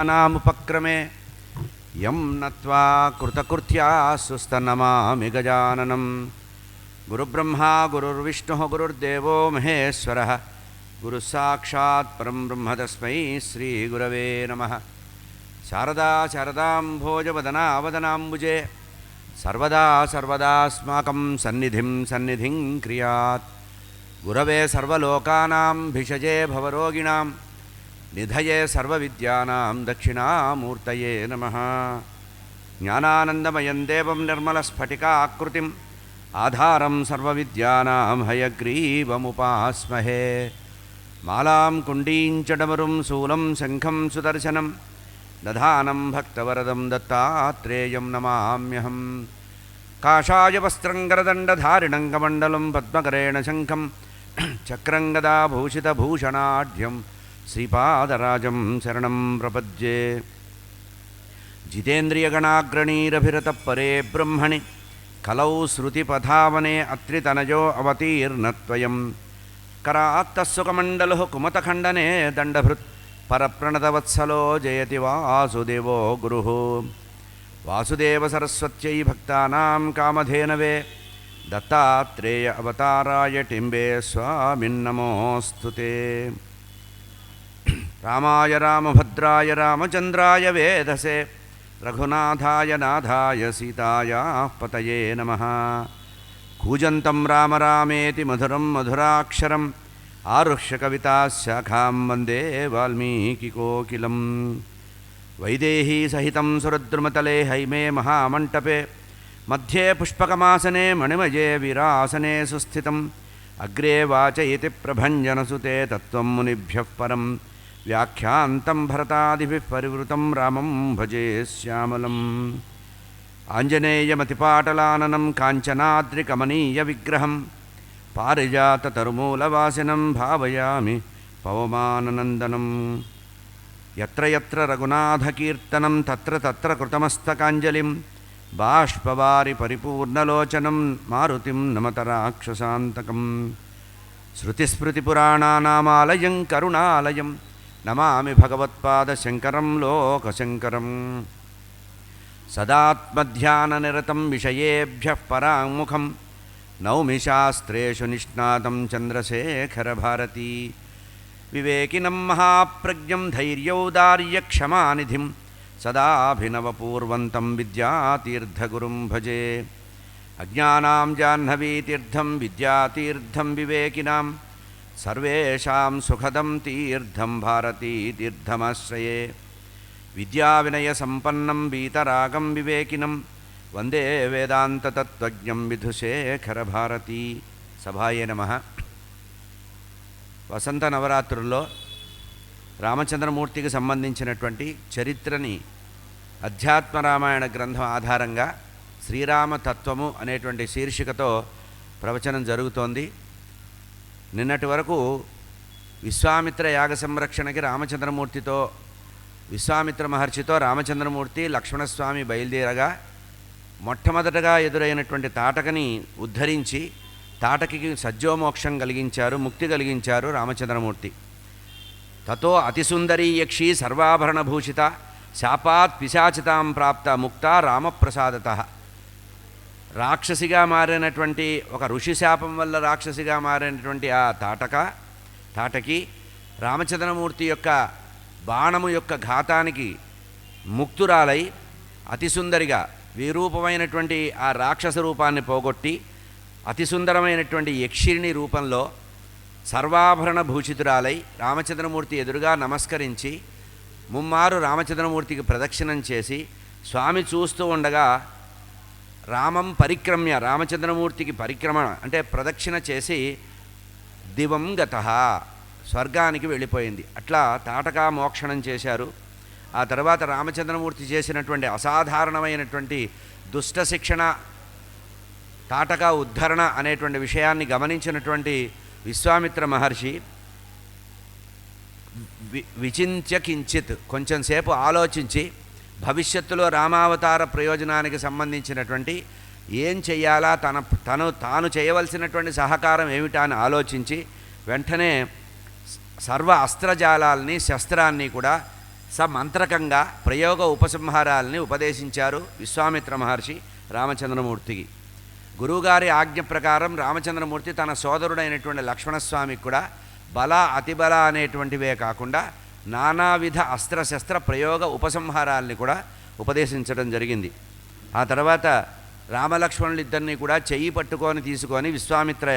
नामुपक्रमे यं नत्वा कृतकृत्या सुस्तनमामि गजाननं गुरुब्रह्मा गुरुर्विष्णुः गुरुर्देवो महेश्वरः गुरुसाक्षात् परं ब्रह्म तस्मै श्रीगुरवे नमः। शारदा शारदाम्भोजवदना वदनाम्बुजे सर्वदा सर्वदास्माकं सन्निधिं क्रियात्। गुरवे सर्वलोकानां भिषजे भवरोगिणां निधये सर्वविद्यानां दक्षिणामूर्तये नमः। ज्ञानानन्दमयं देवं निर्मलस्फटिकाकृतिम् आधारं सर्वविद्यानां हयग्रीवमुपास्महे। मालां कुण्डीं च डमरुं शूलं शङ्खं सुदर्शनं दधानं भक्तवरदं दत्तात्रेयं नमाम्यहं। काषाय वस्त्रं गरदण्डधारिणं कमण्डलं पद्मकरेण शङ्खं चक्रं गदाभूषितभूषणाढ्यं श्रीपादराजं शरणं प्रपद्ये। जितेन्द्रियगणाग्रणीरभिरतपरे ब्रह्मणि कलौ श्रुतिपथावने अत्रितनयो अवतीर्णत्वयं करात्तस्सुकमण्डलुः कुमतखण्डने दण्डभृत् परप्रणतवत्सलो जयति वासुदेवो गुरुः। वासुदेवसरस्वत्यै भक्तानां कामधेनवे दत्तात्रेय अवताराय टिम्बे स्वामिन्नमोऽस्तु ते। रामाय रामभद्राय रामचन्द्राय वेधसे रघुनाथाय नाथाय सीतायाः पतये नमः। कूजन्तं राम रामेति मधुरं मधुराक्षरम् आरुह्य कविताशाखां वन्दे वाल्मीकिकोकिलम्। वैदेही सहितं सुरद्रुमतले हैमे महामण्टपे मध्ये पुष्पकमासने मणिमये वीरासने सुस्थितम् अग्रे वाचयति प्रभञ्जनसुते तत्त्वं मुनिभ्यः परं व्याख्यान्तं भरतादिभिः परिवृतं रामं भजे श्यामलम्। आञ्जनेयमतिपाटलाननं काञ्चनाद्रिकमनीयविग्रहं पारिजाततरुमूलवासिनं भावयामि पवमाननन्दनम्। यत्र यत्र रघुनाथकीर्तनं तत्र तत्र कृतमस्तकाञ्जलिं बाष्पवारि परिपूर्णलोचनं मारुतिं नमत राक्षसान्तकम्। श्रुतिस्मृतिपुराणानामालयं करुणालयं नमामि भगवत्पादशङ्करं लोकशङ्करम्। सदात्मध्याननिरतं विषयेभ्यः पराङ्मुखं नौमि शास्त्रेषु निष्णातं चन्द्रशेखरभारती। विवेकिनं महाप्रज्ञं धैर्यौदार्यक्षमानिधिं सदाभिनवपूर्वन्तं विद्यातीर्थगुरुं भजे। अज्ञानां जाह्नवीतीर्थं विद्यातीर्थं विवेकिनां सर्वेषां सुखदं तीर्थं भारतीतीर्थमाश्रये। विद्याविनयसम्पन्नं वीतरागं विवेकिनं वन्दे वेदान्ततत्त्वज्ञं विधुशेखरभारती। सभाये नमः। వసంత నవరాత్రుల్లో రామచంద్రమూర్తికి సంబంధించినటువంటి చరిత్రని అధ్యాత్మ రామాయణ గ్రంథం ఆధారంగా శ్రీరామ తత్వము అనేటువంటి శీర్షికతో ప్రవచనం జరుగుతోంది. నిన్నటి వరకు విశ్వామిత్ర యాగ సంరక్షణకి విశ్వామిత్ర మహర్షితో రామచంద్రమూర్తి లక్ష్మణస్వామి బయలుదేరగా మొట్టమొదటగా ఎదురైనటువంటి తాటకని ఉద్ధరించి తాటకికి సజ్జోమోక్షం కలిగించారు, ముక్తి కలిగించారు రామచంద్రమూర్తి. తతో అతిసుందరీ యక్షి సర్వాభరణభూషిత శాపాత్ పిశాచితాం ప్రాప్త ముక్త రామప్రసాదత. రాక్షసిగా మారినటువంటి ఒక ఋషి శాపం వల్ల రాక్షసిగా మారినటువంటి ఆ తాటకి రామచంద్రమూర్తి యొక్క బాణము యొక్క ఘాతానికి ముక్తురాలై అతిసుందరిగా విరూపమైనటువంటి ఆ రాక్షస రూపాన్ని పోగొట్టి అతి సుందరమైనటువంటి యక్షిణి రూపంలో సర్వాభరణ భూషితురాలై రామచంద్రమూర్తి ఎదురుగా నమస్కరించి ముమ్మారు రామచంద్రమూర్తికి ప్రదక్షిణం చేసి స్వామి చూస్తూ ఉండగా రామం పరిక్రమ్య రామచంద్రమూర్తికి పరిక్రమణ అంటే ప్రదక్షిణ చేసి దివంగతః స్వర్గానికి వెళ్ళిపోయింది. అట్లా తాటకా మోక్షణం చేశారు. ఆ తర్వాత రామచంద్రమూర్తి చేసినటువంటి అసాధారణమైనటువంటి దుష్ట శిక్షణ తాటకా ఉద్ధరణ అనేటువంటి విషయాన్ని గమనించినటువంటి విశ్వామిత్ర మహర్షి విచింత్య కించిత్ కొంచెంసేపు ఆలోచించి భవిష్యత్తులో రామావతార ప్రయోజనానికి సంబంధించినటువంటి ఏం చెయ్యాలా తాను చేయవలసినటువంటి సహకారం ఏమిటా అని ఆలోచించి వెంటనే సర్వ అస్త్రజాలాల్ని శస్త్రాన్ని కూడా సమంత్రకంగా ప్రయోగ ఉపసంహారాలని ఉపదేశించారు విశ్వామిత్ర మహర్షి రామచంద్రమూర్తికి. గురువుగారి ఆజ్ఞ ప్రకారం రామచంద్రమూర్తి తన సోదరుడైనటువంటి లక్ష్మణస్వామికి కూడా బల అతిబల అనేటువంటివే కాకుండా నానావిధ అస్త్రశస్త్ర ప్రయోగ ఉపసంహారాలని కూడా ఉపదేశించడం జరిగింది. ఆ తర్వాత రామలక్ష్మణులిద్దరినీ కూడా చెయ్యి పట్టుకొని తీసుకొని విశ్వామిత్ర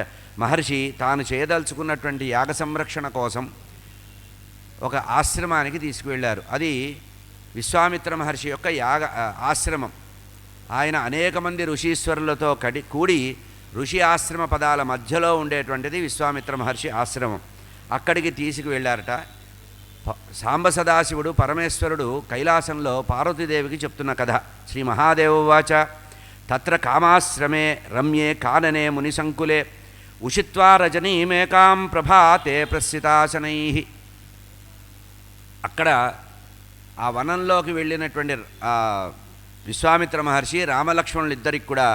మహర్షి తాను చేయదలుచుకున్నటువంటి యాగ సంరక్షణ కోసం ఒక ఆశ్రమానికి తీసుకువెళ్ళారు. అది విశ్వామిత్ర మహర్షి యొక్క ఆశ్రమం. ఆయన అనేక మంది ఋషీశ్వరులతో కూడి ఋషి ఆశ్రమ పదాల మధ్యలో ఉండేటువంటిది విశ్వామిత్ర మహర్షి ఆశ్రమం. అక్కడికి తీసుకువెళ్ళారట. సాంబ సదాశివుడు పరమేశ్వరుడు కైలాసంలో పార్వతీదేవికి చెప్తున్న కథ. శ్రీ మహాదేవవాచ తత్ర కామాశ్రమే రమ్యే కాననే మునిసంకులే ఉషిత్వా రజనీమేకాం ప్రభాతే ప్రస్థితాసనై. అక్కడ ఆ వనంలోకి వెళ్ళినటువంటి విశ్వామిత్ర మహర్షి రామలక్ష్మణులిద్దరికి కూడా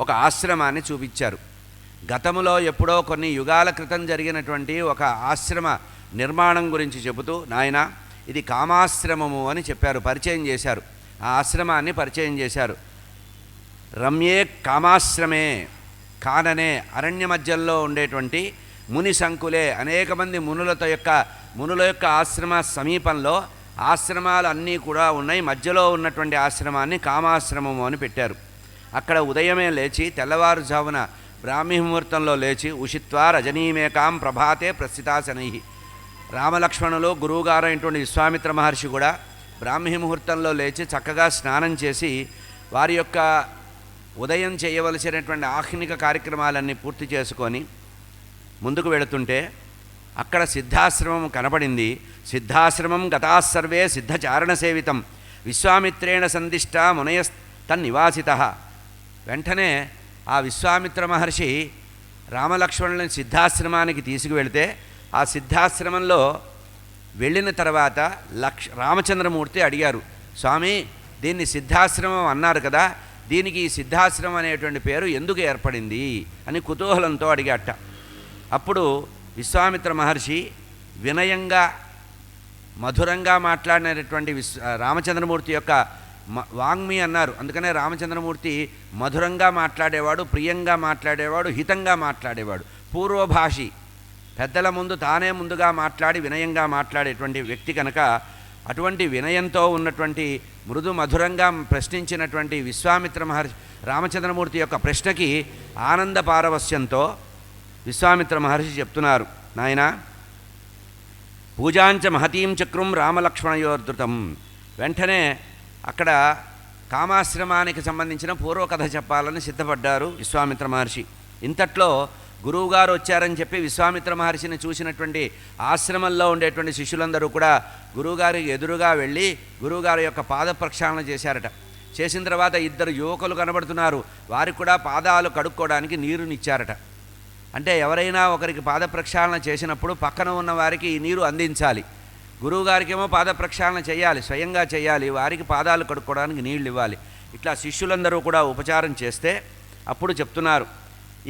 ఒక ఆశ్రమాన్ని చూపించారు. గతములో ఎప్పుడో కొన్ని యుగాల క్రితం జరిగినటువంటి ఒక ఆశ్రమ నిర్మాణం గురించి చెబుతూ నాయన ఇది కామాశ్రమము అని చెప్పారు, పరిచయం చేశారు. ఆ ఆశ్రమాన్ని పరిచయం చేశారు. రమ్యే కామాశ్రమే కాననే అరణ్య మధ్యలో ఉండేటువంటి ముని సంకులే అనేక మంది మునుల యొక్క ఆశ్రమ సమీపంలో ఆశ్రమాలు అన్నీ కూడా ఉన్నాయి. మధ్యలో ఉన్నటువంటి ఆశ్రమాన్ని కామాశ్రమము అని పెట్టారు. అక్కడ ఉదయమే లేచి తెల్లవారుజామున బ్రాహ్మీ ముహూర్తంలో లేచి ఉషిత్వా రజనీమేకాం ప్రభాతే ప్రస్థితాసనై. రామలక్ష్మణులు గురువుగారు అయినటువంటి విశ్వామిత్ర మహర్షి కూడా బ్రాహ్మీ ముహూర్తంలో లేచి చక్కగా స్నానం చేసి వారి యొక్క ఉదయం చేయవలసినటువంటి ఆహ్నిక కార్యక్రమాలన్నీ పూర్తి చేసుకొని ముందుకు వెళుతుంటే అక్కడ సిద్ధాశ్రమం కనపడింది. సిద్ధాశ్రమం గతాసర్వే సిద్ధచారణ సేవితం విశ్వామిత్రేణ సందిష్ట మునయస్తన్నివాసిత. వెంటనే ఆ విశ్వామిత్ర మహర్షి రామలక్ష్మణులను సిద్ధాశ్రమానికి తీసుకువెళితే ఆ సిద్ధాశ్రమంలో వెళ్ళిన తర్వాత రామచంద్రమూర్తి అడిగారు, స్వామి దీన్ని సిద్ధాశ్రమం అన్నారు కదా, దీనికి ఈ సిద్ధాశ్రమం అనేటువంటి పేరు ఎందుకు ఏర్పడింది అని కుతూహలంతో అడిగాట. అప్పుడు విశ్వామిత్ర మహర్షి వినయంగా మధురంగా మాట్లాడినటువంటి రామచంద్రమూర్తి యొక్క వాంగ్మి అన్నారు. అందుకనే రామచంద్రమూర్తి మధురంగా మాట్లాడేవాడు, ప్రియంగా మాట్లాడేవాడు, హితంగా మాట్లాడేవాడు, పూర్వభాషి. పెద్దల ముందు తానే ముందుగా మాట్లాడి వినయంగా మాట్లాడేటువంటి వ్యక్తి కనుక అటువంటి వినయంతో ఉన్నటువంటి మృదు మధురంగా ప్రశ్నించినటువంటి విశ్వామిత్ర మహర్షి రామచంద్రమూర్తి యొక్క ప్రశ్నకి ఆనంద పారవస్యంతో విశ్వామిత్ర మహర్షి చెప్తున్నారు, నాయన పూజాంచ మహతీం చక్రం రామలక్ష్మణయోర్ధృతం. వెంటనే అక్కడ కామాశ్రమానికి సంబంధించిన పూర్వకథ చెప్పాలని సిద్ధపడ్డారు విశ్వామిత్ర మహర్షి. ఇంతట్లో గురువుగారు వచ్చారని చెప్పి విశ్వామిత్ర మహర్షిని చూసినటువంటి ఆశ్రమంలో ఉండేటువంటి శిష్యులందరూ కూడా గురువుగారికి ఎదురుగా వెళ్ళి గురువుగారి యొక్క పాద ప్రక్షాళన చేశారట. చేసిన తర్వాత ఇద్దరు యువకులు కనబడుతున్నారు, వారికి కూడా పాదాలు కడుక్కోవడానికి నీరునిచ్చారట. అంటే ఎవరైనా ఒకరికి పాద ప్రక్షాళన చేసినప్పుడు పక్కన ఉన్న వారికి ఈ నీరు అందించాలి. గురువుగారికేమో పాద ప్రక్షాళన చేయాలి, స్వయంగా చేయాలి, వారికి పాదాలు కడుక్కోవడానికి నీళ్ళు ఇవ్వాలి. ఇట్లా శిష్యులందరూ కూడా ఉపచారం చేస్తే అప్పుడు చెప్తున్నారు,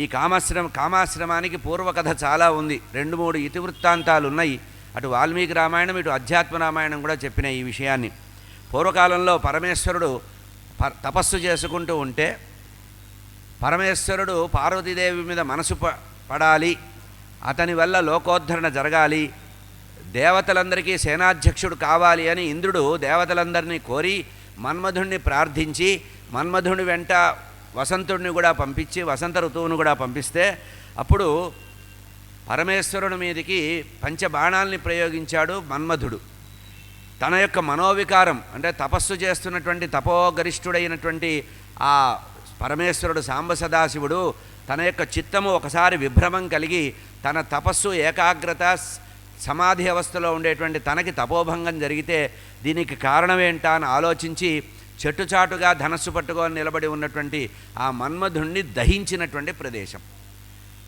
ఈ కామాశ్రమానికి పూర్వకథ చాలా ఉంది. 2-3 ఇతివృత్తాంతాలు ఉన్నాయి. అటు వాల్మీకి రామాయణం, ఇటు అధ్యాత్మ రామాయణం కూడా చెప్పిన ఈ విషయాన్ని. పూర్వకాలంలో పరమేశ్వరుడు తపస్సు చేసుకుంటూ ఉంటే పరమేశ్వరుడు పార్వతీదేవి మీద మనసు పడాలి, అతని వల్ల లోకోద్ధరణ జరగాలి, దేవతలందరికీ సేనాధ్యక్షుడు కావాలి అని ఇంద్రుడు దేవతలందరినీ కోరి మన్మధుణ్ణి ప్రార్థించి మన్మధుని వెంట వసంతుడిని కూడా పంపించి వసంత ఋతువును కూడా పంపిస్తే అప్పుడు పరమేశ్వరుని మీదకి పంచబాణాల్ని ప్రయోగించాడు మన్మధుడు. తన యొక్క మనోవికారం అంటే తపస్సు చేస్తున్నటువంటి తపోగరిష్ఠుడైనటువంటి ఆ పరమేశ్వరుడు సాంబ సదాశివుడు తన యొక్క చిత్తము ఒకసారి విభ్రమం కలిగి తన తపస్సు ఏకాగ్రత సమాధి అవస్థలో ఉండేటువంటి తనకి తపోభంగం జరిగితే దీనికి కారణమేంటా అని ఆలోచించి చెట్టుచాటుగా ధనస్సు పట్టుకొని నిలబడి ఉన్నటువంటి ఆ మన్మధుణ్ణి దహించినటువంటి ప్రదేశం.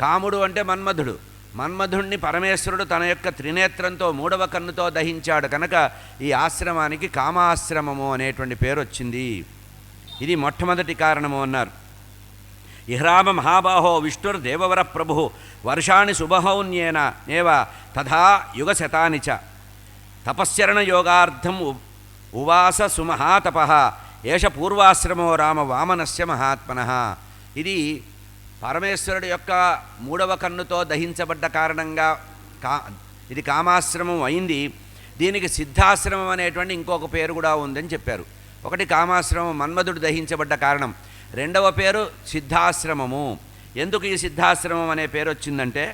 కాముడు అంటే మన్మధుడు, మన్మధుణ్ణి పరమేశ్వరుడు తన యొక్క త్రినేత్రంతో 3వ కన్నుతో దహించాడు కనుక ఈ ఆశ్రమానికి కామాశ్రమము అనేటువంటి పేరు వచ్చింది. ఇది మొట్టమొదటి కారణము అన్నారు. ఇహ్రామ మహాబాహో విష్ణుర్దేవవర ప్రభు వర్షాణి సుబహౌన్యేన నేవ తథా యుగశతాని చ తపశ్చరణ యోగార్థం ఉవాస సుమహాతపః ఏష పూర్వాశ్రమో రామ వామనస్య మహాత్మనః. ఇది పరమేశ్వరుడు యొక్క మూడవ కన్నుతో దహించబడ్డ కారణంగా ఇది కామాశ్రమం అయింది. దీనికి సిద్ధాశ్రమం అనేటువంటి ఇంకొక పేరు కూడా ఉందని చెప్పారు. ఒకటి కామాశ్రమం మన్మధుడు దహించబడ్డ కారణం, రెండవ పేరు సిద్ధాశ్రమము. ఎందుకు ఈ సిద్ధాశ్రమం అనే పేరు వచ్చిందంటే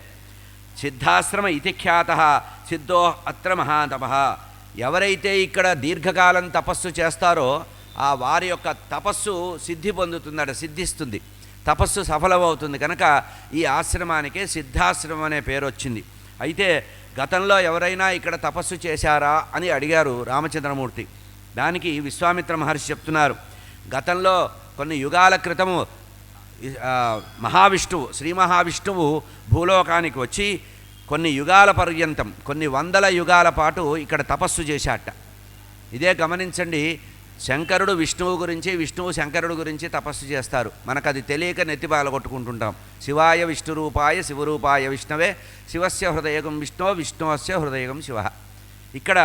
సిద్ధాశ్రమ ఇతి ఖ్యాతః సిద్ధో అత్ర మహాతపః. ఎవరైతే ఇక్కడ దీర్ఘకాలం తపస్సు చేస్తారో ఆ వారి యొక్క తపస్సు సిద్ధి పొందుతుందట, సిద్ధిస్తుంది, తపస్సు సఫలమవుతుంది. కనుక ఈ ఆశ్రమానికే సిద్ధాశ్రమం అనే పేరు వచ్చింది. అయితే గతంలో ఎవరైనా ఇక్కడ తపస్సు చేశారా అని అడిగారు రామచంద్రమూర్తి. దానికి విశ్వామిత్ర మహర్షి చెప్తున్నారు, గతంలో కొన్ని యుగాల క్రితము మహావిష్ణువు శ్రీ మహావిష్ణువు భూలోకానికి వచ్చి కొన్ని యుగాల పర్యంతం, కొన్ని వందల యుగాల పాటు ఇక్కడ తపస్సు చేశాట. ఇదే గమనించండి, శంకరుడు విష్ణువు గురించి, విష్ణువు శంకరుడు గురించి తపస్సు చేస్తారు. మనకు అది తెలియక నెత్తిపాల కొట్టుకుంటుంటాం. శివాయ విష్ణురూపాయ శివరూపాయ విష్ణవే శివస్య హృదయగం విష్ణో విష్ణువస్య హృదయగం శివ. ఇక్కడ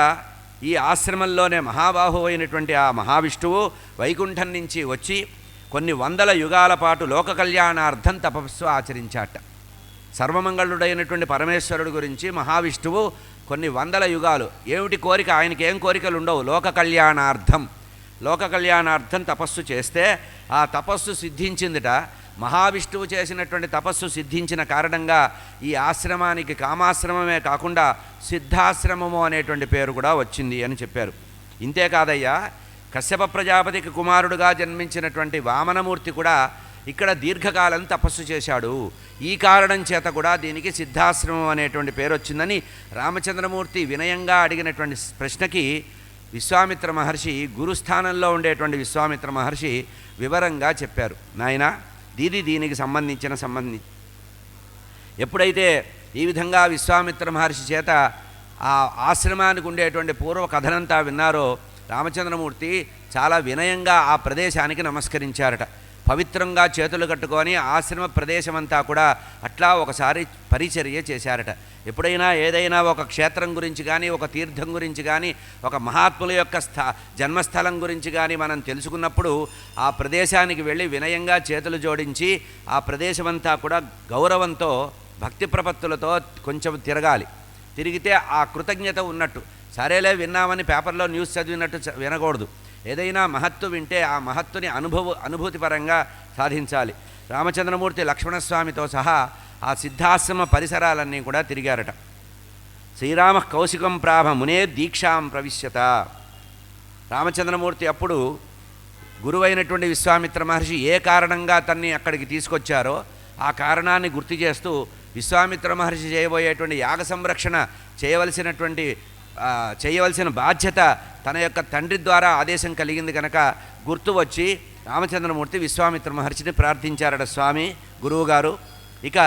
ఈ ఆశ్రమంలోనే మహాబాహు అయినటువంటి ఆ మహావిష్ణువు వైకుంఠం నుంచి వచ్చి కొన్ని వందల యుగాల పాటు లోక కళ్యాణార్థం తపస్సు ఆచరించాట. సర్వమంగళుడైనటువంటి పరమేశ్వరుడు గురించి మహావిష్ణువు కొన్ని వందల యుగాలు, ఏమిటి కోరిక, ఆయనకి ఏం కోరికలు ఉండవు, లోక కళ్యాణార్థం తపస్సు చేస్తే ఆ తపస్సు సిద్ధించిందిట. మహావిష్ణువు చేసినటువంటి తపస్సు సిద్ధించిన కారణంగా ఈ ఆశ్రమానికి కామాశ్రమమే కాకుండా సిద్ధాశ్రమము అనేటువంటి పేరు కూడా వచ్చింది అని చెప్పారు. ఇంతేకాదయ్యా, కశ్యప ప్రజాపతికి కుమారుడుగా జన్మించినటువంటి వామనమూర్తి కూడా ఇక్కడ దీర్ఘకాలం తపస్సు చేశాడు. ఈ కారణం చేత కూడా దీనికి సిద్ధాశ్రమం అనేటువంటి పేరు వచ్చిందని రామచంద్రమూర్తి వినయంగా అడిగినటువంటి ప్రశ్నకి విశ్వామిత్ర మహర్షి, గురుస్థానంలో ఉండేటువంటి విశ్వామిత్ర మహర్షి వివరంగా చెప్పారు. నాయనా, దీనికి సంబంధించి ఎప్పుడైతే ఈ విధంగా విశ్వామిత్ర మహర్షి చేత ఆ ఆశ్రమానికి ఉండేటువంటి పూర్వ కథనంతా విన్నారో రామచంద్రమూర్తి చాలా వినయంగా ఆ ప్రదేశానికి నమస్కరించారట. పవిత్రంగా చేతులు కట్టుకొని ఆశ్రమ ప్రదేశమంతా కూడా అట్లా ఒకసారి పరిచర్య చేశారట. ఎప్పుడైనా ఏదైనా ఒక క్షేత్రం గురించి కానీ, ఒక తీర్థం గురించి కానీ, ఒక మహాత్ముల యొక్క జన్మస్థలం గురించి కానీ మనం తెలుసుకున్నప్పుడు ఆ ప్రదేశానికి వెళ్ళి వినయంగా చేతులు జోడించి ఆ ప్రదేశమంతా కూడా గౌరవంతో భక్తి ప్రపత్తులతో కొంచెం తిరిగితే ఆ కృతజ్ఞత ఉన్నట్టు. సరేలే విన్నామని పేపర్లో న్యూస్ చదివినట్టు వినకూడదు. ఏదైనా మహత్తు వింటే ఆ మహత్తుని అనుభూతిపరంగా సాధించాలి. రామచంద్రమూర్తి లక్ష్మణస్వామితో సహా ఆ సిద్ధాశ్రమ పరిసరాలన్నీ కూడా తిరిగారట. శ్రీరామ కౌశికం ప్రాభ మునే దీక్షాం ప్రవిశ్యత. రామచంద్రమూర్తి అప్పుడు గురువైనటువంటి విశ్వామిత్ర మహర్షి ఏ కారణంగా తన్ని అక్కడికి తీసుకొచ్చారో ఆ కారణాన్ని గుర్తు చేస్తూ విశ్వామిత్ర మహర్షి చేయబోయేటువంటి యాగ సంరక్షణ చేయవలసిన బాధ్యత తన యొక్క తండ్రి ద్వారా ఆదేశం కలిగింది కనుక గుర్తు వచ్చి రామచంద్రమూర్తి విశ్వామిత్ర మహర్షిని ప్రార్థించారట. స్వామి, గురువుగారు, ఇక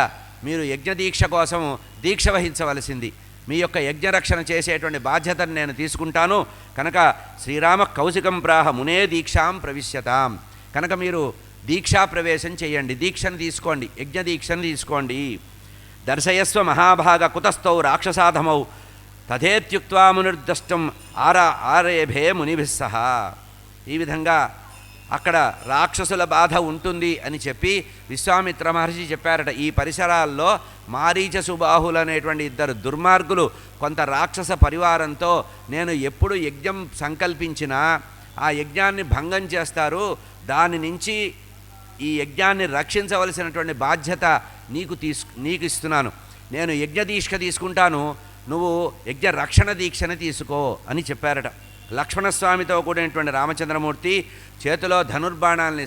మీరు యజ్ఞదీక్ష కోసం దీక్ష వహించవలసింది, మీ యొక్క యజ్ఞరక్షణ చేసేటువంటి బాధ్యతను నేను తీసుకుంటాను కనుక శ్రీరామ కౌశికం ప్రాహ మునే దీక్షాం ప్రవిశ్యతాం. కనుక మీరు దీక్షా ప్రవేశం చేయండి, దీక్షను తీసుకోండి, యజ్ఞదీక్షను తీసుకోండి. దర్శయస్వ మహాభాగ కుతస్థౌ రాక్షసాధమౌ తథేత్యుక్త్వా మునిర్దష్టం ఆరేభే మునిభిస్సహ. ఈ విధంగా అక్కడ రాక్షసుల బాధ ఉంటుంది అని చెప్పి విశ్వామిత్ర మహర్షి చెప్పారట. ఈ పరిసరాల్లో మారీచ సుబాహులు అనేటువంటి ఇద్దరు దుర్మార్గులు కొంత రాక్షస పరివారంతో నేను ఎప్పుడు యజ్ఞం సంకల్పించినా ఆ యజ్ఞాన్ని భంగం చేస్తారు, దాని నుంచి ఈ యజ్ఞాన్ని రక్షించవలసినటువంటి బాధ్యత నీకు ఇస్తున్నాను. నేను యజ్ఞదీక్ష తీసుకుంటాను, నువ్వు యజ్ఞ రక్షణ దీక్షని తీసుకో అని చెప్పారట. లక్ష్మణస్వామితో కూడినటువంటి రామచంద్రమూర్తి చేతిలో ధనుర్బాణాలని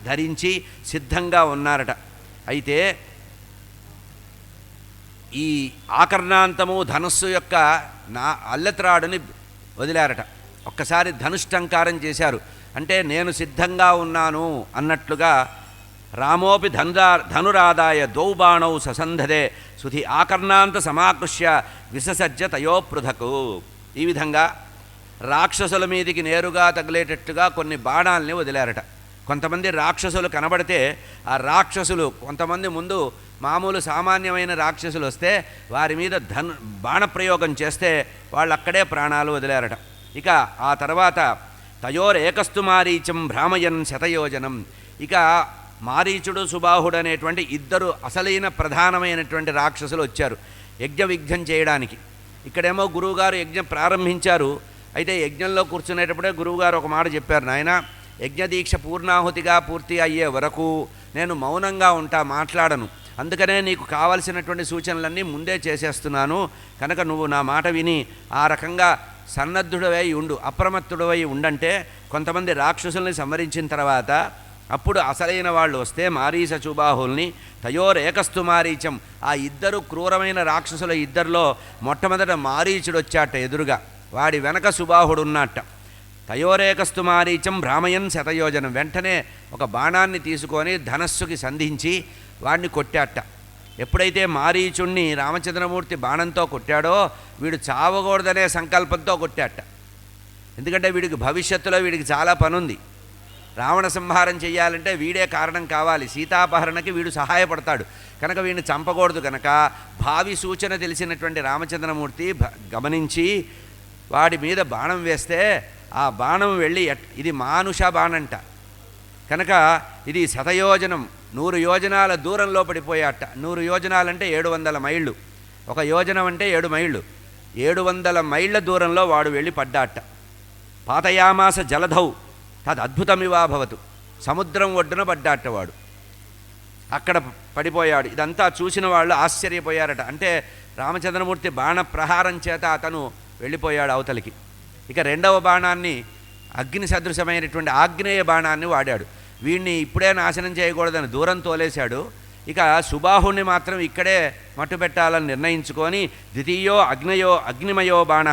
ధరించి సిద్ధంగా ఉన్నారట. అయితే ఈ ఆకర్ణాంతము ధనుస్సు యొక్క అల్లెత్రాడుని వదిలారట. ఒక్కసారి ధనుష్టంకారం చేశారు. అంటే నేను సిద్ధంగా ఉన్నాను అన్నట్లుగా రామోపి ధనురాదాయ దౌబాణౌ ససంధదే సుధి ఆకర్ణాంత సమాకృష్య విససజ్జ తయోపృథకు. ఈ విధంగా రాక్షసుల మీదికి నేరుగా తగిలేటట్టుగా కొన్ని బాణాలని వదిలారట. కొంతమంది రాక్షసులు కనబడితే ఆ రాక్షసులు కొంతమంది ముందు మామూలు సామాన్యమైన రాక్షసులు వస్తే వారి మీద బాణప్రయోగం చేస్తే వాళ్ళు అక్కడే ప్రాణాలు వదిలారట. ఇక ఆ తర్వాత తయోరేకస్తు మారీచం భ్రామయన్ శతయోజనం. ఇక మారీచుడు సుబాహుడు అనేటువంటి ఇద్దరు అసలైన ప్రధానమైనటువంటి రాక్షసులు వచ్చారు యజ్ఞ విఘ్నం చేయడానికి. ఇక్కడేమో గురువుగారు యజ్ఞం ప్రారంభించారు. అయితే యజ్ఞంలో కూర్చునేటప్పుడే గురువుగారు ఒక మాట చెప్పారు, నాయన యజ్ఞదీక్ష పూర్ణాహుతిగా పూర్తి అయ్యే వరకు నేను మౌనంగా ఉంటా, మాట్లాడను. అందుకనే నీకు కావలసినటువంటి సూచనలన్నీ ముందే చేసేస్తున్నాను. కనుక నువ్వు నా మాట విని ఆ రకంగా సన్నద్ధుడవై ఉండు, అప్రమత్తుడవై ఉండంటే కొంతమంది రాక్షసుల్ని సంహరించిన తర్వాత అప్పుడు అసలైన వాళ్ళు వస్తే మారీచ సుబాహుల్ని తయోరేకస్తు మారీచం. ఆ ఇద్దరు క్రూరమైన రాక్షసుల ఇద్దరిలో మొట్టమొదట మారీచుడు వచ్చాట ఎదురుగా, వాడి వెనక సుబాహుడు ఉన్నట్ట. తయోరేకస్తు మారీచం భ్రామయన్ శతయోజనం. వెంటనే ఒక బాణాన్ని తీసుకొని ధనస్సుకి సంధించి వాడిని కొట్టాట. ఎప్పుడైతే మారీచుణ్ణి రామచంద్రమూర్తి బాణంతో కొట్టాడో వీడు చావకూడదనే సంకల్పంతో కొట్టాట. ఎందుకంటే వీడికి భవిష్యత్తులో వీడికి చాలా పనుంది. రావణ సంహారం చేయాలంటే వీడే కారణం కావాలి, సీతాపహరణకి వీడు సహాయపడతాడు. కనుక వీడిని చంపకూడదు. కనుక భావి సూచన తెలిసినటువంటి రామచంద్రమూర్తి గమనించి వాడి మీద బాణం వేస్తే ఆ బాణం వెళ్ళి ఇది మానుష బాణంట కనుక ఇది శతయోజనం 100 యోజనాల దూరంలో పడిపోయాట. 100 యోజనాలంటే 700 మైళ్ళు, ఒక యోజనం అంటే 7 మైళ్ళు, 700 మైళ్ళ దూరంలో వాడు వెళ్ళి పడ్డాట. పాతయామాస జలధౌ తదద్భుతమివాభవతు. సముద్రం ఒడ్డున పడ్డాట వాడు, అక్కడ పడిపోయాడు. ఇదంతా చూసిన వాళ్ళు ఆశ్చర్యపోయారట. అంటే రామచంద్రమూర్తి బాణ ప్రహారం చేత అతను వెళ్ళిపోయాడు అవతలికి. ఇక రెండవ బాణాన్ని అగ్ని సదృశమైనటువంటి ఆగ్నేయ బాణాన్ని వాడాడు. వీడిని ఇప్పుడే నాశనం చేయకూడదని దూరం తోలేశాడు. ఇక సుబాహుణ్ణి మాత్రం ఇక్కడే మట్టుపెట్టాలని నిర్ణయించుకొని ద్వితీయో అగ్నిమయో బాణ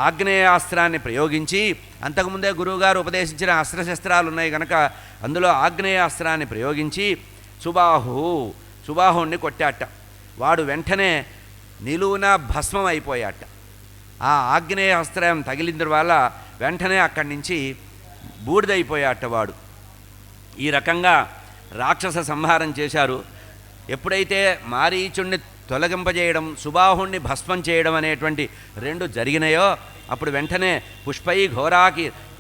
ఆగ్నేయాస్త్రాన్ని ప్రయోగించి, అంతకుముందే గురువుగారు ఉపదేశించిన అస్త్రశస్త్రాలు ఉన్నాయి కనుక అందులో ఆగ్నేయాస్త్రాన్ని ప్రయోగించి సుబాహుణ్ణి కొట్టాట. వాడు వెంటనే నిలువున భస్మం అయిపోయాట. ఆ ఆగ్నేయాస్త్రం తగిలిన వల్ల వెంటనే అక్కడి నుంచి బూడిదైపోయాట వాడు. ఈ రకంగా రాక్షస సంహారం చేశారు. ఎప్పుడైతే మారీచుణ్ణి తొలగింపజేయడం, సుబాహుణ్ణి భస్మం చేయడం అనేటువంటి 2 జరిగినాయో అప్పుడు వెంటనే పుష్పై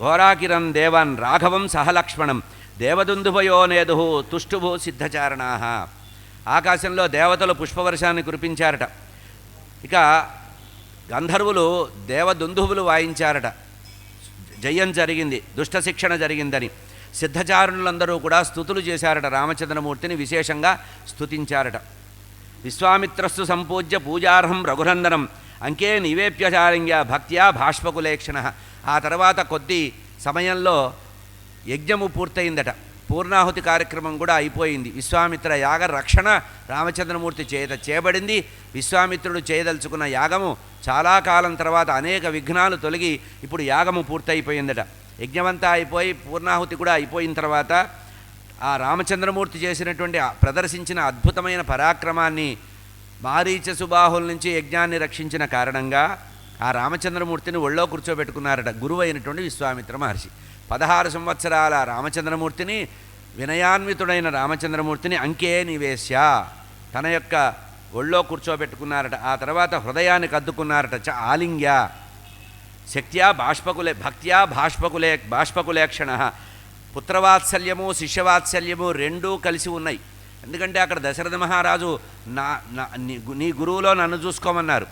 ఘోరాకిరం దేవాన్ రాఘవం సహలక్ష్మణం దేవదుందుభయో నేదు తుష్టుభూ సిద్ధచారణా. ఆకాశంలో దేవతలు పుష్పవర్షాన్ని కురిపించారట. ఇక గంధర్వులు దేవదుందుభులు వాయించారట. జయం జరిగింది, దుష్ట శిక్షణ జరిగిందని. సిద్ధచారులందరూ కూడా స్తుతులు చేశారట. రామచంద్రమూర్తిని విశేషంగా స్తుతించారట. విశ్వామిత్రస్సు సంపూజ్య పూజార్హం రఘునందనం అంకే నివేప్యచారింగ్య భక్త్యా భాష్పకులేక్షణ. ఆ తర్వాత కొద్ది సమయంలో యజ్ఞము పూర్తయిందట. పూర్ణాహుతి కార్యక్రమం కూడా అయిపోయింది. విశ్వామిత్ర యాగ రక్షణ రామచంద్రమూర్తి చేయబడింది. విశ్వామిత్రుడు చేయదలుచుకున్న యాగము చాలా కాలం తర్వాత అనేక విఘ్నాలు తొలగి ఇప్పుడు యాగము పూర్తయిపోయిందట. యజ్ఞమంతా అయిపోయి పూర్ణాహుతి కూడా అయిపోయిన తర్వాత ఆ రామచంద్రమూర్తి చేసినటువంటి ప్రదర్శించిన అద్భుతమైన పరాక్రమాన్ని మారీచ సుబాహుల నుంచి యజ్ఞాన్ని రక్షించిన కారణంగా ఆ రామచంద్రమూర్తిని ఒళ్ళో కూర్చోబెట్టుకున్నారట గురువు అయినటువంటి విశ్వామిత్ర మహర్షి. 16 సంవత్సరాల రామచంద్రమూర్తిని, వినయాన్వితుడైన రామచంద్రమూర్తిని అంకే నివేశ్య తన యొక్క ఒళ్ళో కూర్చోబెట్టుకున్నారట. ఆ తర్వాత హృదయానికి అద్దుకున్నారట. ఆలింగ్య శక్త్యా భక్త్యా బాష్పకులేక్షణ. పుత్రవాత్సల్యము శిష్యవాత్సల్యము 2 కలిసి ఉన్నాయి. ఎందుకంటే అక్కడ దశరథ మహారాజు నీ గురువులో నన్ను చూసుకోమన్నారు.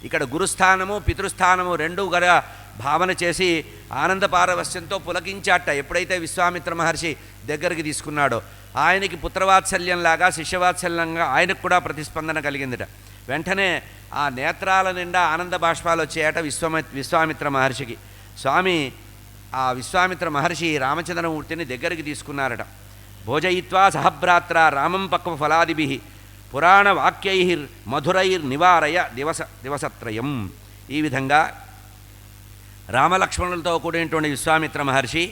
ఇక్కడ గురుస్థానము పితృస్థానము 2 గల భావన చేసి ఆనంద పారవస్యంతో పులకించాట. ఎప్పుడైతే విశ్వామిత్ర మహర్షి దగ్గరికి తీసుకున్నాడో ఆయనకి పుత్రవాత్సల్యంలాగా శిష్యవాత్సల్యంగా ఆయనకు కూడా ప్రతిస్పందన కలిగిందిట. వెంటనే ఆ నేత్రాల నిండా ఆనంద బాష్పాలు వచ్చాయట విశ్వామిత్ర మహర్షికి. స్వామి ఆ విశ్వామిత్ర మహర్షి రామచంద్రమూర్తిని దగ్గరికి తీసుకున్నారట. భోజయిత్వా సహభ్రాత్ర రామం పక్వ ఫలాదిభి పురాణ వాక్యైర్ మధురైర్ నివారయ దివసత్రయం. ఈ విధంగా రామలక్ష్మణులతో కూడినటువంటి విశ్వామిత్ర మహర్షి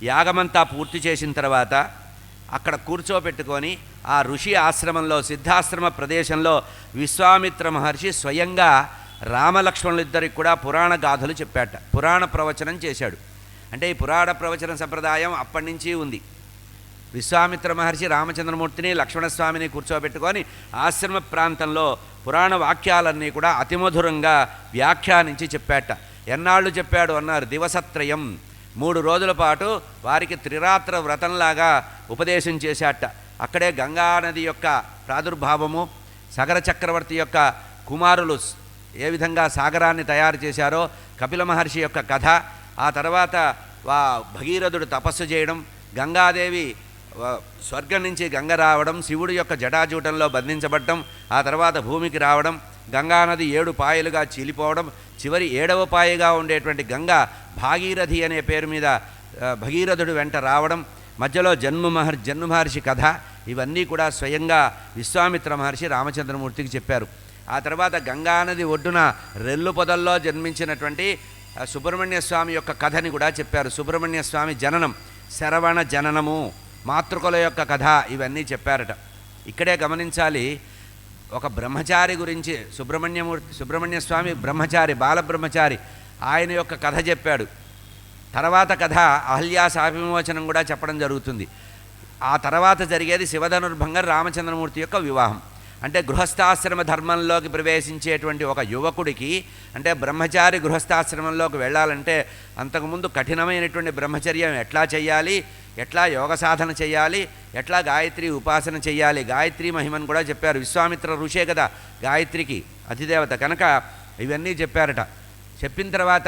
యాగమంతా పూర్తి చేసిన తర్వాత అక్కడ కూర్చోపెట్టుకొని ఆ ఋషి ఆశ్రమంలో సిద్ధాశ్రమ ప్రదేశంలో విశ్వామిత్ర మహర్షి స్వయంగా రామలక్ష్మణులిద్దరికి కూడా పురాణ గాథలు చెప్పాట. పురాణ ప్రవచనం చేశాడు. అంటే ఈ పురాణ ప్రవచన సంప్రదాయం అప్పటి నుంచి ఉంది. విశ్వామిత్ర మహర్షి రామచంద్రమూర్తిని లక్ష్మణస్వామిని కూర్చోబెట్టుకొని ఆశ్రమ ప్రాంతంలో పురాణ వాక్యాలన్నీ కూడా అతిమధురంగా వ్యాఖ్యానించి చెప్పాట. ఎన్నాళ్ళు చెప్పాడు అన్నారు. దివసత్రయం, 3 రోజుల పాటు వారికి త్రిరాత్ర వ్రతంలాగా ఉపదేశం చేశాట. అక్కడే గంగానది యొక్క ప్రాదుర్భావము, సగర చక్రవర్తి యొక్క కుమారులు ఏ విధంగా సాగరాన్ని తయారు చేశారో, కపిల మహర్షి యొక్క కథ, ఆ తర్వాత భగీరథుడు తపస్సు చేయడం, గంగాదేవి స్వర్గం నుంచి గంగ రావడం, శివుడి యొక్క జటాజూటంలో బంధించబడటం, ఆ తర్వాత భూమికి రావడం, గంగానది 7 పాయలుగా చీలిపోవడం, చివరి 7వ పాయగా ఉండేటువంటి గంగ భాగీరథి అనే పేరు మీద భగీరథుడు వెంట రావడం, మధ్యలో జన్మ మహర్షి కథ, ఇవన్నీ కూడా స్వయంగా విశ్వామిత్ర మహర్షి రామచంద్రమూర్తికి చెప్పారు. ఆ తర్వాత గంగానది ఒడ్డున రెల్లు పొదల్లో జన్మించినటువంటి సుబ్రహ్మణ్య స్వామి యొక్క కథని కూడా చెప్పారు. సుబ్రహ్మణ్య స్వామి జననం, శరవణ జననము, మాతృకుల యొక్క కథ, ఇవన్నీ చెప్పారట. ఇక్కడే గమనించాలి, ఒక బ్రహ్మచారి గురించి సుబ్రహ్మణ్య స్వామి బ్రహ్మచారి, బాలబ్రహ్మచారి, ఆయన యొక్క కథ చెప్పాడు. తర్వాత కథ అహల్యా శాపవిమోచనం కూడా చెప్పడం జరుగుతుంది. ఆ తర్వాత జరిగేది శివధనుర్భంగం, రామచంద్రమూర్తి యొక్క వివాహం. అంటే గృహస్థాశ్రమ ధర్మంలోకి ప్రవేశించేటువంటి ఒక యువకుడికి, అంటే బ్రహ్మచారి గృహస్థాశ్రమంలోకి వెళ్ళాలంటే అంతకుముందు కఠినమైనటువంటి బ్రహ్మచర్యం ఎట్లా చేయాలి, ఎట్లా యోగ సాధన చేయాలి, ఎట్లా గాయత్రి ఉపాసన చేయాలి, గాయత్రి మహిమను కూడా చెప్పారు. విశ్వామిత్ర ఋషే కదా గాయత్రికి అధిదేవత కనుక ఇవన్నీ చెప్పారట. చెప్పిన తర్వాత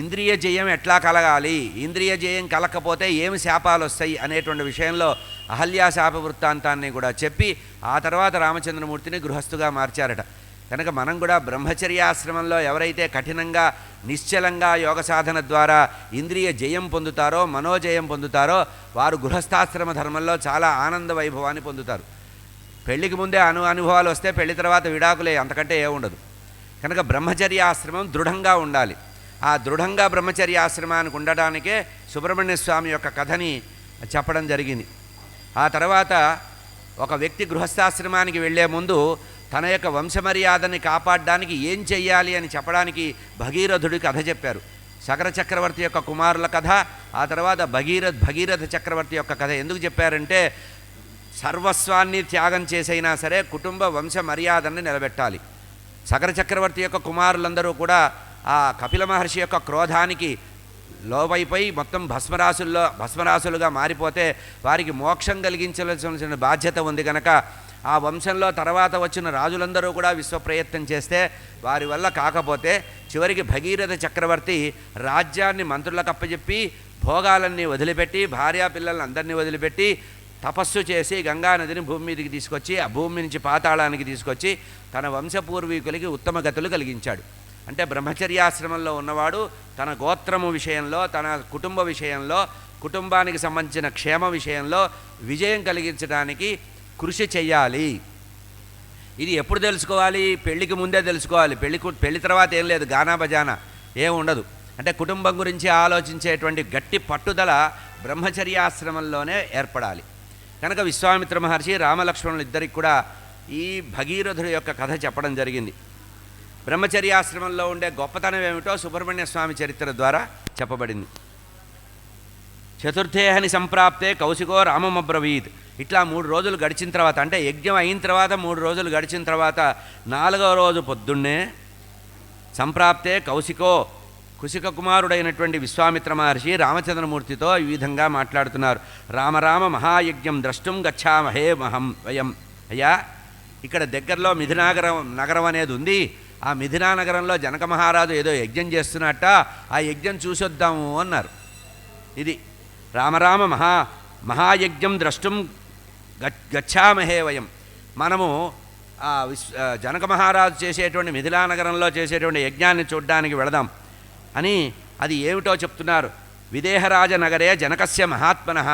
ఇంద్రియ జయం ఎట్లా కలగాలి, ఇంద్రియ జయం కలగకపోతే ఏమి శాపాలు వస్తాయి అనేటువంటి విషయంలో అహల్యా శాప వృత్తాంతాన్ని కూడా చెప్పి ఆ తర్వాత రామచంద్రమూర్తిని గృహస్థుగా మార్చారట. కనుక మనం కూడా బ్రహ్మచర్యాశ్రమంలో ఎవరైతే కఠినంగా నిశ్చలంగా యోగ సాధన ద్వారా ఇంద్రియ జయం పొందుతారో, మనోజయం పొందుతారో, వారు గృహస్థాశ్రమ ధర్మంలో చాలా ఆనంద వైభవాన్ని పొందుతారు. పెళ్లికి ముందే అనుభవాలు వస్తే పెళ్లి తర్వాత విడాకులే, అంతకంటే ఏముండదు. కనుక బ్రహ్మచర్యాశ్రమం దృఢంగా ఉండాలి. ఆ దృఢంగా బ్రహ్మచర్యాశ్రమానికి ఉండడానికే సుబ్రహ్మణ్య స్వామి యొక్క కథని చెప్పడం జరిగింది. ఆ తర్వాత ఒక వ్యక్తి గృహస్థాశ్రమానికి వెళ్లే ముందు తన యొక్క వంశమర్యాదని కాపాడడానికి ఏం చెయ్యాలి అని చెప్పడానికి భగీరథుడి కథ చెప్పారు. సగర చక్రవర్తి యొక్క కుమారుల కథ, ఆ తర్వాత భగీరథ చక్రవర్తి యొక్క కథ ఎందుకు చెప్పారంటే, సర్వస్వాన్ని త్యాగం చేసైనా సరే కుటుంబ వంశ మర్యాదన్ని నిలబెట్టాలి. సగర చక్రవర్తి యొక్క కుమారులందరూ కూడా ఆ కపిల మహర్షి యొక్క క్రోధానికి లోపైపోయి మొత్తం భస్మరాసులుగా మారిపోతే వారికి మోక్షం కలిగించాల్సిన బాధ్యత ఉంది కనుక ఆ వంశంలో తర్వాత వచ్చిన రాజులందరూ కూడా విశ్వప్రయత్నం చేస్తే వారి వల్ల కాకపోతే చివరికి భగీరథ చక్రవర్తి రాజ్యాన్ని మంత్రులకు అప్పచెప్పి భోగాలన్నీ వదిలిపెట్టి భార్యాపిల్లలను అందరినీ వదిలిపెట్టి తపస్సు చేసి గంగానదిని భూమి మీదకి తీసుకొచ్చి ఆ భూమి నుంచి పాతాళానికి తీసుకొచ్చి తన వంశపూర్వీకులకి ఉత్తమ గతులు కలిగించాడు. అంటే బ్రహ్మచర్యాశ్రమంలో ఉన్నవాడు తన గోత్రము విషయంలో, తన కుటుంబ విషయంలో, కుటుంబానికి సంబంధించిన క్షేమ విషయంలో విజయం కలిగించడానికి కృషి చెయ్యాలి. ఇది ఎప్పుడు తెలుసుకోవాలి? పెళ్లికి ముందే తెలుసుకోవాలి. పెళ్లి తర్వాత ఏం లేదు, గానా బజానా ఏం ఉండదు. అంటే కుటుంబం గురించి ఆలోచించేటువంటి గట్టి పట్టుదల బ్రహ్మచర్యాశ్రమంలోనే ఏర్పడాలి. కనుక విశ్వామిత్ర మహర్షి రామలక్ష్మణులు ఇద్దరికి కూడా ఈ భగీరథుడి యొక్క కథ చెప్పడం జరిగింది. బ్రహ్మచర్యాశ్రమంలో ఉండే గొప్పతనం ఏమిటో సుబ్రహ్మణ్య స్వామి చరిత్ర ద్వారా చెప్పబడింది. చతుర్థేహని సంప్రాప్తే కౌశికో రామమబ్రవీత్. ఇట్లా 3 రోజులు గడిచిన తర్వాత, అంటే యజ్ఞం అయిన తర్వాత 3 రోజులు గడిచిన తర్వాత 4వ రోజు పొద్దున్నే సంప్రాప్తే కౌశికో, కుశిక కుమారుడైనటువంటి విశ్వామిత్ర మహర్షి రామచంద్రమూర్తితో ఈ విధంగా మాట్లాడుతున్నారు. రామ మహాయజ్ఞం ద్రష్టుం గచ్చామహే వయం. అయ్యా, ఇక్కడ దగ్గరలో నగరం అనేది ఉంది. ఆ మిథినా నగరంలో జనక మహారాజు ఏదో యజ్ఞం చేస్తున్నట్ట, ఆ యజ్ఞం చూసొద్దాము అన్నారు. ఇది రామ మహాయజ్ఞం ద్రష్టుం గచ్చామహే వయం. మనము జనక మహారాజు చేసేటువంటి మిథిలా నగరంలో చేసేటువంటి యజ్ఞాన్ని చూడ్డానికి వెళదాం అని, అది ఏమిటో చెప్తున్నారు. విదేహరాజ నగరే జనకస్య మహాత్మనః.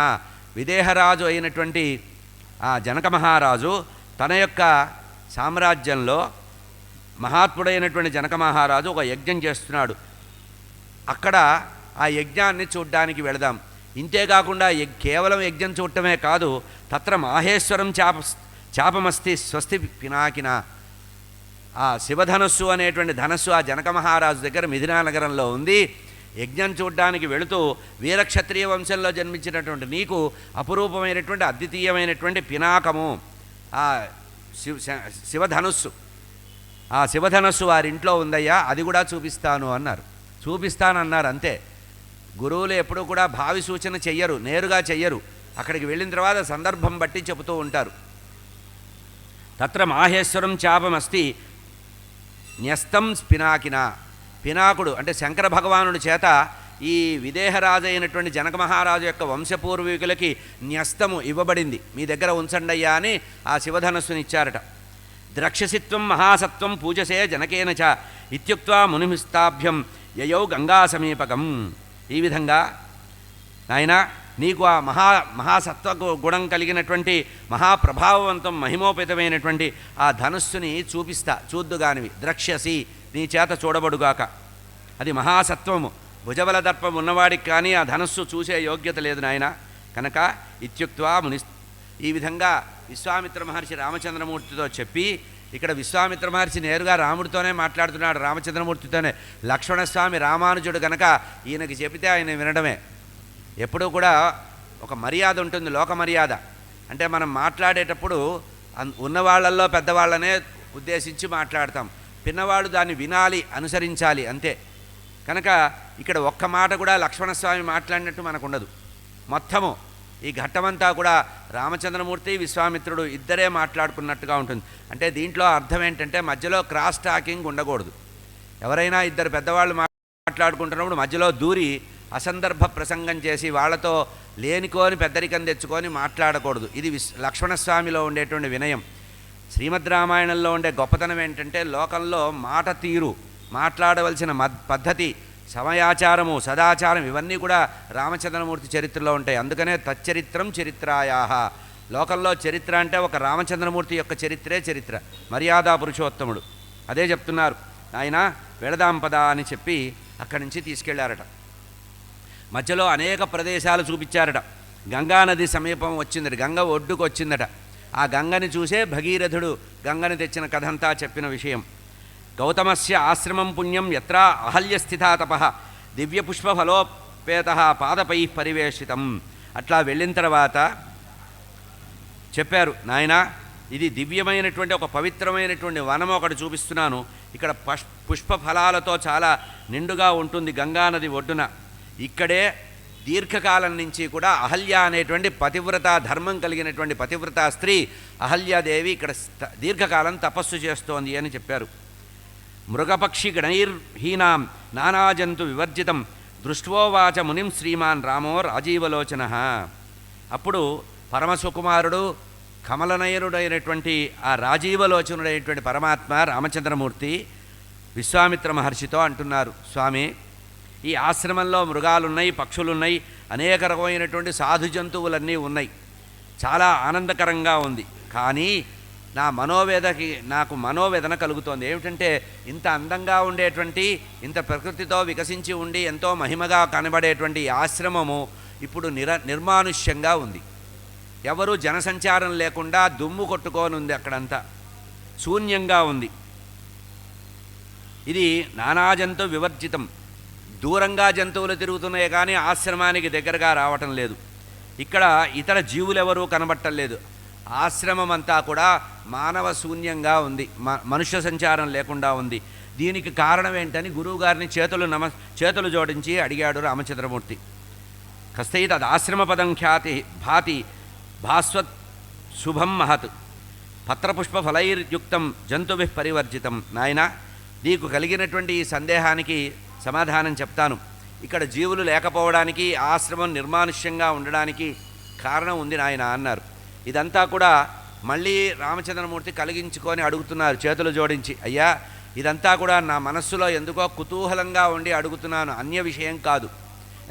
విదేహరాజు అయినటువంటి ఆ జనక మహారాజు తన యొక్క సామ్రాజ్యంలో మహాత్ముడైనటువంటి జనక మహారాజు ఒక యజ్ఞం చేస్తున్నాడు. అక్కడ ఆ యజ్ఞాన్ని చూడ్డానికి వెళదాం. ఇంతేకాకుండా కేవలం యజ్ఞం చూడటమే కాదు, తత్ర మాహేశ్వరం చాపమస్తి స్వస్తి పినాకిన. ఆ శివధనస్సు అనేటువంటి ధనస్సు ఆ జనక మహారాజు దగ్గర మిథినా నగరంలో ఉంది. యజ్ఞం చూడ్డానికి వెళుతూ వీరక్షత్రియ వంశంలో జన్మించినటువంటి నీకు అపురూపమైనటువంటి అద్వితీయమైనటువంటి పినాకము ఆ శివధనుస్సు, ఆ శివధనస్సు వారింట్లో ఉందయ్యా, అది కూడా చూపిస్తాను అన్నారు. చూపిస్తానన్నారు అంతే. గురువులు ఎప్పుడూ కూడా భావి సూచన చెయ్యరు, నేరుగా చెయ్యరు. అక్కడికి వెళ్ళిన తర్వాత సందర్భం బట్టి చెబుతూ ఉంటారు. తత్ర మాహేశ్వరం చాపమస్తి న్యస్తం పినాకిన. పినాకుడు అంటే శంకర భగవానుడి చేత ఈ విదేహరాజు అయినటువంటి జనక మహారాజు యొక్క వంశపూర్వీకులకి న్యస్తము ఇవ్వబడింది. మీ దగ్గర ఉంచండయ్యా అని ఆ శివధనస్సుని ఇచ్చారట. ద్రక్షసిత్వం మహాసత్వం పూజసే జనకేన చ ఇత్యుక్త్వా మునిమిస్తాభ్యం యయౌ గంగా సమీపకం. ఈ విధంగా నాయనా నీకు ఆ మహాసత్వ గుణం కలిగినటువంటి మహాప్రభావవంతం మహిమోపేతమైనటువంటి ఆ ధనుస్సుని చూపిస్తా, చూద్దుగానివి. ద్రక్ష్యసి, నీ చేత చూడబడుగాక. అది మహాసత్వము. భుజబల దర్పం ఉన్నవాడికి కానీ ఆ ధనుస్సు చూసే యోగ్యత లేదు నాయన. కనుక ఇత్యుక్త్వా ముని. ఈ విధంగా విశ్వామిత్ర మహర్షి రామచంద్రమూర్తితో చెప్పి, ఇక్కడ విశ్వామిత్ర మహర్షి నేరుగా రాముడితోనే మాట్లాడుతున్నాడు, రామచంద్రమూర్తితోనే. లక్ష్మణస్వామి రామానుజుడు కనుక ఈయనకి చెబితే ఆయన వినడమే. ఎప్పుడూ కూడా ఒక మర్యాద ఉంటుంది, లోక మర్యాద. అంటే మనం మాట్లాడేటప్పుడు ఉన్నవాళ్లల్లో పెద్దవాళ్ళనే ఉద్దేశించి మాట్లాడతాం, పిన్నవాళ్ళు దాన్ని వినాలి, అనుసరించాలి అంతే. కనుక ఇక్కడ ఒక్క మాట కూడా లక్ష్మణస్వామి మాట్లాడినట్టు మనకు ఉండదు. మొత్తము ఈ ఘట్టమంతా కూడా రామచంద్రమూర్తి విశ్వామిత్రుడు ఇద్దరే మాట్లాడుకున్నట్టుగా ఉంటుంది. అంటే దీంట్లో అర్థం ఏంటంటే మధ్యలో క్రాస్ టాకింగ్ ఉండకూడదు. ఎవరైనా ఇద్దరు పెద్దవాళ్ళు మాట్లాడుకుంటున్నప్పుడు మధ్యలో దూరి అసందర్భ ప్రసంగం చేసి వాళ్ళతో లేనికోని పెద్దరికం తెచ్చుకొని మాట్లాడకూడదు. ఇది లక్ష్మణస్వామిలో ఉండేటువంటి వినయం. శ్రీమద్ రామాయణంలో ఉండే గొప్పతనం ఏంటంటే లోకంలో మాట తీరు, మాట్లాడవలసిన పద్ధతి, సమయాచారము, సదాచారం ఇవన్నీ కూడా రామచంద్రమూర్తి చరిత్రలో ఉంటాయి. అందుకనే తచ్చరిత్రం చరిత్రాయాహ. లోకంలో చరిత్ర అంటే ఒక రామచంద్రమూర్తి యొక్క చరిత్రే చరిత్ర. మర్యాదా పురుషోత్తముడు అదే చెప్తున్నారు. ఆయన వెళదాం పద అని చెప్పి అక్కడి నుంచి తీసుకెళ్లారట. మధ్యలో అనేక ప్రదేశాలు చూపించారట. గంగానది సమీపం వచ్చిందట, గంగ ఒడ్డుకు వచ్చిందట. ఆ గంగని చూసే భగీరథుడు గంగని తెచ్చిన కథంతా చెప్పిన విషయం. గౌతమస్య ఆశ్రమం పుణ్యం యత్ర అహల్యస్థితా తపః దివ్యపుష్పఫలోపేత పాదపై పరివేషితం. అట్లా వెళ్ళిన తర్వాత చెప్పారు, నాయనా ఇది దివ్యమైనటువంటి ఒక పవిత్రమైనటువంటి వనం ఒకటి చూపిస్తున్నాను. ఇక్కడ పుష్ప ఫలాలతో చాలా నిండుగా ఉంటుంది గంగానది ఒడ్డున. ఇక్కడే దీర్ఘకాలం నుంచి కూడా అహల్య అనేటువంటి పతివ్రత ధర్మం కలిగినటువంటి పతివ్రత స్త్రీ అహల్యాదేవి ఇక్కడ దీర్ఘకాలం తపస్సు చేస్తోంది అని చెప్పారు. మృగపక్షి గణైర్హీనాం నానాజంతు వివర్జితం దృష్ట్వోవాచ మునిం శ్రీమాన్ రామో రాజీవలోచన. అప్పుడు పరమసుకుమారుడు కమలనయనుడైనటువంటి ఆ రాజీవలోచనుడైనటువంటి పరమాత్మ రామచంద్రమూర్తి విశ్వామిత్ర మహర్షితో అంటున్నారు, స్వామి ఈ ఆశ్రమంలో మృగాలున్నాయి, పక్షులున్నాయి, అనేక రకమైనటువంటి సాధు జంతువులన్నీ ఉన్నాయి, చాలా ఆనందకరంగా ఉంది. కానీ నాకు మనోవేదన కలుగుతోంది. ఏమిటంటే ఇంత అందంగా ఉండేటువంటి, ఇంత ప్రకృతితో వికసించి ఉండి ఎంతో మహిమగా కనబడేటువంటి ఆశ్రమము ఇప్పుడు నిర్మానుష్యంగా ఉంది. ఎవరు జనసంచారం లేకుండా దుమ్ము కొట్టుకొని ఉంది, అక్కడంతా శూన్యంగా ఉంది. ఇది నానాజంతు వివర్జితం. దూరంగా జంతువులు తిరుగుతున్నాయి కానీ ఆశ్రమానికి దగ్గరగా రావటం లేదు. ఇక్కడ ఇతర జీవులెవరూ కనబట్టలేదు. ఆశ్రమం అంతా కూడా మానవ శూన్యంగా ఉంది, మనుష్య సంచారం లేకుండా ఉంది. దీనికి కారణం ఏంటని గురువుగారిని చేతులు జోడించి అడిగాడు రామచంద్రమూర్తి. కస్తై తదాశ్రమపదం ఖ్యాతి భాతి భాస్వత్ శుభం మహత్ పత్రపుష్పఫలైర్యుక్తం జంతుభిః పరివర్జితం. నాయన నీకు కలిగినటువంటి ఈ సందేహానికి సమాధానం చెప్తాను. ఇక్కడ జీవులు లేకపోవడానికి, ఆశ్రమం నిర్మానుష్యంగా ఉండడానికి కారణం ఉంది నాయన అన్నారు. ఇదంతా కూడా మళ్ళీ రామచంద్రమూర్తి కలిగించుకొని అడుగుతున్నారు చేతులు జోడించి, అయ్యా ఇదంతా కూడా నా మనస్సులో ఎందుకో కుతూహలంగా ఉండి అడుగుతున్నాను, అన్య విషయం కాదు.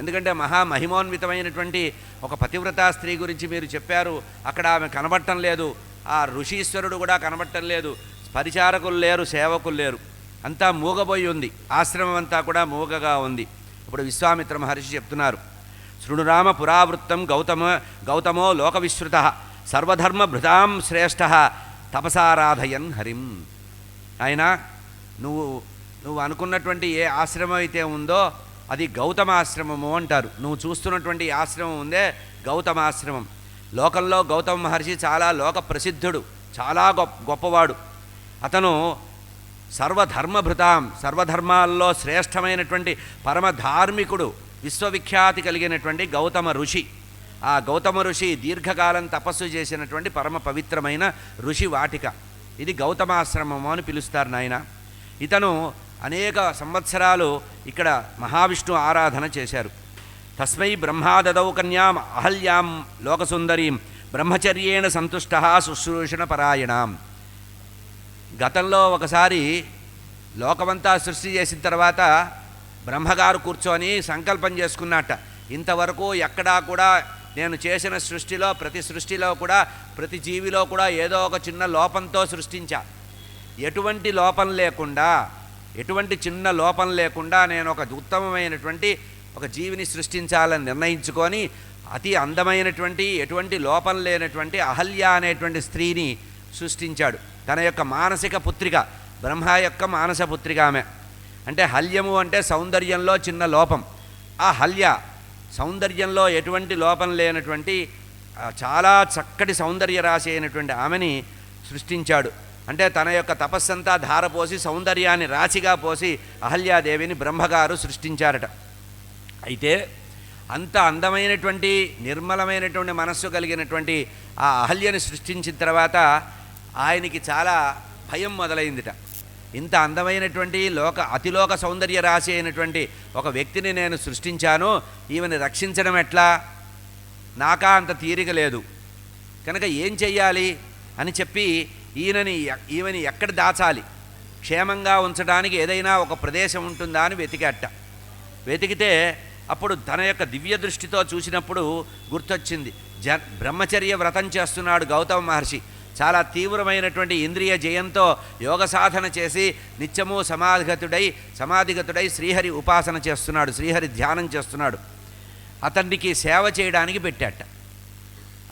ఎందుకంటే మహిమోన్వితమైనటువంటి ఒక పతివ్రతా స్త్రీ గురించి మీరు చెప్పారు, అక్కడ ఆమె కనబడటం లేదు, ఆ ఋషీశ్వరుడు కూడా కనబడటం లేదు, పరిచారకులు లేరు, సేవకులు లేరు, అంతా మూగబోయి ఉంది, ఆశ్రమం అంతా కూడా మూగగా ఉంది. ఇప్పుడు విశ్వామిత్ర మహర్షి చెప్తున్నారు, శృణురామ పురావృత్తం గౌతమో లోకవిశ్రుత సర్వధర్మ భృతాం శ్రేష్ఠ తపసారాధయన్ హరిం. ఆయన నువ్వు అనుకున్నటువంటి ఏ ఆశ్రమం అయితే ఉందో అది గౌతమాశ్రమము అంటారు. నువ్వు చూస్తున్నటువంటి ఆశ్రమం ఉందే గౌతమాశ్రమం. లోకంలో గౌతమ మహర్షి చాలా లోక ప్రసిద్ధుడు, చాలా గొప్పవాడు. అతను సర్వధర్మభృతాం, సర్వధర్మాల్లో శ్రేష్టమైనటువంటి పరమధార్మికుడు, విశ్వవిఖ్యాతి కలిగినటువంటి గౌతమ ఋషి. ఆ గౌతమ ఋషి దీర్ఘకాలం తపస్సు చేసినటువంటి పరమ పవిత్రమైన ఋషి వాటిక. ఇది గౌతమాశ్రమము అని పిలుస్తారు నాయన. ఇతను అనేక సంవత్సరాలు ఇక్కడ మహావిష్ణు ఆరాధన చేశారు. తస్మై బ్రహ్మాదదౌ కన్యాం అహల్యాం లోకసుందరీం బ్రహ్మచర్యేణ సంతుష్ట శుశ్రూషణ పరాయణాం. గతంలో ఒకసారి లోకమంతా సృష్టి చేసిన తర్వాత బ్రహ్మగారు కూర్చొని సంకల్పం చేసుకున్నట్ట, ఇంతవరకు ఎక్కడా కూడా నేను చేసిన సృష్టిలో ప్రతి సృష్టిలో కూడా ప్రతి జీవిలో కూడా ఏదో ఒక చిన్న లోపంతో సృష్టించా. ఎటువంటి లోపం లేకుండా, ఎటువంటి చిన్న లోపం లేకుండా నేను ఒక ఉత్తమమైనటువంటి ఒక జీవిని సృష్టించాలని నిర్ణయించుకొని అతి అందమైనటువంటి ఎటువంటి లోపం లేనటువంటి అహల్య అనేటువంటి స్త్రీని సృష్టించాడు. తన యొక్క మానసిక పుత్రిక, బ్రహ్మ యొక్క మానస పుత్రిక ఆమె. అంటే హల్యము అంటే సౌందర్యంలో చిన్న లోపం. ఆ హల్య సౌందర్యంలో ఎటువంటి లోపం లేనటువంటి చాలా చక్కటి సౌందర్య రాశి అయినటువంటి ఆమెని సృష్టించాడు. అంటే తన యొక్క తపస్సంతా ధారపోసి సౌందర్యాన్ని రాశిగా పోసి అహల్యాదేవిని బ్రహ్మగారు సృష్టించారట. అయితే అంత అందమైనటువంటి నిర్మలమైనటువంటి మనస్సు కలిగినటువంటి ఆ అహల్యని సృష్టించిన తర్వాత ఆయనకి చాలా భయం మొదలైందిట. ఇంత అందమైనటువంటి అతిలోక సౌందర్య రాశి అయినటువంటి ఒక వ్యక్తిని నేను సృష్టించాను, ఈమెని రక్షించడం ఎట్లా, నాకా అంత తీరిక లేదు, కనుక ఏం చెయ్యాలి అని చెప్పి ఈమెని ఎక్కడ దాచాలి, క్షేమంగా ఉంచడానికి ఏదైనా ఒక ప్రదేశం ఉంటుందా అని వెతికాట. వెతికితే అప్పుడు తన యొక్క దివ్య దృష్టితో చూసినప్పుడు గుర్తొచ్చింది, బ్రహ్మచర్య వ్రతం చేస్తున్నాడు గౌతమ మహర్షి. చాలా తీవ్రమైనటువంటి ఇంద్రియ జయంతో యోగ సాధన చేసి నిత్యము సమాధిగతుడై శ్రీహరి ఉపాసన చేస్తున్నాడు, శ్రీహరి ధ్యానం చేస్తున్నాడు. అతనికి సేవ చేయడానికి పెట్టాట.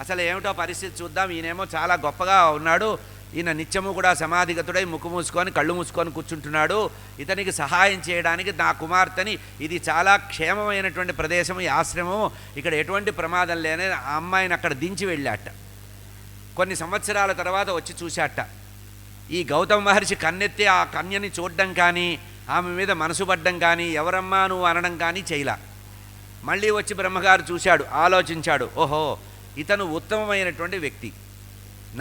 అసలు ఏమిటో పరిస్థితి చూద్దాం, ఈయనేమో చాలా గొప్పగా ఉన్నాడు, ఈయన నిత్యము కూడా సమాధిగతుడై ముక్కు మూసుకొని కళ్ళు మూసుకొని కూర్చుంటున్నాడు, ఇతనికి సహాయం చేయడానికి నా కుమార్తెని, ఇది చాలా క్షేమమైనటువంటి ప్రదేశం, ఈ ఆశ్రమము, ఇక్కడ ఎటువంటి ప్రమాదం లేని ఆ అమ్మాయిని అక్కడ దించి వెళ్ళాట. కొన్ని సంవత్సరాల తర్వాత వచ్చి చూశాట. ఈ గౌతమ మహర్షి కన్నెత్తి ఆ కన్యని చూడడం కానీ ఆమె మీద మనసు పడ్డం కానీ ఎవరమ్మా నువ్వు అనడం కానీ చేయలా. మళ్ళీ వచ్చి బ్రహ్మగారు చూశాడు, ఆలోచించాడు, ఓహో ఇతను ఉత్తమమైనటువంటి వ్యక్తి,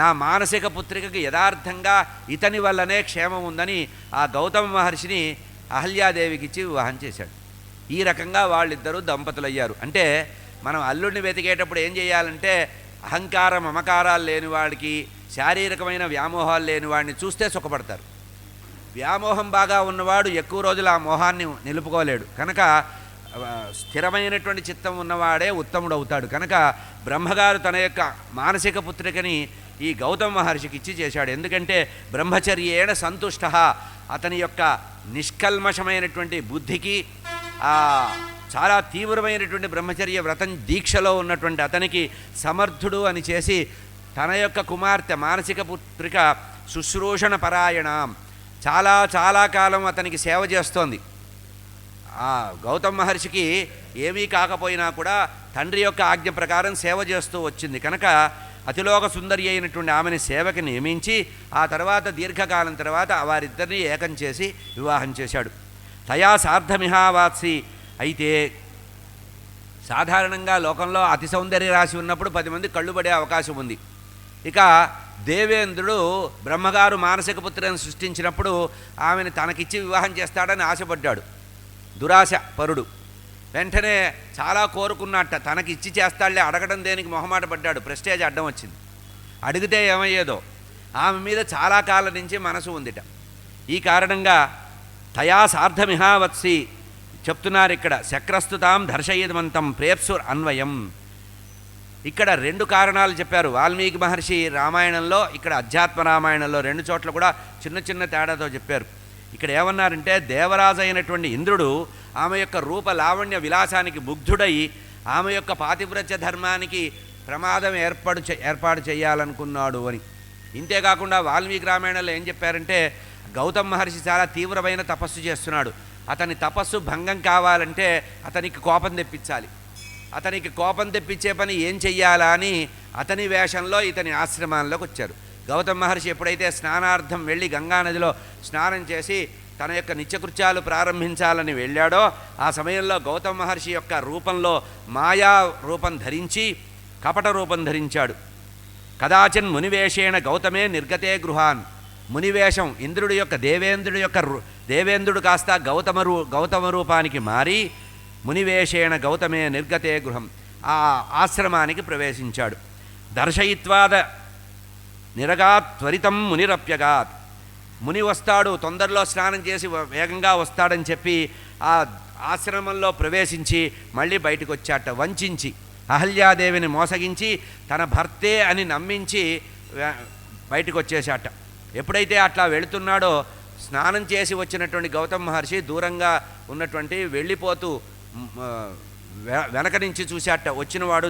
నా మానసిక పుత్రికకి యథార్థంగా ఇతని వల్లనే క్షేమం ఉందని ఆ గౌతమ మహర్షిని అహల్యాదేవికి ఇచ్చి వివాహం చేశాడు. ఈ రకంగా వాళ్ళిద్దరూ దంపతులయ్యారు. అంటే మనం అల్లుడిని వెతికేటప్పుడు ఏం చేయాలంటే అహంకార మమకారాలు లేని వాడికి, శారీరకమైన వ్యామోహాలు లేని వాడిని చూస్తే సుఖపడతారు. వ్యామోహం బాగా ఉన్నవాడు ఎక్కువ రోజులు ఆ మోహాన్ని నిలుపుకోలేడు. కనుక స్థిరమైనటువంటి చిత్తం ఉన్నవాడే ఉత్తముడు అవుతాడు. కనుక బ్రహ్మగారు తన యొక్క మానసిక పుత్రికని ఈ గౌతమ మహర్షికి ఇచ్చి చేశాడు. ఎందుకంటే బ్రహ్మచర్యేణ సంతుష్ట, అతని యొక్క నిష్కల్మషమైనటువంటి బుద్ధికి చాలా తీవ్రమైనటువంటి బ్రహ్మచర్య వ్రతం దీక్షలో ఉన్నటువంటి అతనికి సమర్థుడు అని చేసి తన యొక్క కుమార్తె మానసిక పుత్రిక శుశ్రూషణ పరాయణం చాలా చాలా కాలం అతనికి సేవ చేస్తోంది. గౌతమ మహర్షికి ఏమీ కాకపోయినా కూడా తండ్రి యొక్క ఆజ్ఞ ప్రకారం సేవ చేస్తూ వచ్చింది. కనుక అతిలోక సుందరి అయినటువంటి ఆమెని సేవకి నియమించి ఆ తర్వాత దీర్ఘకాలం తర్వాత వారిద్దరినీ ఏకం చేసి వివాహం చేశాడు. తయా సార్ధమిహావాత్సి. అయితే సాధారణంగా లోకంలో అతి సౌందర్య రాశి ఉన్నప్పుడు 10 మంది కళ్ళు పడే అవకాశం ఉంది. ఇక దేవేంద్రుడు బ్రహ్మగారు మానసిక పుత్రులను సృష్టించినప్పుడు ఆమెను తనకిచ్చి వివాహం చేస్తాడని ఆశపడ్డాడు. దురాశ పరుడు వెంటనే చాలా కోరుకున్నట్ట, తనకి ఇచ్చి చేస్తాడులే, అడగడం దేనికి మొహమాట పడ్డాడు. ప్రెస్టేజ్ అడ్డం వచ్చింది. అడిగితే ఏమయ్యేదో. ఆమె మీద చాలా కాలం నుంచి మనసు ఉందిట. ఈ కారణంగా తయా సార్ధమిహావత్సి చెప్తున్నారు ఇక్కడ, శక్రస్తుతాం దర్శయద్వంతం ప్రేప్సుర్ అన్వయం. ఇక్కడ 2 కారణాలు చెప్పారు వాల్మీకి మహర్షి రామాయణంలో, ఇక్కడ అధ్యాత్మ రామాయణంలో 2 చోట్ల కూడా చిన్న చిన్న తేడాతో చెప్పారు. ఇక్కడ ఏమన్నారంటే దేవరాజు అయినటువంటి ఇంద్రుడు ఆమె యొక్క రూప లావణ్య విలాసానికి ముగ్ధుడై ఆమె యొక్క పాతివ్రత్య ధర్మానికి ప్రమాదం ఏర్పాటు చేయాలనుకున్నాడు అని. ఇంతేకాకుండా వాల్మీకి రామాయణంలో ఏం చెప్పారంటే గౌతమ మహర్షి చాలా తీవ్రమైన తపస్సు చేస్తున్నాడు, అతని తపస్సు భంగం కావాలంటే అతనికి కోపం తెప్పించాలి. అతనికి కోపం తెప్పించే పని ఏం చెయ్యాలా అని అతని వేషంలో ఇతని ఆశ్రమాల్లోకి వచ్చారు. గౌతమ మహర్షి ఎప్పుడైతే స్నానార్థం వెళ్ళి గంగానదిలో స్నానం చేసి తన యొక్క నిత్యకృత్యాలు ప్రారంభించాలని వెళ్ళాడో ఆ సమయంలో గౌతమ మహర్షి యొక్క రూపంలో మాయా రూపం ధరించి కపట రూపం ధరించాడు. కదాచిన్ మునివేషేణ గౌతమే నిర్గతే గృహాన్. మునివేషం ఇంద్రుడి యొక్క దేవేంద్రుడు కాస్త గౌతమ రూపానికి మారి మునివేషేణ గౌతమే నిర్గతే గృహం, ఆ ఆశ్రమానికి ప్రవేశించాడు. దర్శయిత్వాద నిరగాత్ త్వరితం మునిరప్యగాత్. ముని వస్తాడు, తొందరలో స్నానం చేసి వేగంగా వస్తాడని చెప్పి ఆ ఆశ్రమంలో ప్రవేశించి మళ్ళీ బయటకు వచ్చాట. వంచించి అహల్యాదేవిని మోసగించి తన భర్తే అని నమ్మించి బయటకు వచ్చేసాట. ఎప్పుడైతే అట్లా వెళుతున్నాడో స్నానం చేసి వచ్చినటువంటి గౌతమ మహర్షి దూరంగా ఉన్నటువంటి వెళ్ళిపోతూ వెనక నుంచి చూశాట. వచ్చినవాడు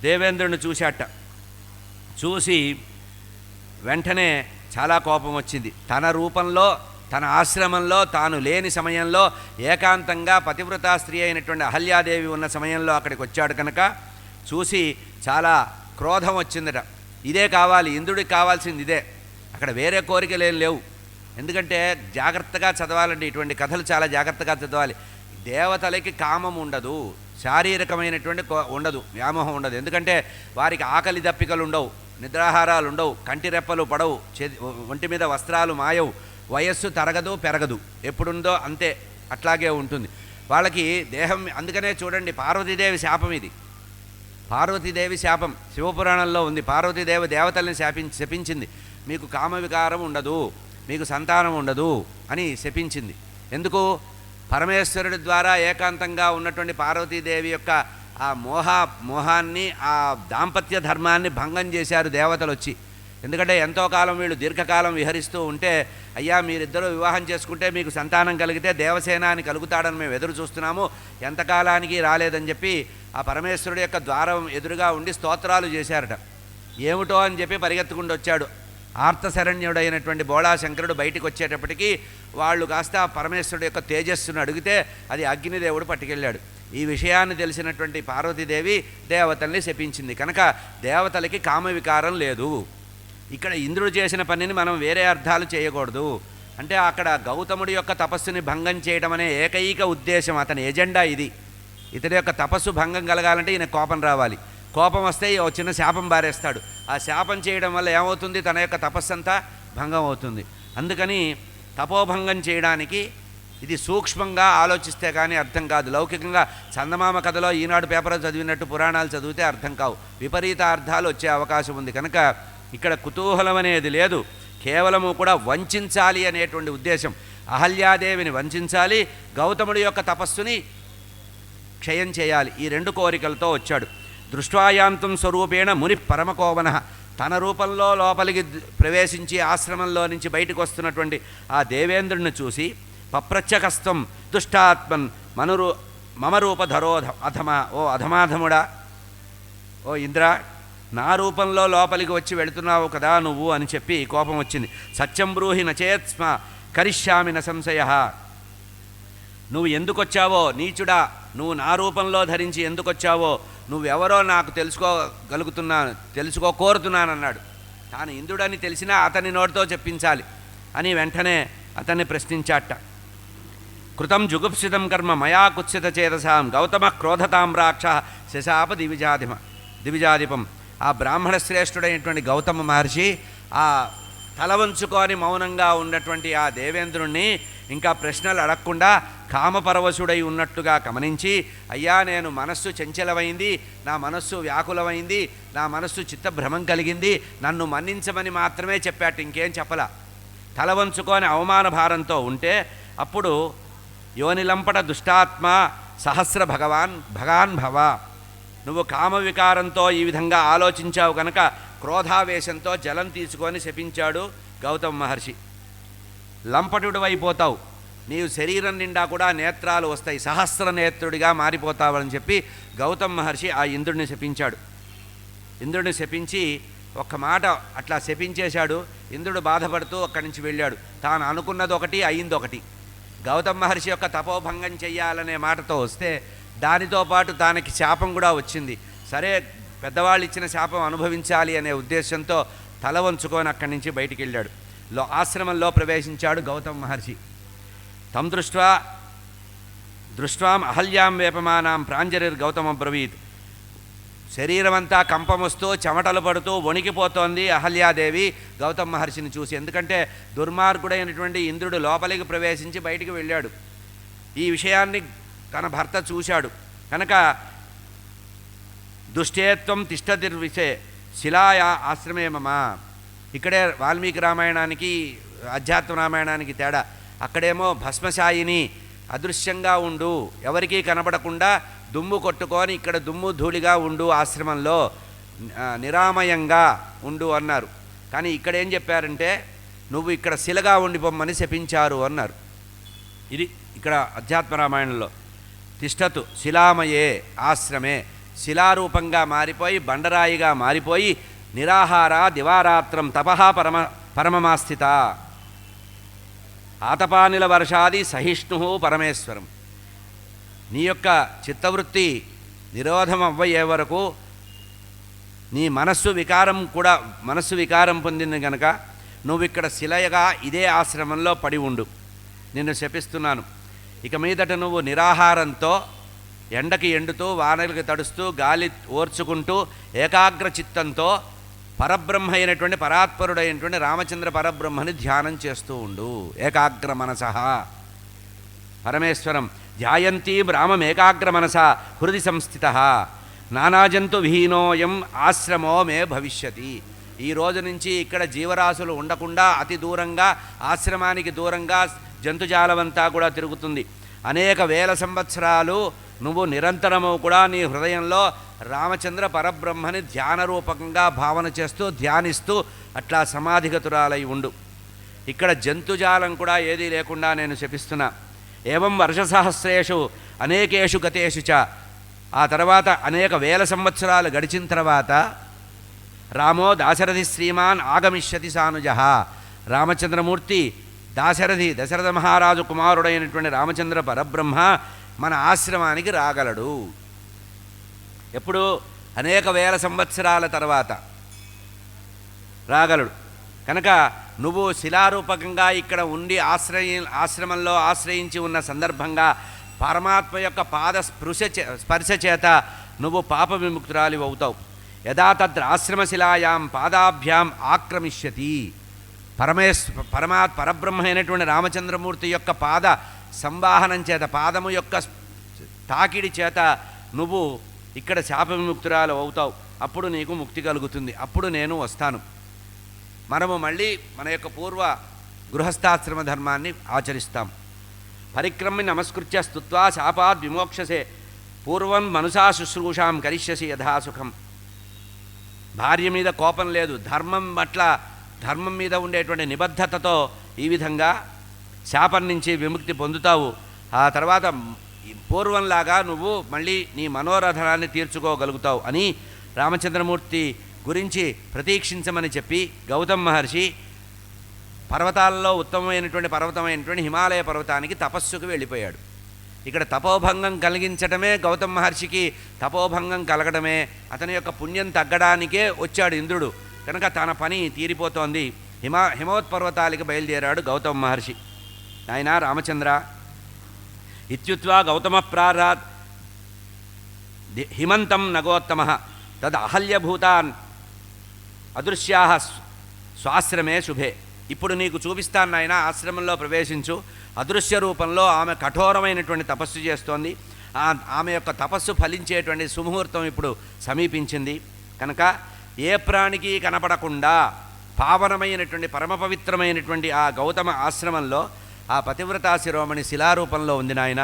దేవేంద్రుడిని చూశాట. చూసి వెంటనే చాలా కోపం వచ్చింది. తన రూపంలో తన ఆశ్రమంలో తాను లేని సమయంలో ఏకాంతంగా పతివ్రతా స్త్రీ అయినటువంటి అహల్యాదేవి ఉన్న సమయంలో అక్కడికి వచ్చాడు కనుక చూసి చాలా క్రోధం వచ్చిందట. ఇదే కావాలి, ఇంద్రుడికి కావాల్సింది ఇదే, అక్కడ వేరే కోరికలు ఏం లేవు. ఎందుకంటే జాగ్రత్తగా చదవాలండి, ఇటువంటి కథలు చాలా జాగ్రత్తగా చదవాలి. దేవతలకి కామం ఉండదు, శారీరకమైనటువంటి ఉండదు, వ్యామోహం ఉండదు. ఎందుకంటే వారికి ఆకలి దప్పికలు ఉండవు, నిద్రాహారాలు ఉండవు, కంటి రెప్పలు పడవు, ఒంటి మీద వస్త్రాలు మాయవు, వయస్సు తరగదు పెరగదు, ఎప్పుడుందో అంతే అట్లాగే ఉంటుంది వాళ్ళకి దేహం. అందుకనే చూడండి, పార్వతీదేవి శాపం ఇది. పార్వతీదేవి శాపం శివపురాణంలో ఉంది. పార్వతీదేవి దేవతల్ని శపించింది, మీకు కామవికారం ఉండదు, మీకు సంతానం ఉండదు అని శపించింది. ఎందుకు? పరమేశ్వరుడి ద్వారా ఏకాంతంగా ఉన్నటువంటి పార్వతీదేవి యొక్క ఆ మోహాన్ని, ఆ దాంపత్య ధర్మాన్ని భంగం చేశారు దేవతలు వచ్చి. ఎందుకంటే ఎంతో కాలం వీళ్ళు దీర్ఘకాలం విహరిస్తూ ఉంటే, అయ్యా మీరిద్దరూ వివాహం చేసుకుంటే మీకు సంతానం కలిగితే దేవసేన అని కలుగుతాడని మేము ఎదురు చూస్తున్నాము, ఎంతకాలానికి రాలేదని చెప్పి ఆ పరమేశ్వరుడి యొక్క ద్వారం ఎదురుగా ఉండి స్తోత్రాలు చేశారట. ఏమిటో అని చెప్పి పరిగెత్తుకుంటూ వచ్చాడు ఆర్తశరణ్యుడైనటువంటి బోళాశంకరుడు. బయటికి వచ్చేటప్పటికీ వాళ్ళు కాస్త పరమేశ్వరుడు యొక్క తేజస్సును అడిగితే అది అగ్నిదేవుడు పట్టుకెళ్ళాడు. ఈ విషయాన్ని తెలిసినటువంటి పార్వతీదేవి దేవతల్ని శపించింది. కనుక దేవతలకి కామవికారం లేదు. ఇక్కడ ఇంద్రుడు చేసిన పనిని మనం వేరే అర్థాలు చేయకూడదు. అంటే అక్కడ గౌతముడి యొక్క తపస్సుని భంగం చేయడం అనే ఏకైక ఉద్దేశం, అతని ఎజెండా ఇది. ఇతడి యొక్క తపస్సు భంగం కలగాలంటే ఈయన కోపం రావాలి. కోపం వస్తే ఓ చిన్న శాపం బారేస్తాడు. ఆ శాపం చేయడం వల్ల ఏమవుతుంది? తన యొక్క తపస్సు అంతా భంగం అవుతుంది. అందుకని తపోభంగం చేయడానికి ఇది సూక్ష్మంగా ఆలోచిస్తే కానీ అర్థం కాదు. లౌకికంగా చందమామ కథలో ఈనాడు పేపర్ చదివినట్టు పురాణాలు చదివితే అర్థం కావు, విపరీత అర్థాలు వచ్చే అవకాశం ఉంది. కనుక ఇక్కడ కుతూహలం అనేది లేదు, కేవలము కూడా వంచాలి అనేటువంటి ఉద్దేశం. అహల్యాదేవిని వంచాలి, గౌతముడి యొక్క తపస్సుని క్షయం చేయాలి. ఈ రెండు కోరికలతో వచ్చాడు. దృష్ట్వాయాంతం స్వరూపేణ ముని పరమకోవన. తన రూపంలో లోపలికి ప్రవేశించి ఆశ్రమంలో నుంచి బయటకు వస్తున్నటువంటి ఆ దేవేంద్రుడిని చూసి పప్రత్యకస్తం దుష్టాత్మన్ మమ రూపధరో అధమా, ఓ అధమాధముడా, ఓ ఇంద్ర, నా రూపంలో లోపలికి వచ్చి వెళుతున్నావు కదా నువ్వు అని చెప్పి కోపం వచ్చింది. సత్యం బ్రూహి నచేత్స్మ కరిష్యామి న సంశయ. నువ్వు ఎందుకు వచ్చావో నీచుడా, నువ్వు నా రూపంలో ధరించి ఎందుకు వచ్చావో, నువ్వెవరో నాకు తెలుసుకోకోరుతున్నానన్నాడు. తాను ఇంద్రుడని తెలిసినా అతని నోటితో చెప్పించాలి అని వెంటనే అతన్ని ప్రశ్నించాట. కృతం జుగుప్సితం కర్మ మయా కుత్సిత చేతసాం గౌతమ క్రోధతాం రాక్ష శశాప దివిజాధిపం. ఆ బ్రాహ్మణ శ్రేష్ఠుడైనటువంటి గౌతమ మహర్షి ఆ తల వంచుకొని మౌనంగా ఉన్నటువంటి ఆ దేవేంద్రుణ్ణి ఇంకా ప్రశ్నలు అడగకుండా కామపరవశుడై ఉన్నట్టుగా గమనించి, అయ్యా నేను మనస్సు చంచలమైంది, నా మనస్సు వ్యాకులమైంది, నా మనస్సు చిత్తభ్రమం కలిగింది, నన్ను మన్నించమని మాత్రమే చెప్పాట, ఇంకేం చెప్పలా. తల వంచుకొని అవమాన భారంతో ఉంటే అప్పుడు యోనిలంపట దుష్టాత్మ సహస్ర భగాన్ భవ. నువ్వు కామవికారంతో ఈ విధంగా ఆలోచించావు కనుక క్రోధావేశంతో జలం తీసుకొని శపించాడు గౌతమ మహర్షి. లంపటుడు అయిపోతావు, నీవు శరీరం నిండా కూడా నేత్రాలు వస్తాయి, సహస్ర నేత్రుడిగా మారిపోతావని చెప్పి గౌతమ మహర్షి ఆ ఇంద్రుడిని శపించాడు. ఇంద్రుడిని శపించి ఒక్క మాట అట్లా శపించేశాడు. ఇంద్రుడు బాధపడుతూ అక్కడి నుంచి వెళ్ళాడు. తాను అనుకున్నది ఒకటి, అయిందొకటి. గౌతమ మహర్షి యొక్క తపోభంగం చెయ్యాలనే మాటతో వస్తే దానితో పాటు దానికి శాపం కూడా వచ్చింది. సరే, పెద్దవాళ్ళు ఇచ్చిన శాపం అనుభవించాలి అనే ఉద్దేశంతో తల వంచుకొని అక్కడి నుంచి బయటికి వెళ్ళాడు. ఆశ్రమంలో ప్రవేశించాడు గౌతమ మహర్షి. తం దృష్ట్వాం అహల్యాం వేపమానాం ప్రాంజలిర్గౌతమ బ్రవీత్. శరీరమంతా కంపమొస్తూ చెమటలు పడుతూ వణికిపోతోంది అహల్యాదేవి గౌతమ మహర్షిని చూసి. ఎందుకంటే దుర్మార్గుడైనటువంటి ఇంద్రుడు లోపలికి ప్రవేశించి బయటికి వెళ్ళాడు. ఈ విషయాన్ని తన భర్త చూశాడు కనుక దుష్టేత్వం తిష్టతిర్విషే శిలాయా ఆశ్రమే మమ. ఇక్కడే వాల్మీకి రామాయణానికి అధ్యాత్మ రామాయణానికి తేడా. అక్కడేమో భస్మశాయిని అదృశ్యంగా ఉండు, ఎవరికీ కనబడకుండా దుమ్ము కొట్టుకొని ఇక్కడ దుమ్ము ధూళిగా ఉండు, ఆశ్రమంలో నిరామయంగా ఉండు అన్నారు. కానీ ఇక్కడ ఏం చెప్పారంటే నువ్వు ఇక్కడ శిలగా ఉండిపోమ్మని శపించారు అన్నారు. ఇది ఇక్కడ అధ్యాత్మ రామాయణంలో. తిష్టతు శిలామయే ఆశ్రమే, శిలారూపంగా మారిపోయి బండరాయిగా మారిపోయి నిరాహార దివారాత్రం తపః పరమమాస్థిత ఆతపానిల వర్షాది సహిష్ణు పరమేశ్వరం. నీ యొక్క చిత్తవృత్తి నిరోధం అవ్వయ్యే వరకు నీ మనస్సు వికారం పొందింది కనుక నువ్వు ఇక్కడ శిలయగా ఇదే ఆశ్రమంలో పడి ఉండు, నిన్ను శపిస్తున్నాను. ఇక మీదట నువ్వు నిరాహారంతో ఎండకి ఎండుతూ వానలకి తడుస్తూ గాలి ఓర్చుకుంటూ ఏకాగ్ర చిత్తంతో పరబ్రహ్మ అయినటువంటి పరాత్పరుడైనటువంటి రామచంద్ర పరబ్రహ్మని ధ్యానం చేస్తూ ఉండు. ఏకాగ్ర మనసః పరమేశ్వరం ధ్యాయంతీం రామమేకాగ్ర మనసా హృది సంస్థితః నానాజంతు విహీనోయం ఆశ్రమో మే భవిష్యతి. ఈ రోజు నుంచి ఇక్కడ జీవరాశులు ఉండకుండా అతి దూరంగా ఆశ్రమానికి దూరంగా జంతుజాలమంతా కూడా తిరుగుతుంది. అనేక వేల సంవత్సరాలు నువ్వు నిరంతరము కూడా నీ హృదయంలో రామచంద్ర పరబ్రహ్మని ధ్యానరూపకంగా భావన చేస్తూ ధ్యానిస్తూ అట్లా సమాధిగతురాలై ఉండు. ఇక్కడ జంతుజాలం కూడా ఏదీ లేకుండా నేను శపిస్తున్నా. ఏవం వర్షసహస్రేషు అనేకేషు గతేషు చ. ఆ తర్వాత అనేక వేల సంవత్సరాలు గడిచిన తర్వాత రామో దాశరథి శ్రీమాన్ ఆగమిష్యతి సానుజః. రామచంద్రమూర్తి దశరథ మహారాజు కుమారుడైనటువంటి రామచంద్ర పరబ్రహ్మ మన ఆశ్రమానికి రాగలడు. ఎప్పుడు? అనేక వేల సంవత్సరాల తర్వాత రాగలడు. కనుక నువ్వు శిలారూపకంగా ఇక్కడ ఉండి ఆశ్రమంలో ఆశ్రయించి ఉన్న సందర్భంగా పరమాత్మ యొక్క పాద స్పర్శ చేత నువ్వు పాప విముక్తురాలి అవుతావు. యదా తద్ర ఆశ్రమశిలాయాం పాదాభ్యాం ఆక్రమిష్యతి. పరబ్రహ్మ అయినటువంటి రామచంద్రమూర్తి యొక్క పాద సంవాహనం చేత, పాదము యొక్క తాకిడి చేత నువ్వు ఇక్కడ శాప విముక్తురాలు అవుతావు. అప్పుడు నీకు ముక్తి కలుగుతుంది. అప్పుడు నేను వస్తాను. మనము మళ్ళీ మన యొక్క పూర్వ గృహస్థాశ్రమ ధర్మాన్ని ఆచరిస్తాం. పరిక్రమ్య నమస్కృత్య స్తుత్వా శాపాద్ విమోక్షసే పూర్వం మనసా శుశ్రూషాం కరిష్యసి యథాసుఖం. భార్య మీద కోపం లేదు, ధర్మం మీద ఉండేటువంటి నిబద్ధతతో ఈ విధంగా శాపం నుంచి విముక్తి పొందుతావు. ఆ తర్వాత పూర్వంలాగా నువ్వు మళ్ళీ నీ మనోరథనాన్ని తీర్చుకోగలుగుతావు అని రామచంద్రమూర్తి గురించి ప్రతీక్షించమని చెప్పి గౌతమ మహర్షి పర్వతాల్లో ఉత్తమమైనటువంటి పర్వతమైనటువంటి హిమాలయ పర్వతానికి తపస్సుకు వెళ్ళిపోయాడు. ఇక్కడ తపోభంగం కలిగించడమే గౌతమ మహర్షికి తపోభంగం కలగడమే, అతని యొక్క పుణ్యం తగ్గడానికే వచ్చాడు ఇంద్రుడు. కనుక తన పని తీరిపోతోంది. హిమవత్పర్వతాలకి బయలుదేరాడు గౌతమ మహర్షి. నాయనా రామచంద్ర ఇత్యుత్వా గౌతమ ప్రారాత్ హిమంతం నగోత్తమ తద్ అహల్యభూతాన్ అదృశ్యా స్వాశ్రమే శుభే. ఇప్పుడు నీకు చూపిస్తాను నాయన, ఆశ్రమంలో ప్రవేశించు. అదృశ్య రూపంలో ఆమె కఠోరమైనటువంటి తపస్సు చేస్తోంది. ఆమె యొక్క తపస్సు ఫలించేటువంటి సుముహూర్తం ఇప్పుడు సమీపించింది. కనుక ఏ ప్రాణికి కనపడకుండా పావనమైనటువంటి పరమ పవిత్రమైనటువంటి ఆ గౌతమ ఆశ్రమంలో ఆ పతివ్రతా శిరోమణి శిలారూపంలో ఉంది నాయన.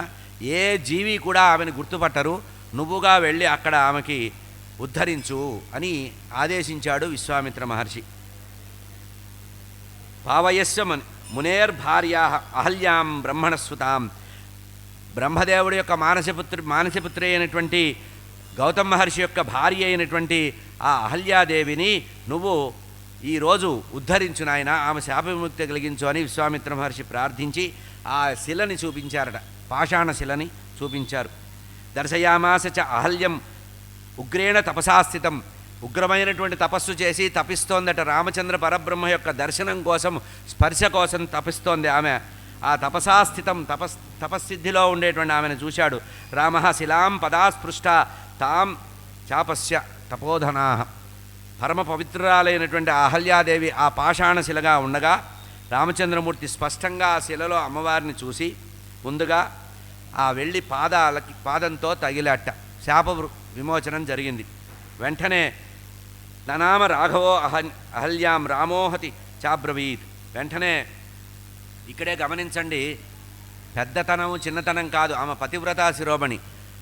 ఏ జీవి కూడా ఆమెను గుర్తుపట్టరు. నువ్వుగా వెళ్ళి అక్కడ ఆమెకి ఉద్ధరించు అని ఆదేశించాడు విశ్వామిత్ర మహర్షి. భావయస్య మునేర్భార్యా అహల్యాం బ్రహ్మణస్సుతాం. బ్రహ్మదేవుడి యొక్క మానసపుత్రి అయినటువంటి గౌతమ మహర్షి యొక్క భార్య అయినటువంటి ఆ అహల్యాదేవిని నువ్వు ఈరోజు ఉద్ధరించు నాయన, ఆమె శాప విముక్తి కలిగించు అని విశ్వామిత్ర మహర్షి ప్రార్థించి ఆ శిలని చూపించారట. పాషాణ శిలని చూపించారు. దర్శయామాస చ అహల్యం ఉగ్రేణ తపసాస్థితం ఉగ్రమైనటువంటి తపస్సు చేసి తపిస్తోందట. రామచంద్ర పరబ్రహ్మ యొక్క దర్శనం కోసం, స్పర్శ కోసం తపిస్తోంది ఆమె. ఆ తపసాస్థితం తపస్సిద్ధిలో ఉండేటువంటి ఆమెను చూశాడు. రామ శిలాం పదాస్పృష్ట తాం చాపస్య తపోధనా. పరమ పవిత్రాలైనటువంటి అహల్యాదేవి ఆ పాషాణశిలగా ఉండగా రామచంద్రమూర్తి స్పష్టంగా ఆ శిలలో అమ్మవారిని చూసి ముందుగా ఆ వెళ్ళి పాదంతో తగిలట్ట. శాప విమోచనం జరిగింది. వెంటనే ననామ రాఘవో అహల్యాం రామోహతి చాబ్రవీత్. వెంటనే ఇక్కడే గమనించండి, పెద్దతనం చిన్నతనం కాదు, ఆమె పతివ్రతా శిరోమణి.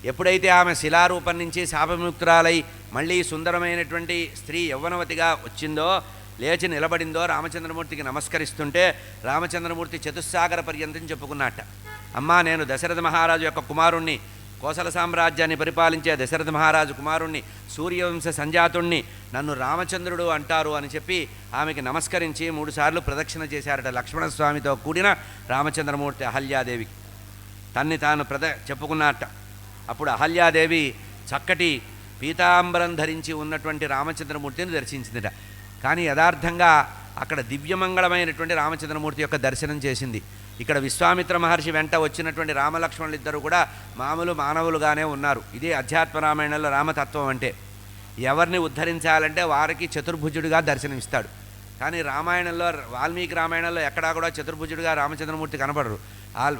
ఎప్పుడైతే ఆమె శిలారూపం నుంచి శాపవిముక్తురాలై మళ్ళీ సుందరమైనటువంటి స్త్రీ యవ్వనవతిగా వచ్చిందో, లేచి నిలబడిందో, రామచంద్రమూర్తికి నమస్కరిస్తుంటే రామచంద్రమూర్తి చతుస్సాగర పర్యంతం చెప్పుకున్నట్ట. అమ్మా, నేను దశరథ మహారాజు యొక్క కుమారుణ్ణి, కోసల సామ్రాజ్యాన్ని పరిపాలించే దశరథ మహారాజు కుమారుణ్ణి, సూర్యవంశ సంజాతుణ్ణి, నన్ను రామచంద్రుడు అంటారు అని చెప్పి ఆమెకి నమస్కరించి 3 సార్లు ప్రదక్షిణ చేశారట లక్ష్మణస్వామితో కూడిన రామచంద్రమూర్తి అహల్యాదేవికి. తన్ని తాను చెప్పుకున్నట్ట. అప్పుడు అహల్యాదేవి చక్కటి పీతాంబరం ధరించి ఉన్నటువంటి రామచంద్రమూర్తిని దర్శించిందిట. కానీ యథార్థంగా అక్కడ దివ్యమంగళమైనటువంటి రామచంద్రమూర్తి యొక్క దర్శనం చేసింది. ఇక్కడ విశ్వామిత్ర మహర్షి వెంట వచ్చినటువంటి రామలక్ష్మణులు ఇద్దరు కూడా మామూలు మానవులుగానే ఉన్నారు. ఇదే అధ్యాత్మ రామాయణంలో రామతత్వం అంటే. ఎవరిని ఉద్ధరించాలంటే వారికి చతుర్భుజుడిగా దర్శనమిస్తాడు. కానీ రామాయణంలో, వాల్మీకి రామాయణంలో ఎక్కడా కూడా చతుర్భుజుడిగా రామచంద్రమూర్తి కనపడరు.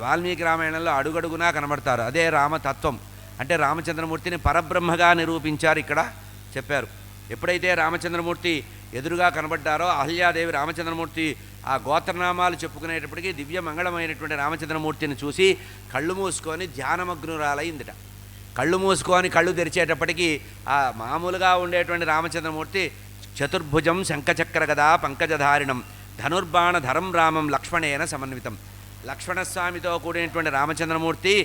వాల్మీకి రామాయణంలో అడుగడుగునా కనబడతారు. అదే రామతత్వం అంటే. రామచంద్రమూర్తిని పరబ్రహ్మగా నిరూపించారు ఇక్కడ చెప్పారు. ఎప్పుడైతే రామచంద్రమూర్తి ఎదురుగా కనబడ్డారో అహల్యాదేవి రామచంద్రమూర్తి ఆ గోత్రనామాలు చెప్పుకునేటప్పటికీ దివ్య మంగళమైనటువంటి రామచంద్రమూర్తిని చూసి కళ్ళు మూసుకొని ధ్యానమగ్నురాలైందిట. కళ్ళు మూసుకొని కళ్ళు తెరిచేటప్పటికీ ఆ మామూలుగా ఉండేటువంటి రామచంద్రమూర్తి చతుర్భుజం శంఖచక్ర గదా పంకజధారిణం ధనుర్బాణధరం రామం లక్ష్మణేన సమన్వితం. లక్ష్మణస్వామితో కూడినటువంటి రామచంద్రమూర్తి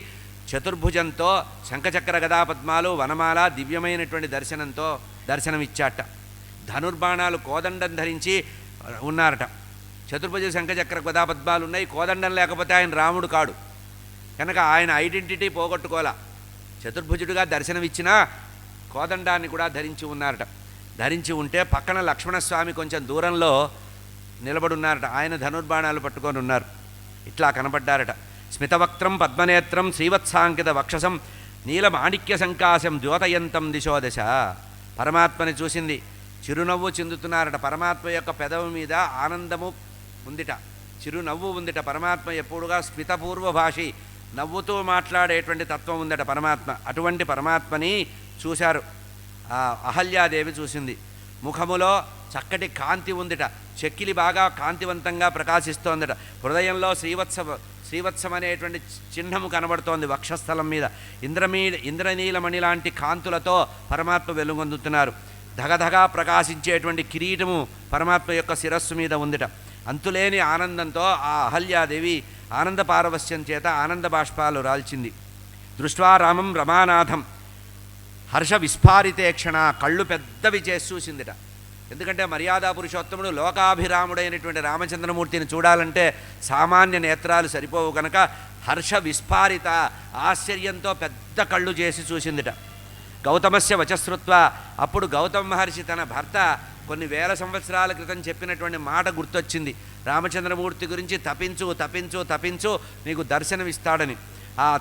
చతుర్భుజంతో శంఖచక్ర గదా పద్మాలు వనమాల దివ్యమైనటువంటి దర్శనమిచ్చాట. ధనుర్బాణాలు కోదండం ధరించి ఉన్నారట. చతుర్భుజ శంఖచక్ర గదా పద్మాలు ఉన్నాయి. కోదండం లేకపోతే ఆయన రాముడు కాడు కనుక ఆయన ఐడెంటిటీ పోగొట్టుకోలా. చతుర్భుజుడిగా దర్శనమిచ్చినా కోదండాన్ని కూడా ధరించి ఉన్నారట. ధరించి ఉంటే పక్కన లక్ష్మణస్వామి కొంచెం దూరంలో నిలబడున్నారట. ఆయన ధనుర్బాణాలు పట్టుకొని ఉన్నారు. ఇట్లా కనబడ్డారట. స్మితవక్త్రం పద్మనేత్రం శ్రీవత్సాంకిత వక్షసం నీలమాణిక్య సంకాశం ద్యోతయంతం దిశోదశ. పరమాత్మని చూసింది. చిరునవ్వు చెందుతున్నారట. పరమాత్మ యొక్క పెదవి మీద ఆనందము ఉందిట, చిరునవ్వు ఉందిట. పరమాత్మ ఎప్పుడుగా స్మితపూర్వ భాషి, నవ్వుతూ మాట్లాడేటువంటి తత్వం ఉందట పరమాత్మ. అటువంటి పరమాత్మని చూశారు. అహల్యాదేవి చూసింది. ముఖములో చక్కటి కాంతి ఉందిట. చెక్కిలి బాగా కాంతివంతంగా ప్రకాశిస్తోందట. హృదయంలో శ్రీవత్సం అనేటువంటి చిహ్నము కనబడుతోంది వక్షస్థలం మీద. ఇంద్రనీలమణి లాంటి కాంతులతో పరమాత్మ వెలుగొందుతున్నారు. ధగధగా ప్రకాశించేటువంటి కిరీటము పరమాత్మ యొక్క శిరస్సు మీద ఉందిట. అంతులేని ఆనందంతో ఆ అహల్యాదేవి ఆనంద పారవస్యం చేత ఆనంద బాష్పాలు రాల్చింది. దృష్ట్వా రామం రమానాథం హర్ష విస్ఫారితేక్షణ. కళ్ళు పెద్దవి చేసి చూసిందిట. ఎందుకంటే మర్యాదా పురుషోత్తముడు లోకాభిరాముడైనటువంటి రామచంద్రమూర్తిని చూడాలంటే సామాన్య నేత్రాలు సరిపోవు కనుక హర్ష విస్ఫారిత ఆశ్చర్యంతో పెద్ద కళ్ళు చేసి చూసిందిట. గౌతమస్య వచశ్రుత్వ. అప్పుడు గౌతమ మహర్షి తన భర్త కొన్ని వేల సంవత్సరాల క్రితం చెప్పినటువంటి మాట గుర్తొచ్చింది. రామచంద్రమూర్తి గురించి తపించు తపించు తపించు నీకు దర్శనమిస్తాడని.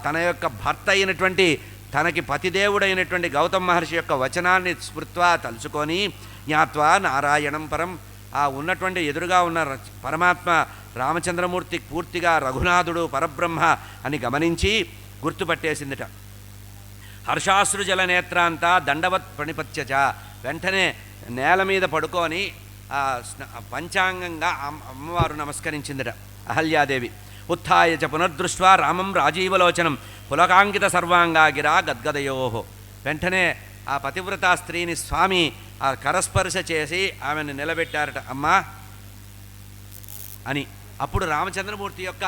తన యొక్క భర్త అయినటువంటి, తనకి పతిదేవుడైనటువంటి గౌతమ మహర్షి యొక్క వచనాన్ని స్మృత్వా తలుచుకొని జ్ఞాత్వా నారాయణం పరం. ఉన్నటువంటి ఎదురుగా ఉన్న పరమాత్మ రామచంద్రమూర్తి పూర్తిగా రఘునాథుడు పరబ్రహ్మ అని గమనించి గుర్తుపట్టేసిందిట. హర్షాశ్రుజల నేత్రాంత దండవత్ ప్రణిపత్యచ. వెంటనే నేల మీద పడుకొని పంచాంగంగా అమ్మవారు నమస్కరించిందిట అహల్యాదేవి. ఉత్థాయ చ పునర్దృష్ట్వా రామం రాజీవలోచనం పులకాంకిత సర్వాంగాగిరా గద్గదయో. వెంటనే ఆ పతివ్రతా స్త్రీని స్వామి కరస్పర్శ చేసి ఆమెను నిలబెట్టారట. అమ్మా అని. అప్పుడు రామచంద్రమూర్తి యొక్క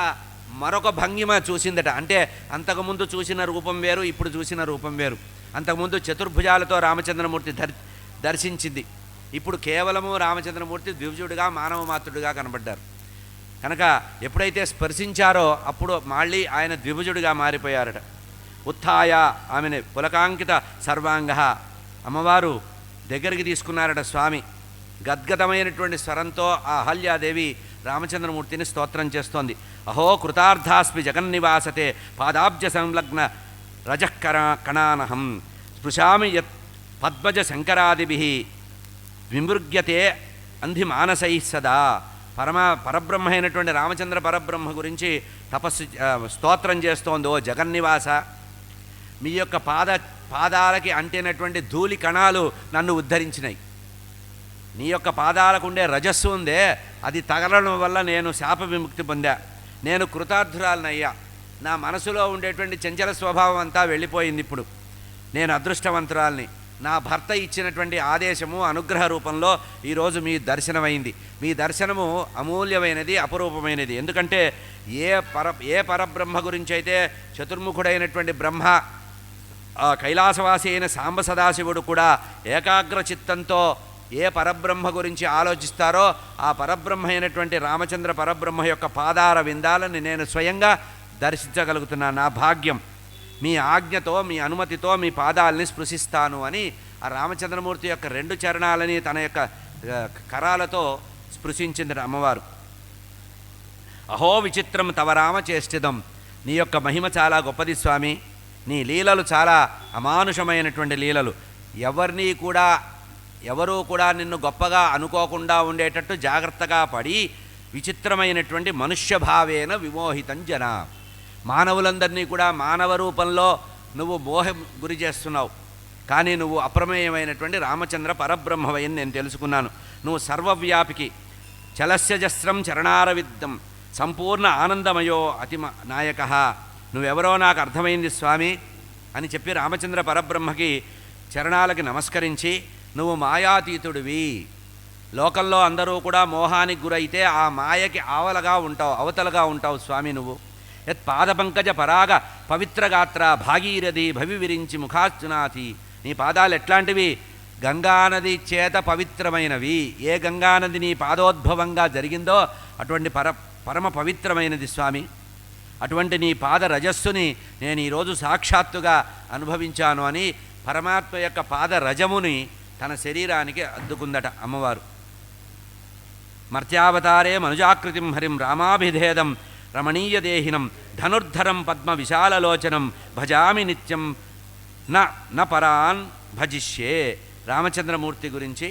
మరొక భంగిమ చూసిందట. అంటే అంతకుముందు చూసిన రూపం వేరు, ఇప్పుడు చూసిన రూపం వేరు. అంతకుముందు చతుర్భుజాలతో రామచంద్రమూర్తి దర్శించింది. ఇప్పుడు కేవలము రామచంద్రమూర్తి ద్విభుజుడిగా మానవ మాతృడిగా కనబడ్డారు. కనుక ఎప్పుడైతే స్పర్శించారో అప్పుడు మళ్ళీ ఆయన ద్విభుజుడిగా మారిపోయారట. ఉత్థాయ ఆమెను పులకాంకిత సర్వాంగ. అమ్మవారు దగ్గరికి తీసుకున్నారట స్వామి. గద్గదమైనటువంటి స్వరంతో ఆ అహల్యాదేవి రామచంద్రమూర్తిని స్తోత్రం చేస్తోంది. అహో కృతార్థాస్మి జగన్నివాసతే పాదాబ్జ సంలగ్న రజఃకర కణానహం స్పృశామి యత్ పద్మజ శంకరాదిభిః విమృగ్యతే అంధి మానసై సదా. పరబ్రహ్మ అయినటువంటి రామచంద్ర పరబ్రహ్మ గురించి స్తోత్రం చేస్తోంది. ఓ జగన్నివాస, మీ యొక్క పాదాలకి అంటినటువంటి ధూళి కణాలు నన్ను ఉద్ధరించినాయి. నీ యొక్క పాదాలకు ఉండే రజస్సు ఉందే, అది తగలడం వల్ల నేను శాప విముక్తి పొందా. నేను కృతార్థురాలనయ్యా. నా మనసులో ఉండేటువంటి చంచల స్వభావం అంతా వెళ్ళిపోయింది. ఇప్పుడు నేను అదృష్టవంతురాల్ని. నా భర్త ఇచ్చినటువంటి ఆదేశము అనుగ్రహ రూపంలో ఈరోజు మీ దర్శనమైంది. మీ దర్శనము అమూల్యమైనది, అపరూపమైనది. ఎందుకంటే ఏ పరబ్రహ్మ గురించి అయితే చతుర్ముఖుడైనటువంటి బ్రహ్మ, కైలాసవాసి అయిన సాంబ సదాశివుడు కూడా ఏకాగ్ర చిత్తంతో ఏ పరబ్రహ్మ గురించి ఆలోచిస్తారో ఆ పరబ్రహ్మ అయినటువంటి రామచంద్ర పరబ్రహ్మ యొక్క పాదార విందాలని నేను స్వయంగా దర్శించగలుగుతున్నా. నా భాగ్యం. మీ ఆజ్ఞతో, మీ అనుమతితో మీ పాదాలని స్పృశిస్తాను అని ఆ రామచంద్రమూర్తి యొక్క 2 చరణాలని తన యొక్క కరాలతో స్పృశించింది అమ్మవారు. అహో విచిత్రం తవ రామచేష్టిదం. నీ యొక్క మహిమ చాలా గొప్పది స్వామి. నీ లీలలు చాలా అమానుషమైనటువంటి లీలలు. ఎవరూ కూడా నిన్ను గొప్పగా అనుకోకుండా ఉండేటట్టు జాగ్రత్తగా పడి విచిత్రమైనటువంటి మనుష్యభావేన విమోహితం జన. మానవులందరినీ కూడా మానవ రూపంలో నువ్వు మోహం గురి చేస్తున్నావు. కానీ నువ్వు అప్రమేయమైనటువంటి రామచంద్ర పరబ్రహ్మవని నేను తెలుసుకున్నాను. నువ్వు సర్వవ్యాపికి, చలస్యజస్రం చరణారవిద్దం సంపూర్ణ ఆనందమయో అతి నాయక. నువ్వెవరో నాకు అర్థమైంది స్వామి అని చెప్పి రామచంద్ర పరబ్రహ్మకి చరణాలకి నమస్కరించి, నువ్వు మాయాతీతుడివి. లోకంలో అందరూ కూడా మోహానికి గురైతే ఆ మాయకి అవతలగా ఉంటావు స్వామి నువ్వు. యత్ పాదపంకజ పరాగ పవిత్రగాత్ర భాగీరథి భవి విరించి ముఖార్చునాథి. నీ పాదాలు ఎట్లాంటివి? గంగానది చేత పవిత్రమైనవి. ఏ గంగానది నీ పాదోద్భవంగా జరిగిందో అటువంటి పరమ పవిత్రమైనది స్వామి. అటువంటి నీ పాద రజస్సుని నేను ఈరోజు సాక్షాత్తుగా అనుభవించాను అని పరమాత్మ యొక్క పాద రజముని తన శరీరానికి అద్దుకుందట అమ్మవారు. మర్త్యావతారే మనుజాకృతిం హరిం రామాభిధేదం రమణీయదేహినం ధనుర్ధరం పద్మ విశాలలోచనం భజామి నిత్యం న పరాన్ భజిష్యే. రామచంద్రమూర్తి గురించి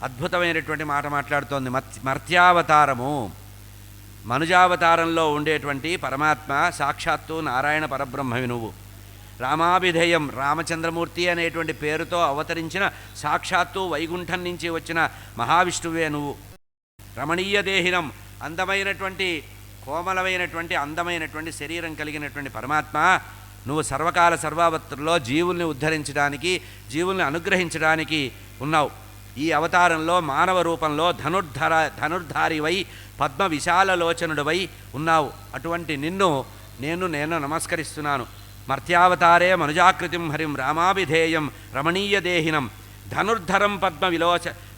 అద్భుతమైనటువంటి మాట మాట్లాడుతోంది. మర్త్యావతారము, మనుజావతారంలో ఉండేటువంటి పరమాత్మ సాక్షాత్తు నారాయణ పరబ్రహ్మవి నువ్వు. రామాభిధేయం, రామచంద్రమూర్తి అనేటువంటి పేరుతో అవతరించిన సాక్షాత్తు వైకుంఠం నుంచి వచ్చిన మహావిష్ణువే నువ్వు. రమణీయ దేహినం, అందమైనటువంటి కోమలమైనటువంటి అందమైనటువంటి శరీరం కలిగినటువంటి పరమాత్మ నువ్వు సర్వకాల సర్వావత్తుల్లో జీవుల్ని ఉద్ధరించడానికి, జీవుల్ని అనుగ్రహించడానికి ఉన్నావు. ఈ అవతారంలో మానవ రూపంలో ధనుర్ధారివై పద్మ విశాలలోచనుడివై ఉన్నావు. అటువంటి నిన్ను నేను నమస్కరిస్తున్నాను. మర్త్యావతారే మనుజాకృతిం హరిం రామాభిధేయం రమణీయదేహినం ధనుర్ధరం పద్మ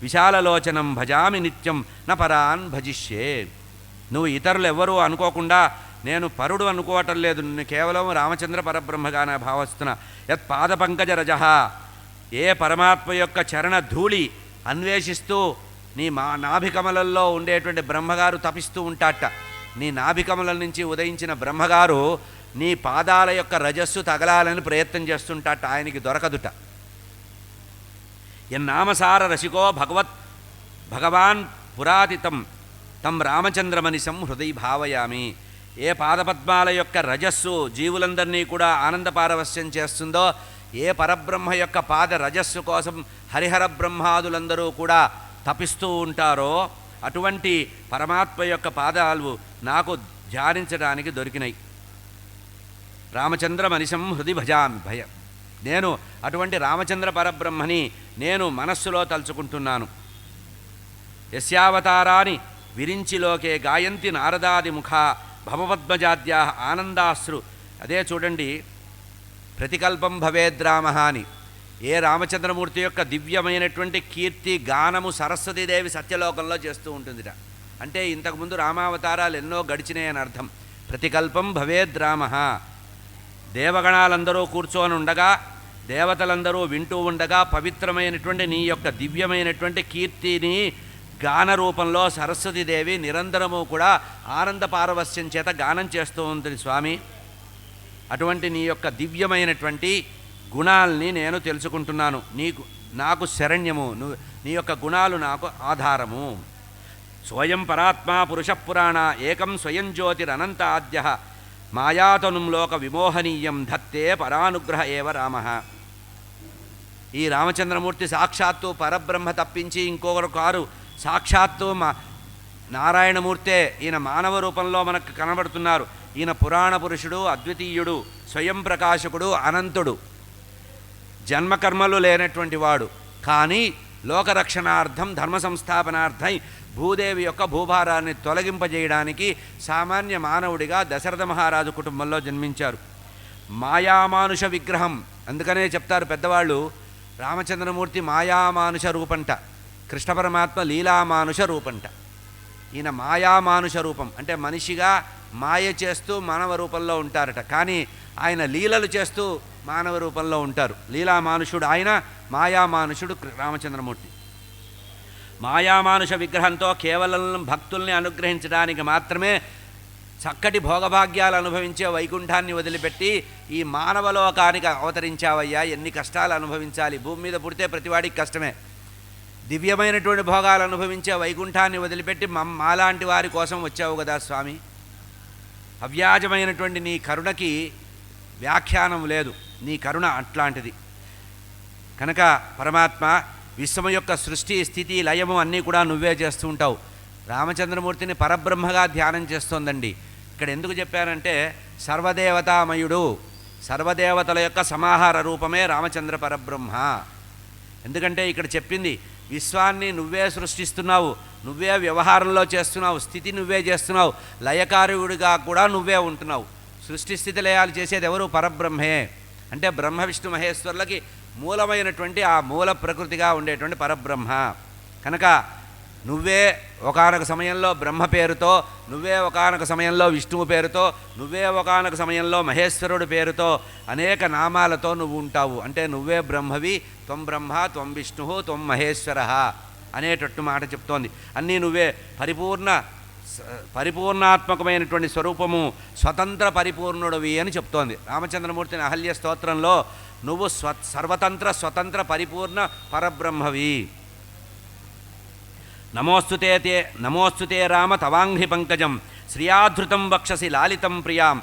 విశాలలోచనం భజామి నిత్యం న పరాన్ భజిష్యే. నువ్వు ఇతరులు ఎవ్వరూ అనుకోకుండా, నేను పరుడు అనుకోవటం లేదు, నిన్ను కేవలం రామచంద్ర పరబ్రహ్మగానే భావిస్తున్నా. యత్ పాదపంకజ రజ, ఏ పరమాత్మ యొక్క చరణ ధూళి అన్వేషిస్తూ నీ నాభికమలంలో ఉండేటువంటి బ్రహ్మగారు తపిస్తూ ఉంటాట. నీ నాభికమలం నుంచి ఉదయించిన బ్రహ్మగారు నీ పాదాల యొక్క రజస్సు తగలాలని ప్రయత్నం చేస్తుంటాట, ఆయనకి దొరకదుట. ఎన్నామసార రసికో భగవాన్ పురాతితం తం రామచంద్రమనిశం హృదయ భావయామి. ఏ పాదపద్మాల యొక్క రజస్సు జీవులందరినీ కూడా ఆనందపారవశ్యం చేస్తుందో, ఏ పరబ్రహ్మ యొక్క పాద రజస్సు కోసం హరిహర బ్రహ్మాదులందరూ కూడా తపిస్తూ ఉంటారో అటువంటి పరమాత్మ యొక్క పాదాలు నాకు ధ్యానించడానికి దొరికినాయి. రామచంద్రమనిశం హృది భజామి నేను అటువంటి రామచంద్ర పరబ్రహ్మని నేను మనస్సులో తలుచుకుంటున్నాను. యస్యావతారాని విరించిలోకే గాయంతి నారదాది ముఖ భవపద్మజాద్యా ఆనందాశ్రు. అదే చూడండి, ప్రతికల్పం భవేద్రామ అని. ఏ రామచంద్రమూర్తి యొక్క దివ్యమైనటువంటి కీర్తి గానము సరస్వతీదేవి సత్యలోకంలో చేస్తూ ఉంటుందిట. అంటే ఇంతకుముందు రామావతారాలు ఎన్నో గడిచినాయని అర్థం. ప్రతికల్పం భవేద్రామ, దేవగణాలందరూ కూర్చొని ఉండగా దేవతలందరూ వింటూ ఉండగా పవిత్రమైనటువంటి నీ యొక్క దివ్యమైనటువంటి కీర్తిని గాన రూపంలో సరస్వతీదేవి నిరంతరము కూడా ఆనంద పారవస్యం చేత గానం చేస్తూ ఉంటుంది స్వామి. అటువంటి నీ యొక్క దివ్యమైనటువంటి గుణాల్ని నేను తెలుసుకుంటున్నాను. నాకు శరణ్యము, నీ యొక్క గుణాలు నాకు ఆధారము. స్వయం పరాత్మా పురుషపురాణ ఏకం స్వయం జ్యోతిరనంత ఆద్య మాయాతనుం లోక విమోహనీయం ధత్తే పరానుగ్రహ ఏవ రామ. ఈ రామచంద్రమూర్తి సాక్షాత్తు పరబ్రహ్మ తప్పించి ఇంకొకరు కారు. సాక్షాత్తు నారాయణమూర్తే. ఈయన మానవ రూపంలో మనకు కనబడుతున్నారు. ఈయన పురాణ పురుషుడు, అద్వితీయుడు, స్వయం ప్రకాశకుడు, అనంతుడు, జన్మకర్మలు లేనటువంటి వాడు. కానీ లోకరక్షణార్థం ధర్మ సంస్థాపనార్థం భూదేవి యొక్క భూభారాన్ని తొలగింపజేయడానికి సామాన్య మానవుడిగా దశరథ మహారాజు కుటుంబంలో జన్మించారు. మాయామానుష విగ్రహం. అందుకనే చెప్తారు పెద్దవాళ్ళు, రామచంద్రమూర్తి మాయామానుష రూపంట, కృష్ణ పరమాత్మ లీలామానుష రూపంట. ఈయన మాయామానుష రూపం అంటే మనిషిగా మాయ చేస్తూ మానవ రూపంలో ఉంటారట. కానీ ఆయన లీలలు చేస్తూ మానవ రూపంలో ఉంటారు. లీలామానుషుడు ఆయన, మాయామానుషుడు రామచంద్రమూర్తి. మాయామానుష విగ్రహంతో కేవలం భక్తుల్ని అనుగ్రహించడానికి మాత్రమే చక్కటి భోగభాగ్యాలు అనుభవించే వైకుంఠాన్ని వదిలిపెట్టి ఈ మానవలోకానికి అవతరించావయ్యా. ఎన్ని కష్టాలు అనుభవించాలి, భూమి మీద పుడితే ప్రతివాడికి కష్టమే. దివ్యమైనటువంటి భోగాలు అనుభవించే వైకుంఠాన్ని వదిలిపెట్టి మాలాంటి వారి కోసం వచ్చావు కదా స్వామి. అవ్యాజమైనటువంటి నీ కరుణకి వ్యాఖ్యానం లేదు. నీ కరుణ అట్లాంటిది. కనుక పరమాత్మ విశ్వం యొక్క సృష్టి, స్థితి, లయము అన్నీ కూడా నువ్వే చేస్తూ ఉంటావు. రామచంద్రమూర్తిని పరబ్రహ్మగా ధ్యానం చేస్తోందండి. ఇక్కడ ఎందుకు చెప్పారంటే సర్వదేవతామయుడు, సర్వదేవతల యొక్క సమాహార రూపమే రామచంద్ర పరబ్రహ్మ. ఎందుకంటే ఇక్కడ చెప్పింది విశ్వాన్ని నువ్వే సృష్టిస్తున్నావు, నువ్వే వ్యవహారంలో చేస్తున్నావు, స్థితి నువ్వే చేస్తున్నావు, లయకారుడిగా కూడా నువ్వే ఉంటున్నావు. సృష్టి స్థితి లయాలు చేసేది ఎవరు? పరబ్రహ్మే. అంటే బ్రహ్మ విష్ణు మహేశ్వరులకి మూలమైనటువంటి ఆ మూల ప్రకృతిగా ఉండేటువంటి పరబ్రహ్మ. కనుక నువ్వే ఒకానొక సమయంలో బ్రహ్మ పేరుతో, నువ్వే ఒకానొక సమయంలో విష్ణువు పేరుతో, నువ్వే ఒకానొక సమయంలో మహేశ్వరుడు పేరుతో అనేక నామాలతో నువ్వు ఉంటావు. అంటే నువ్వే బ్రహ్మవి, త్వం బ్రహ్మ, త్వం విష్ణు, త్వం మహేశ్వర అనేటట్టు మాట చెప్తోంది. అన్నీ నువ్వే పరిపూర్ణాత్మకమైనటువంటి స్వరూపము, స్వతంత్ర పరిపూర్ణుడివి అని చెప్తోంది. రామచంద్రమూర్తిని అహల్య స్తోత్రంలో నువ్వు సర్వతంత్ర స్వతంత్ర పరిపూర్ణ పరబ్రహ్మవి. నమోస్తుతే రామ తవాంఘ్రి పంకజం శ్రియాధృతం వక్షసి లాలితం ప్రియాం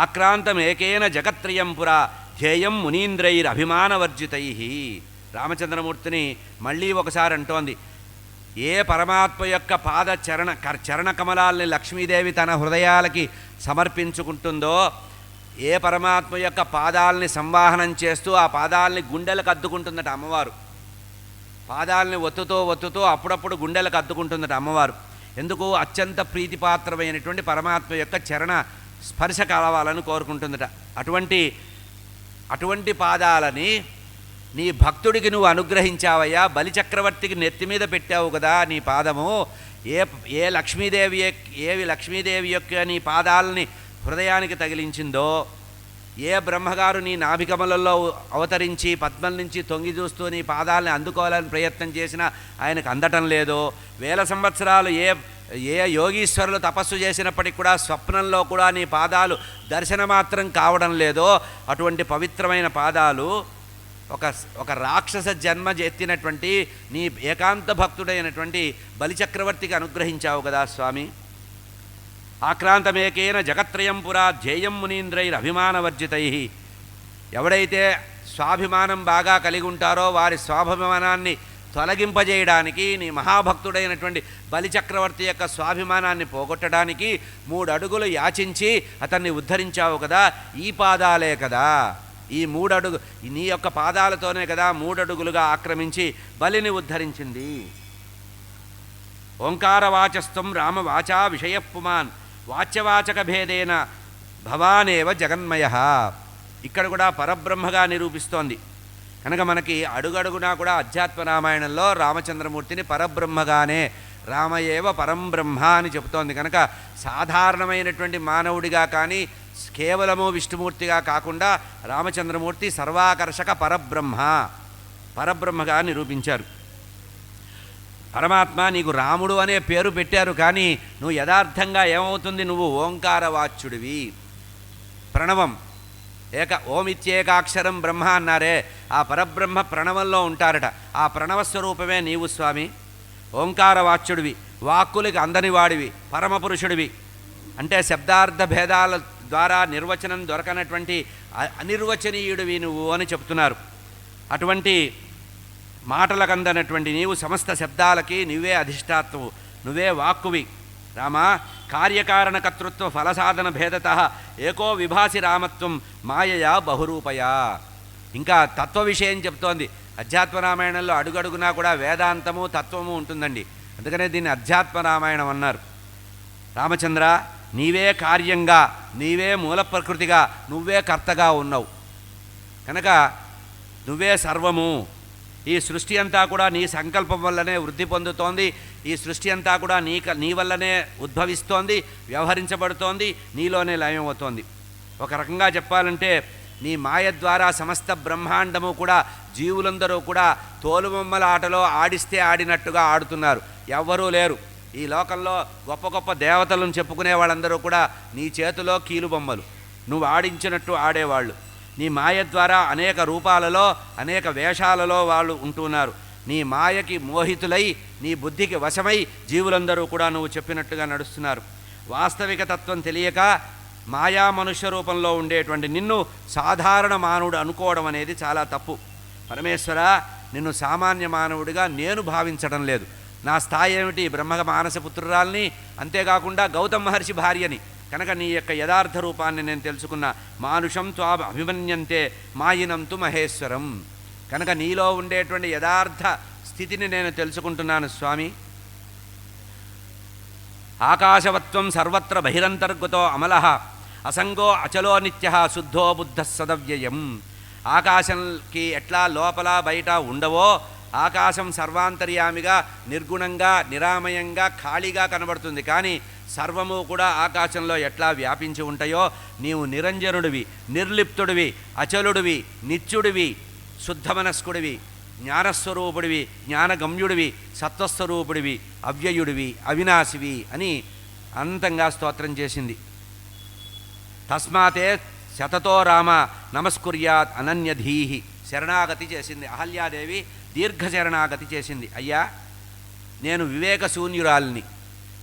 ఆక్రాంతమేకేన జగత్రయం పురా ధ్యేయం మునీంద్రైరభిమానవర్జితై. రామచంద్రమూర్తిని మళ్ళీ ఒకసారి అంటోంది. ఏ పరమాత్మ యొక్క పాద చరణ కమలాల్ని లక్ష్మీదేవి తన హృదయాలకి సమర్పించుకుంటుందో, ఏ పరమాత్మ యొక్క పాదాలని సంవాహనం చేస్తూ ఆ పాదాలని గుండెలకు అద్దుకుంటుందట అమ్మవారు. పాదాలని ఒత్తుతూ అప్పుడప్పుడు గుండెలకు అద్దుకుంటుందట అమ్మవారు. ఎందుకు? అత్యంత ప్రీతిపాత్రమైనటువంటి పరమాత్మ యొక్క చరణ స్పర్శ కలవాలని కోరుకుంటుందట. అటువంటి పాదాలని నీ భక్తుడికి నువ్వు అనుగ్రహించావయ్యా. బలిచక్రవర్తికి నెత్తి మీద పెట్టావు కదా నీ పాదము. ఏవి లక్ష్మీదేవి యొక్క నీ పాదాలని హృదయానికి తగిలించిందో, ఏ బ్రహ్మగారు నీ నాభికమలలో అవతరించి పద్మం నుంచి తొంగి చూస్తూ నీ పాదాలని అందుకోవాలని ప్రయత్నం చేసినా ఆయనకు అందటం లేదో, వేల సంవత్సరాలు ఏ యోగీశ్వరులు తపస్సు చేసినప్పటికి కూడా స్వప్నంలో కూడా నీ పాదాలు దర్శనమాత్రం కావడం లేదో, అటువంటి పవిత్రమైన పాదాలు ఒక రాక్షస జన్మ ఎత్తినటువంటి నీ ఏకాంత భక్తుడైనటువంటి బలిచక్రవర్తికి అనుగ్రహించావు కదా స్వామి. ఆక్రాంతమేకేన జగత్రయం పురా ధ్యేయం మునీంద్రైరభిమానవర్జితై. ఎవడైతే స్వాభిమానం బాగా కలిగి ఉంటారో వారి స్వాభిమానాన్ని తొలగింపజేయడానికి, నీ మహాభక్తుడైనటువంటి బలిచక్రవర్తి యొక్క స్వాభిమానాన్ని పోగొట్టడానికి 3 అడుగులు యాచించి అతన్ని ఉద్ధరించావు కదా. ఈ పాదాలే కదా, ఈ 3 అడుగు నీ యొక్క పాదాలతోనే కదా 3 అడుగులుగా ఆక్రమించి బలిని ఉద్ధరించింది. ఓంకారవాచస్తం రామవాచా విషయపుమాన్ వాచ్యవాచక భేదేన భవానేవ జగన్మయ. ఇక్కడ కూడా పరబ్రహ్మగా నిరూపిస్తోంది. కనుక మనకి అడుగడుగునా కూడా అధ్యాత్మ రామాయణంలో రామచంద్రమూర్తిని పరబ్రహ్మగానే రామయేవ పరం బ్రహ్మ అని చెబుతోంది. కనుక సాధారణమైనటువంటి మానవుడిగా కానీ, కేవలము విష్ణుమూర్తిగా కాకుండా రామచంద్రమూర్తి సర్వాకర్షక పరబ్రహ్మగా నిరూపించారు. పరమాత్మ నీకు రాముడు అనే పేరు పెట్టారు, కానీ నువ్వు యథార్థంగా ఏమవుతుంది, నువ్వు ఓంకారవాచ్యుడివి. ప్రణవం ఓమిత్యేకాక్షరం బ్రహ్మ అన్నారే, ఆ పరబ్రహ్మ ప్రణవంలో ఉంటారట. ఆ ప్రణవస్వరూపమే నీవు స్వామి. ఓంకారవాచ్యుడివి, వాక్కులకి అందని వాడివి, పరమపురుషుడివి. అంటే శబ్దార్థ భేదాల ద్వారా నిర్వచనం దొరకనటువంటి అనిర్వచనీయుడివి నువ్వు అని చెప్తున్నారు. అటువంటి మాటలకు అందనటువంటి నీవు సమస్త శబ్దాలకి నువ్వే అధిష్టాత్వవు, నువ్వే వాక్కువి. రామ కార్యకారణకర్తృత్వ ఫలసాధన భేదత ఏకో విభాసి రామత్వం మాయయా బహురూపయా. ఇంకా తత్వ విషయం చెప్తోంది. అధ్యాత్మ రామాయణంలో అడుగడుగునా కూడా వేదాంతము తత్వము ఉంటుందండి. అందుకనే దీన్ని అధ్యాత్మ రామాయణం అన్నారు. రామచంద్ర నీవే కార్యంగా, నీవే మూల ప్రకృతిగా, నువ్వే కర్తగా ఉన్నావు కనుక నువ్వే సర్వము. ఈ సృష్టి అంతా కూడా నీ సంకల్పం వల్లనే వృద్ధి పొందుతోంది. ఈ సృష్టి అంతా కూడా నీ వల్లనే ఉద్భవిస్తోంది, వ్యవహరించబడుతోంది, నీలోనే లయమవుతోంది. ఒక రకంగా చెప్పాలంటే నీ మాయ ద్వారా సమస్త బ్రహ్మాండము కూడా, జీవులందరూ కూడా తోలుబొమ్మల ఆటలో ఆడిస్తే ఆడినట్టుగా ఆడుతున్నారు. ఎవ్వరూ లేరు ఈ లోకంలో. గొప్ప గొప్ప దేవతలను చెప్పుకునే వాళ్ళందరూ కూడా నీ చేతిలో కీలుబొమ్మలు, నువ్వు ఆడించినట్టు ఆడేవాళ్ళు. నీ మాయ ద్వారా అనేక రూపాలలో, అనేక వేషాలలో వాళ్ళు ఉంటున్నారు. నీ మాయకి మోహితులై, నీ బుద్ధికి వశమై జీవులందరూ కూడా నువ్వు చెప్పినట్టుగా నడుస్తున్నారు. వాస్తవిక తత్వం తెలియక మాయా మనుష్య రూపంలో ఉండేటువంటి నిన్ను సాధారణ మానవుడు అనుకోవడం అనేది చాలా తప్పు. పరమేశ్వర, నిన్ను సామాన్య మానవుడిగా నేను భావించడం లేదు. నా స్థాయి ఏమిటి? బ్రహ్మ మానస పుత్రురాల్ని, అంతేకాకుండా గౌతమ మహర్షి భార్యని. కనుక నీ యొక్క యథార్థ రూపాన్ని నేను తెలుసుకున్నా. మానుషం త్వా అభిమన్యంతే మాయినం తు మహేశ్వరం. కనుక నీలో ఉండేటువంటి యథార్థ స్థితిని నేను తెలుసుకుంటున్నాను స్వామి. ఆకాశవత్వం సర్వత్ర బహిరంతర్గతో అమలః అసంగో అచలో నిత్య శుద్ధో బుద్ధ సదవ్యయం. ఆకాశంకి ఎట్లా లోపల బయట ఉండవో, ఆకాశం సర్వాంతర్యామిగా, నిర్గుణంగా, నిరామయంగా, ఖాళీగా కనబడుతుంది. కానీ సర్వము కూడా ఆకాశంలో ఎట్లా వ్యాపించి ఉంటాయో, నీవు నిరంజనుడివి, నిర్లిప్తుడివి, అచలుడివి, నిత్యుడివి, శుద్ధమనస్కుడివి, జ్ఞానస్వరూపుడివి, జ్ఞానగమ్యుడివి, సత్వస్వరూపుడివి, అవ్యయుడివి, అవినాశివి అని అనంతంగా స్తోత్రం చేసింది. తస్మాతే శతతో రామ నమస్కుర్యాత్ అనన్యధీహి. శరణాగతి చేసింది అహల్యాదేవి, దీర్ఘ శరణాగతి చేసింది. అయ్యా, నేను వివేకశూన్యురాల్ని,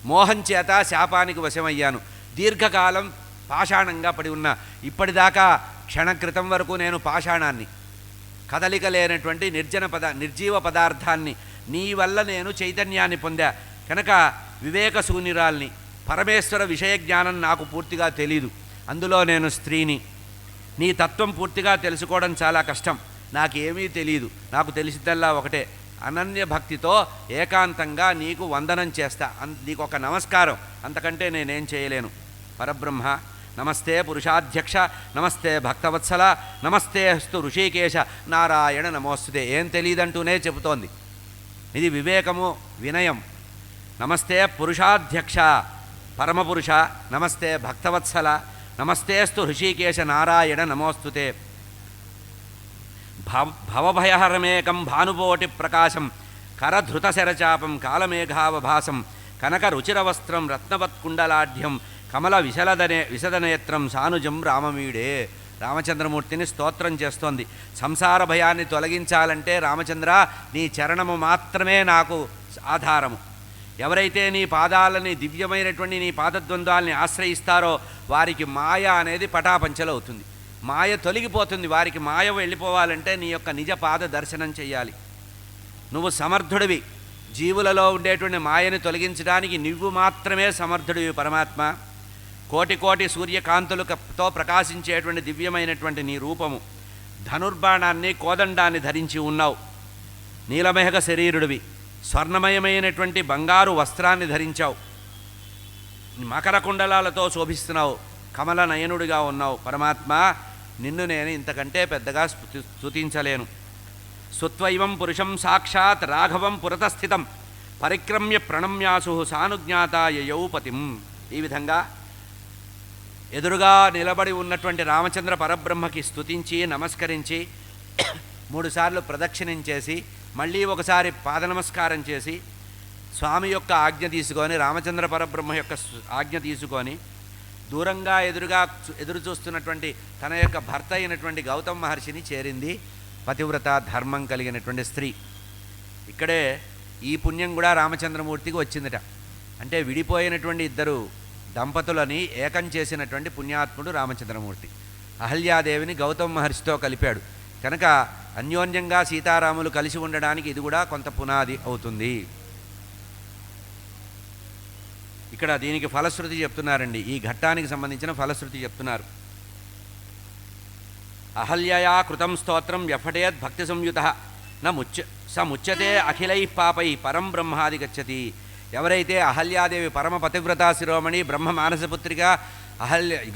మోహం చేత శాపానికి వశమయ్యాను, దీర్ఘకాలం పాషాణంగా పడి ఉన్నా. ఇప్పటిదాకా క్షణక్రితం వరకు నేను పాషాణాన్ని, కదలిక లేనటువంటి నిర్జీవ పదార్థాన్ని. నీ వల్ల నేను చైతన్యాన్ని పొందా కనుక వివేకశూన్యురాల్ని. పరమేశ్వర విషయ జ్ఞానం నాకు పూర్తిగా తెలీదు, అందులో నేను స్త్రీని. నీ తత్వం పూర్తిగా తెలుసుకోవడం చాలా కష్టం. నాకేమీ తెలియదు. నాకు తెలిసిద్దల్లా ఒకటే, అనన్య భక్తితో ఏకాంతంగా నీకు వందనం చేస్తా, నీకు ఒక నమస్కారం, అంతకంటే నేనేం చేయలేను. పరబ్రహ్మ నమస్తే పురుషాధ్యక్ష, నమస్తే భక్తవత్సల, నమస్తే స్తు ఋషికేశ, నారాయణ నమోస్తుతే. ఏం తెలియదంటూనే చెబుతోంది. ఇది వివేకము, వినయం. నమస్తే పురుషాధ్యక్ష పరమపురుష, నమస్తే భక్తవత్సల, నమస్తేస్తు ఋషికేశ, నారాయణ నమోస్తుతే. భవభయహరమేకం భానుపోటి ప్రకాశం కరధృతశరచాపం కాలమేఘావభాసం కనక రుచిరవస్త్రం రత్నవత్కుండలాఢ్యం కమల విశదనేత్రం సానుజం రామమీడే. రామచంద్రమూర్తిని స్తోత్రం చేస్తోంది. సంసార భయాన్ని తొలగించాలంటే రామచంద్ర నీ చరణము మాత్రమే నాకు ఆధారము. ఎవరైతే నీ పాదాలని, దివ్యమైనటువంటి నీ పాదద్వంద్వాల్ని ఆశ్రయిస్తారో వారికి మాయ అనేది పటాపంచలవుతుంది. మాయ తొలగిపోతుంది. వారికి మాయ వెళ్ళిపోవాలంటే నీ యొక్క నిజ పాద దర్శనం చెయ్యాలి. నువ్వు సమర్థుడివి. జీవులలో ఉండేటువంటి మాయని తొలగించడానికి నువ్వు మాత్రమే సమర్థుడివి పరమాత్మ. కోటి కోటి సూర్యకాంతులతో ప్రకాశించేటువంటి దివ్యమైనటువంటి నీ రూపము. ధనుర్బాణాన్ని, కోదండాన్ని ధరించి ఉన్నావు. నీలమేఘ శరీరుడివి. స్వర్ణమయమైనటువంటి బంగారు వస్త్రాన్ని ధరించావు. మకర కుండలాలతో శోభిస్తున్నావు. కమల నయనుడిగా ఉన్నావు. పరమాత్మ, నిన్ను నేను ఇంతకంటే పెద్దగా స్తుతించలేను. సుత్వైవం పురుషం సాక్షాత్ రాఘవం పురతస్థితం పరిక్రమ్య ప్రణమ్యాసు సానుజ్ఞాత యయౌపతిం. ఈ విధంగా ఎదురుగా నిలబడి ఉన్నటువంటి రామచంద్ర పరబ్రహ్మకి స్తుతించి నమస్కరించి 3 సార్లు ప్రదక్షిణించేసి మళ్ళీ ఒకసారి పాద నమస్కారం చేసి స్వామి యొక్క ఆజ్ఞ తీసుకొని రామచంద్ర పరబ్రహ్మ యొక్క ఆజ్ఞ తీసుకొని దూరంగా ఎదురు చూస్తున్నటువంటి తన యొక్క భర్త అయినటువంటి గౌతమ మహర్షిని చేరింది పతివ్రత ధర్మం కలిగినటువంటి స్త్రీ. ఇక్కడే ఈ పుణ్యం కూడా రామచంద్రమూర్తికి వచ్చిందట. అంటే విడిపోయినటువంటి ఇద్దరు దంపతులని ఏకం చేసినటువంటి పుణ్యాత్ముడు రామచంద్రమూర్తి. అహల్యాదేవిని గౌతమ మహర్షితో కలిపాడు కనుక అన్యోన్యంగా సీతారాములు కలిసి ఉండడానికి ఇది కూడా కొంత పునాది అవుతుంది. ఇక్కడ దీనికి ఫలశ్రుతి చెప్తున్నారండి. ఈ ఘట్టానికి సంబంధించిన ఫలశ్రుతి చెప్తున్నారు. అహల్యయా కృతం స్తోత్రం వ్యఫటేద్ భక్తి సంయుత సముచ్యతే అఖిలై పాపై పరం బ్రహ్మాది గచ్చతి. ఎవరైతే అహల్యాదేవి పరమ పతివ్రతా శిరోమణి బ్రహ్మ మానసపుత్రిక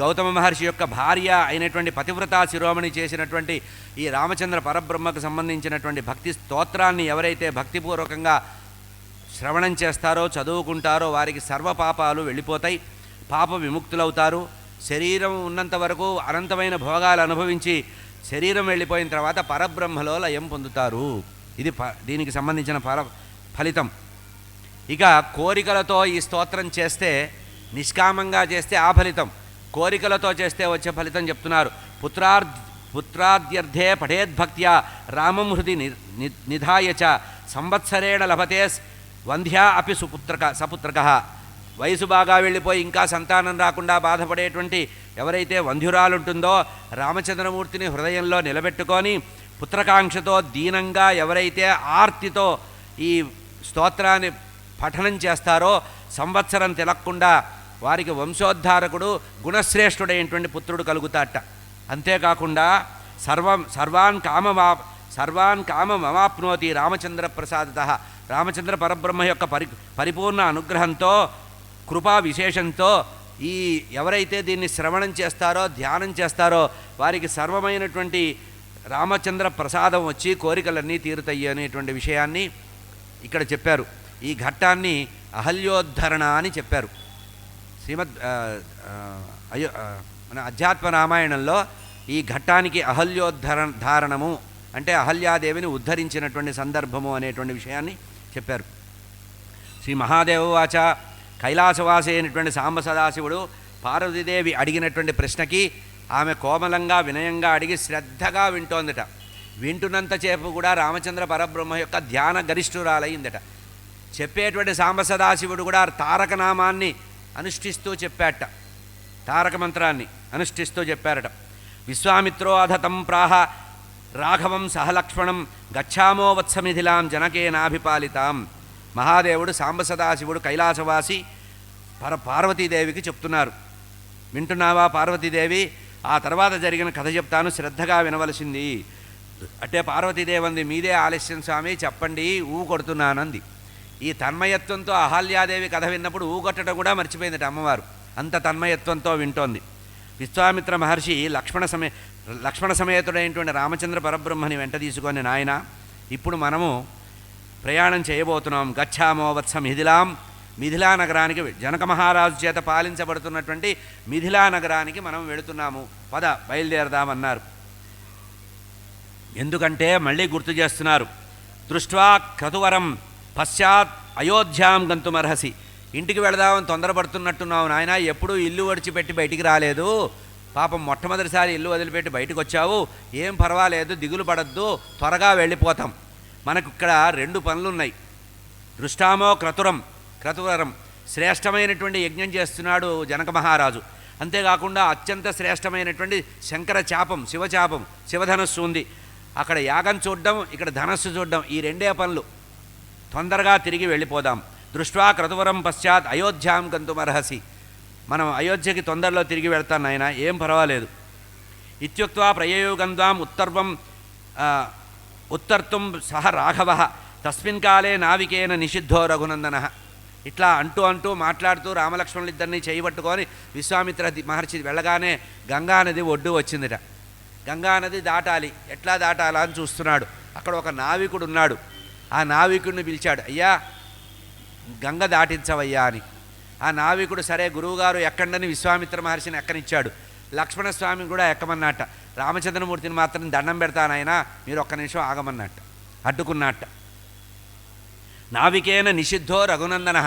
గౌతమ మహర్షి యొక్క భార్య అయినటువంటి పతివ్రతా శిరోమణి చేసినటువంటి ఈ రామచంద్ర పరబ్రహ్మకు సంబంధించినటువంటి భక్తి స్తోత్రాన్ని ఎవరైతే భక్తిపూర్వకంగా శ్రవణం చేస్తారో చదువుకుంటారో వారికి సర్వపాపాలు వెళ్ళిపోతాయి, పాప విముక్తులవుతారు. శరీరం ఉన్నంత వరకు అనంతమైన భోగాలు అనుభవించి శరీరం వెళ్ళిపోయిన తర్వాత పరబ్రహ్మలో లయం పొందుతారు. ఇది దీనికి సంబంధించిన ఫలితం. ఇక కోరికలతో ఈ స్తోత్రం చేస్తే నిష్కామంగా చేస్తే ఆ ఫలితం, కోరికలతో చేస్తే వచ్చే ఫలితం చెప్తున్నారు. పుత్రాద్యర్థే పఠేద్భక్త్యా రామం హృది నిధాయ చ సంవత్సరేణ లభతే వంధ్యా అపి సపుత్రక. వయసు బాగా వెళ్ళిపోయి ఇంకా సంతానం రాకుండా బాధపడేటువంటి ఎవరైతే వంధ్యురాలుంటుందో రామచంద్రమూర్తిని హృదయంలో నిలబెట్టుకొని పుత్రకాంక్షతో దీనంగా ఎవరైతే ఆర్తితో ఈ స్తోత్రాన్ని పఠనం చేస్తారో సంవత్సరం తెలక్కుండా వారికి వంశోద్ధారకుడు గుణశ్రేష్ఠుడైనటువంటి పుత్రుడు కలుగుతాట. అంతేకాకుండా సర్వాన్ కామమవాప్నోతి రామచంద్ర ప్రసాదత. రామచంద్ర పరబ్రహ్మ యొక్క పరిపూర్ణ అనుగ్రహంతో కృపా విశేషంతో ఈ ఎవరైతే దీన్ని శ్రవణం చేస్తారో ధ్యానం చేస్తారో వారికి సర్వమైనటువంటి రామచంద్ర ప్రసాదం వచ్చి కోరికలన్నీ తీరుతాయి అనేటువంటి విషయాన్ని ఇక్కడ చెప్పారు. ఈ ఘట్టాన్ని అహల్యోద్ధరణ అని చెప్పారు. మన అధ్యాత్మ రామాయణంలో ఈ ఘట్టానికి ధారణము అంటే అహల్యాదేవిని ఉద్ధరించినటువంటి సందర్భము అనేటువంటి విషయాన్ని చెప్పారు. శ్రీ మహాదేవవాచ కైలాసవాసి అయినటువంటి సాంబ సదాశివుడు పార్వతీదేవి అడిగినటువంటి ప్రశ్నకి ఆమె కోమలంగా వినయంగా అడిగి శ్రద్ధగా వింటోందట. వింటున్నంతసేపు కూడా రామచంద్ర పరబ్రహ్మ యొక్క ధ్యాన గరిష్ఠురాలయ్యిందట. చెప్పేటువంటి సాంబ సదాశివుడు కూడా తారక నామాన్ని అనుష్ఠిస్తూ చెప్పాట, తారక మంత్రాన్ని అనుష్ఠిస్తూ చెప్పారట. విశ్వామిత్రో అధతం ప్రాహ రాఘవం సహలక్ష్మణం గచ్చామో వత్సమిథిలాం జనకేనాభిపాలితాం. మహాదేవుడు సాంబ సదాశివుడు కైలాసవాసి పార్వతీదేవికి చెప్తున్నారు. వింటున్నావా పార్వతీదేవి? ఆ తర్వాత జరిగిన కథ చెప్తాను, శ్రద్ధగా వినవలసింది అంటే పార్వతీదేవి అంది, మీదే ఆలస్యం స్వామి చెప్పండి, కొడుతున్నానంది. ఈ తన్మయత్వంతో అహల్యాదేవి కథ విన్నప్పుడు ఊగొట్టడం కూడా మర్చిపోయిందట అమ్మవారు, అంత తన్మయత్వంతో వింటోంది. విశ్వామిత్ర మహర్షి లక్ష్మణ సమేతుడైనటువంటి రామచంద్ర పరబ్రహ్మని వెంట తీసుకొని, నాయన ఇప్పుడు మనము ప్రయాణం చేయబోతున్నాం. గచ్చామో వత్స మిథిలాం, మిథిలా నగరానికి, జనక మహారాజు చేత పాలించబడుతున్నటువంటి మిథిలా నగరానికి మనం వెళుతున్నాము, పద బయలుదేరదామన్నారు. ఎందుకంటే మళ్ళీ గుర్తు చేస్తున్నారు, దృష్ట్వా క్రతువరం పశ్చాత్ అయోధ్యాం గంతుమర్హసి. ఇంటికి వెళదామని తొందరపడుతున్నట్టున్నావు నాయన, ఎప్పుడూ ఇల్లు వడిచిపెట్టి బయటికి రాలేదు, పాపం మొట్టమొదటిసారి ఇల్లు వదిలిపెట్టి బయటకు వచ్చావు, ఏం పర్వాలేదు, దిగులు పడద్దు, త్వరగా వెళ్ళిపోతాం. మనకు ఇక్కడ 2 పనులున్నాయి. దృష్టామో క్రతువరం శ్రేష్టమైనటువంటి యజ్ఞం చేస్తున్నాడు జనక మహారాజు. అంతేకాకుండా అత్యంత శ్రేష్టమైనటువంటి శంకర చాపం, శివచాపం, శివధనస్సు ఉంది. అక్కడ యాగం చూడడం, ఇక్కడ ధనస్సు చూడడం, ఈ 2 పనులు. తొందరగా తిరిగి వెళ్ళిపోదాం. దృష్ట్వా క్రతువరం పశ్చాత్ అయోధ్యాం గంతుమర్హసి. మనం అయోధ్యకి తొందరలో తిరిగి వెళ్తాను నాయన, ఏం పర్వాలేదు. ఇత్యుక్త్వా ప్రయయో గంధ్వాం ఉత్తర్తుం సహ రాఘవ తస్మిన్ కాలే నావికేన నిషిద్ధో రఘునందన. ఇట్లా అంటూ మాట్లాడుతూ రామలక్ష్మణులిద్దరినీ చేయబట్టుకొని విశ్వామిత్ర మహర్షి వెళ్ళగానే గంగానది ఒడ్డు వచ్చిందిట. గంగానది దాటాలి, ఎట్లా దాటాలా అని చూస్తున్నాడు. అక్కడ ఒక నావికుడు ఉన్నాడు. ఆ నావికుడిని పిలిచాడు, అయ్యా గంగ దాటించవయ్యా అని. ఆ నావికుడు సరే గురువుగారు ఎక్కండని విశ్వామిత్ర మహర్షిని ఎక్కనిచ్చాడు. లక్ష్మణస్వామి కూడా ఎక్కమన్నట్ట. రామచంద్రమూర్తిని మాత్రం దండం పెడతానాయన, మీరు ఒక్క నిమిషం ఆగమన్నట్ట, అడ్డుకున్నట్ట. నావికేన నిషిద్ధో రఘునందన,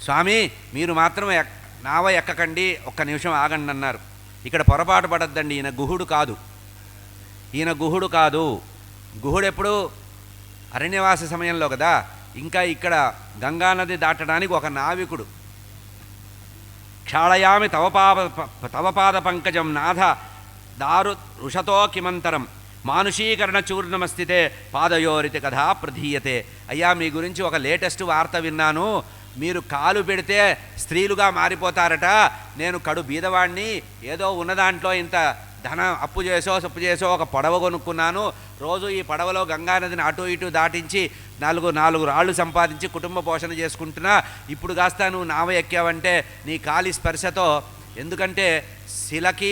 స్వామి మీరు మాత్రం నావ ఎక్కకండి, ఒక్క నిమిషం ఆగండి అన్నారు. ఇక్కడ పొరపాటు పడద్దండి, ఈయన గుహుడు కాదు, ఈయన గుహుడు కాదు. గుహుడు ఎప్పుడు అరణ్యవాస సమయంలో కదా, ఇంకా ఇక్కడ గంగానది దాటడానికి ఒక నావికుడు. క్షాళయామి తవపాద పంకజం నాథ దారు ఋషతో కిమంతరం మానుషీకరణ చూర్ణమస్థితే పాదయోరితి కథా ప్రధీయతే. అయ్యా మీ గురించి ఒక లేటెస్ట్ వార్త విన్నాను, మీరు కాలు పెడితే స్త్రీలుగా మారిపోతారట. నేను కడు బీదవాణ్ణి, ఏదో ఉన్నదాంట్లో ఇంత ధనం అప్పు చేసో ఒక పడవ కొనుక్కున్నాను. రోజు ఈ పడవలో గంగానదిని అటు ఇటు దాటించి నాలుగు రాళ్ళు సంపాదించి కుటుంబ పోషణ చేసుకుంటున్నా. ఇప్పుడు కాస్త నువ్వు నావ ఎక్కావంటే నీ కాలి స్పర్శతో, ఎందుకంటే శిలకి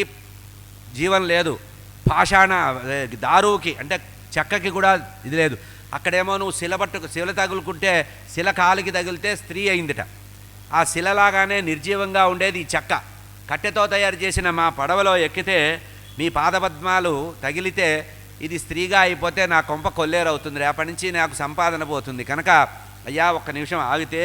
జీవం లేదు, పాషాణ దారువుకి అంటే చెక్కకి కూడా ఇది లేదు. అక్కడేమో నువ్వు శిల తగులుకుంటే శిల కాలికి తగిలితే స్త్రీ అయిందిట. ఆ శిలలాగానే నిర్జీవంగా ఉండేది ఈ చెక్క. కట్టెతో తయారు చేసిన మా పడవలో ఎక్కితే మీ పాదపద్మాలు తగిలితే ఇది స్త్రీగా అయిపోతే నా కొంప కొల్లేరవుతుంది, రేపటి నుంచి నాకు సంపాదన పోతుంది. కనుక అయ్యా ఒక్క నిమిషం ఆగితే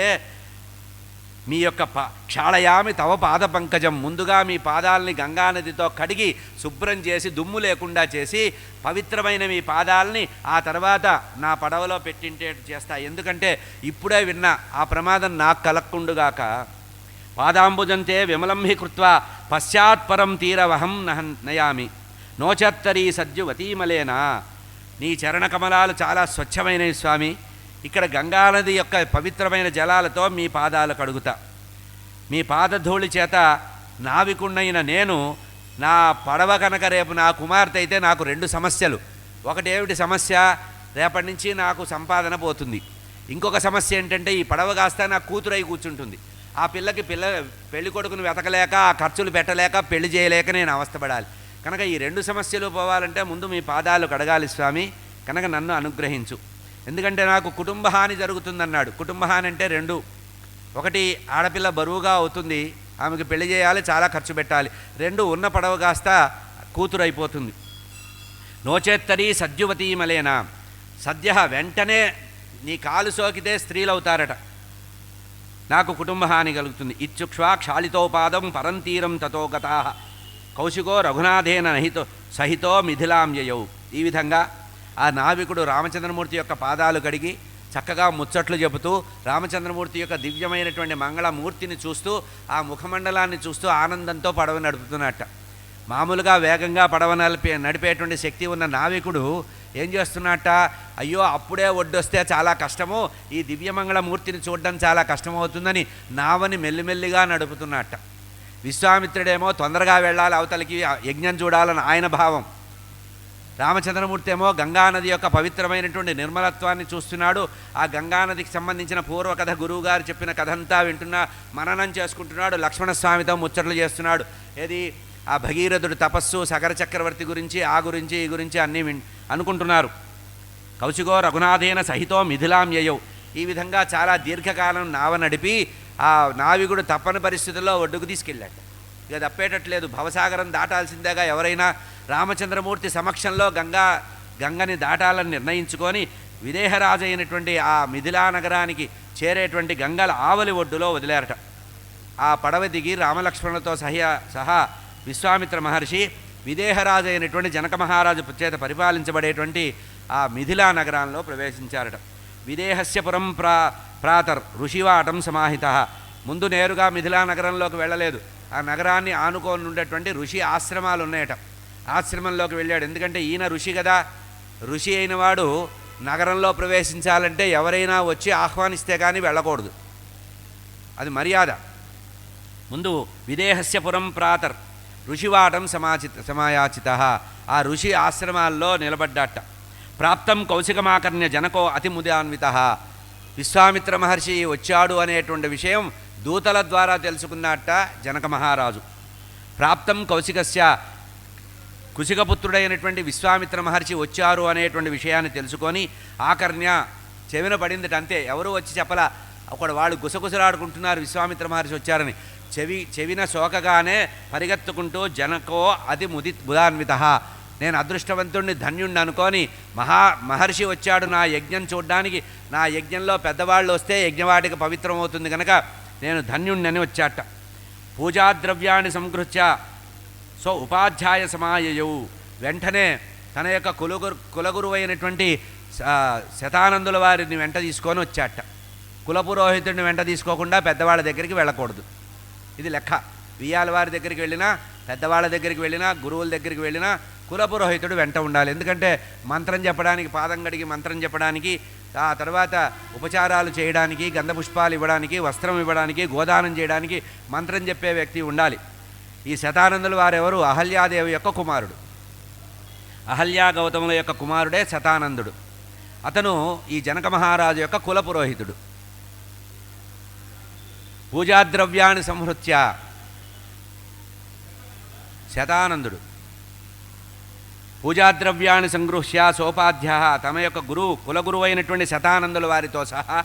మీ యొక్క క్షాళయామి తవ పాద పంకజం, ముందుగా మీ పాదాలని గంగానదితో కడిగి శుభ్రం చేసి దుమ్ము లేకుండా చేసి పవిత్రమైన మీ పాదాలని ఆ తర్వాత నా పడవలో పెట్టింటేట్టు చేస్తా. ఎందుకంటే ఇప్పుడే విన్నా ఆ ప్రమాదం నాకు కలక్కుండుగాక. పాదాంబుజంతే విమలంహి కృత్వా పశ్చాత్పరం తీరవహం నయామి నోచత్తరీ సద్యువతీమలేనా. నీ చరణ కమలాలు చాలా స్వచ్ఛమైనవి స్వామి. ఇక్కడ గంగానది యొక్క పవిత్రమైన జలాలతో మీ పాదాలు కడుగుతా. మీ పాదధూళి చేత నావికున్నైన నేను నా పడవ కనుక రేపు నా కుమార్తె అయితే నాకు 2 సమస్యలు. ఒకటేమిటి సమస్య, రేపటి నుంచి నాకు సంపాదన పోతుంది. ఇంకొక సమస్య ఏంటంటే ఈ పడవ కాస్త నా కూతురై కూర్చుంటుంది. ఆ పిల్లకి పెళ్లి కొడుకును వెతకలేక, ఆ ఖర్చులు పెట్టలేక, పెళ్లి చేయలేక నేను అవస్థపడాలి. కనుక ఈ 2 సమస్యలు పోవాలంటే ముందు మీ పాదాలు కడగాలి స్వామి. కనుక నన్ను అనుగ్రహించు. ఎందుకంటే నాకు కుటుంబ హాని జరుగుతుందన్నాడు. కుటుంబ హాని అంటే 2, ఒకటి ఆడపిల్ల బరువుగా అవుతుంది, ఆమెకి పెళ్లి చేయాలి, చాలా ఖర్చు పెట్టాలి. 2 ఉన్న పడవ కాస్త కూతురు అయిపోతుంది. నోచేత్తరి సద్యువతీమలేనా, సద్య వెంటనే నీ కాలు సోకితే స్త్రీలు అవుతారట, నాకు కుటుంబ హాని కలుగుతుంది. ఇత్యుక్ష్వా క్షాళితోపాదం పరంతీరం తతో గతా కౌశికో రఘునాథేన సహితో మిథిలాంయయౌ. ఈ విధంగా ఆ నావికుడు రామచంద్రమూర్తి యొక్క పాదాలు కడిగి చక్కగా ముచ్చట్లు చెబుతూ రామచంద్రమూర్తి యొక్క దివ్యమైనటువంటి మంగళమూర్తిని చూస్తూ ఆ ముఖమండలాన్ని చూస్తూ ఆనందంతో పడవ నడుపుతున్నట్ట. మామూలుగా వేగంగా పడవ నడిపేటువంటి శక్తి ఉన్న నావికుడు ఏం చేస్తున్నట్ట, అయ్యో అప్పుడే ఒడ్డొస్తే చాలా కష్టము, ఈ దివ్యమంగళమూర్తిని చూడడం చాలా కష్టమవుతుందని నావని మెల్లిమెల్లిగా నడుపుతున్నట్ట. విశ్వామిత్రుడేమో తొందరగా వెళ్ళాలి అవతలికి, యజ్ఞం చూడాలని ఆయన భావం. రామచంద్రమూర్తి ఏమో గంగానది యొక్క పవిత్రమైనటువంటి నిర్మలత్వాన్ని చూస్తున్నాడు. ఆ గంగానదికి సంబంధించిన పూర్వకథ గురువుగారు చెప్పిన కథంతా వింటున్నా మననం చేసుకుంటున్నాడు. లక్ష్మణస్వామితో ముచ్చట్లు చేస్తున్నాడు. ఏది ఆ భగీరథుడు తపస్సు, సగర చక్రవర్తి గురించి, ఆ గురించి ఈ గురించి అన్నీ అనుకుంటున్నారు. కౌశికో రఘునాథేన సహితో మిథిలాంయయౌ. ఈ విధంగా చాలా దీర్ఘకాలం నావ నడిపి ఆ నావికుడు తప్పని పరిస్థితుల్లో ఒడ్డుకు తీసుకెళ్ళాడు. ఇక తప్పేటట్లేదు, భవసాగరం దాటాల్సిందేగా ఎవరైనా. రామచంద్రమూర్తి సమక్షంలో గంగని దాటాలని నిర్ణయించుకొని విదేహరాజు అయినటువంటి ఆ మిథిలా నగరానికి చేరేటువంటి గంగల ఆవలి ఒడ్డులో వదిలేరట. ఆ పడవ దిగి రామలక్ష్మణులతో సహా విశ్వామిత్ర మహర్షి విదేహరాజు అయినటువంటి జనక మహారాజు చేత పరిపాలించబడేటువంటి ఆ మిథిలా నగరంలో ప్రవేశించారట. విదేహస్య పురం ప్రాతర్ ఋషివాటం సమాహిత. ముందు నేరుగా మిథిలా నగరంలోకి వెళ్ళలేదు. ఆ నగరాన్ని ఆనుకొని ఉండేటువంటి ఋషి ఆశ్రమాలు ఉన్నాయట. ఆశ్రమంలోకి వెళ్ళాడు. ఎందుకంటే ఈయన ఋషి కదా, ఋషి అయినవాడు నగరంలో ప్రవేశించాలంటే ఎవరైనా వచ్చి ఆహ్వానిస్తే కానీ వెళ్ళకూడదు, అది మర్యాద. ముందు విదేహస్య పురం ప్రాతర్ ఋషివాటం సమాయాచిత. ఆ ఋషి ఆశ్రమాల్లో నిలబడ్డాట. ప్రాప్తం కౌశికమాకర్ణ్య జనకో అతిముదాన్విత. విశ్వామిత్ర మహర్షి వచ్చాడు అనేటువంటి విషయం దూతల ద్వారా తెలుసుకున్నట్ట జనక మహారాజు. ప్రాప్తం కౌశికస్య, కుశికపుత్రుడైనటువంటి విశ్వామిత్ర మహర్షి వచ్చారు అనేటువంటి విషయాన్ని తెలుసుకొని ఆకర్ణ్య చెవిన పడిందిట. అంతే, ఎవరు వచ్చి చెప్పలా. అక్కడ వాళ్ళు గుసగుసలాడుకుంటున్నారు విశ్వామిత్ర మహర్షి వచ్చారని. చెవిన సోకగానే పరిగెత్తుకుంటూ జనకో అది బుధాన్విత, నేను అదృష్టవంతుడిని ధన్యుణ్ణి అనుకొని మహర్షి వచ్చాడు నా యజ్ఞం చూడడానికి, నా యజ్ఞంలో పెద్దవాళ్ళు వస్తే యజ్ఞవాటికి పవిత్రమవుతుంది కనుక నేను ధన్యుణ్ణని వచ్చాట. పూజాద్రవ్యాన్ని సంగృహ్య సో ఉపాధ్యాయ సమాయయవు, వెంటనే తన యొక్క కులగురువు అయినటువంటి శతానందుల వారిని వెంట తీసుకొని వచ్చాట. కులపురోహితుడిని వెంట తీసుకోకుండా పెద్దవాళ్ళ దగ్గరికి వెళ్ళకూడదు, ఇది లెక్క. వియ్యాల వారి దగ్గరికి వెళ్ళినా, పెద్దవాళ్ళ దగ్గరికి వెళ్ళినా, గురువుల దగ్గరికి వెళ్ళినా కులపురోహితుడు వెంట ఉండాలి. ఎందుకంటే మంత్రం చెప్పడానికి, పాదం గడిగి మంత్రం చెప్పడానికి, ఆ తర్వాత ఉపచారాలు చేయడానికి, గంధపుష్పాలు ఇవ్వడానికి, వస్త్రం ఇవ్వడానికి, గోదానం చేయడానికి మంత్రం చెప్పే వ్యక్తి ఉండాలి. ఈ శతానందులు వారెవరు? అహల్యాదేవి యొక్క కుమారుడు, అహల్యా గౌతముల యొక్క కుమారుడే శతానందుడు. అతను ఈ జనక మహారాజు యొక్క కులపురోహితుడు. పూజాద్రవ్యాన్ని సంహృత్య శతానందుడు పూజాద్రవ్యాన్ని సంగృహ్య సోపాధ్య, తమ యొక్క కులగురువు అయినటువంటి శతానందుల వారితో సహా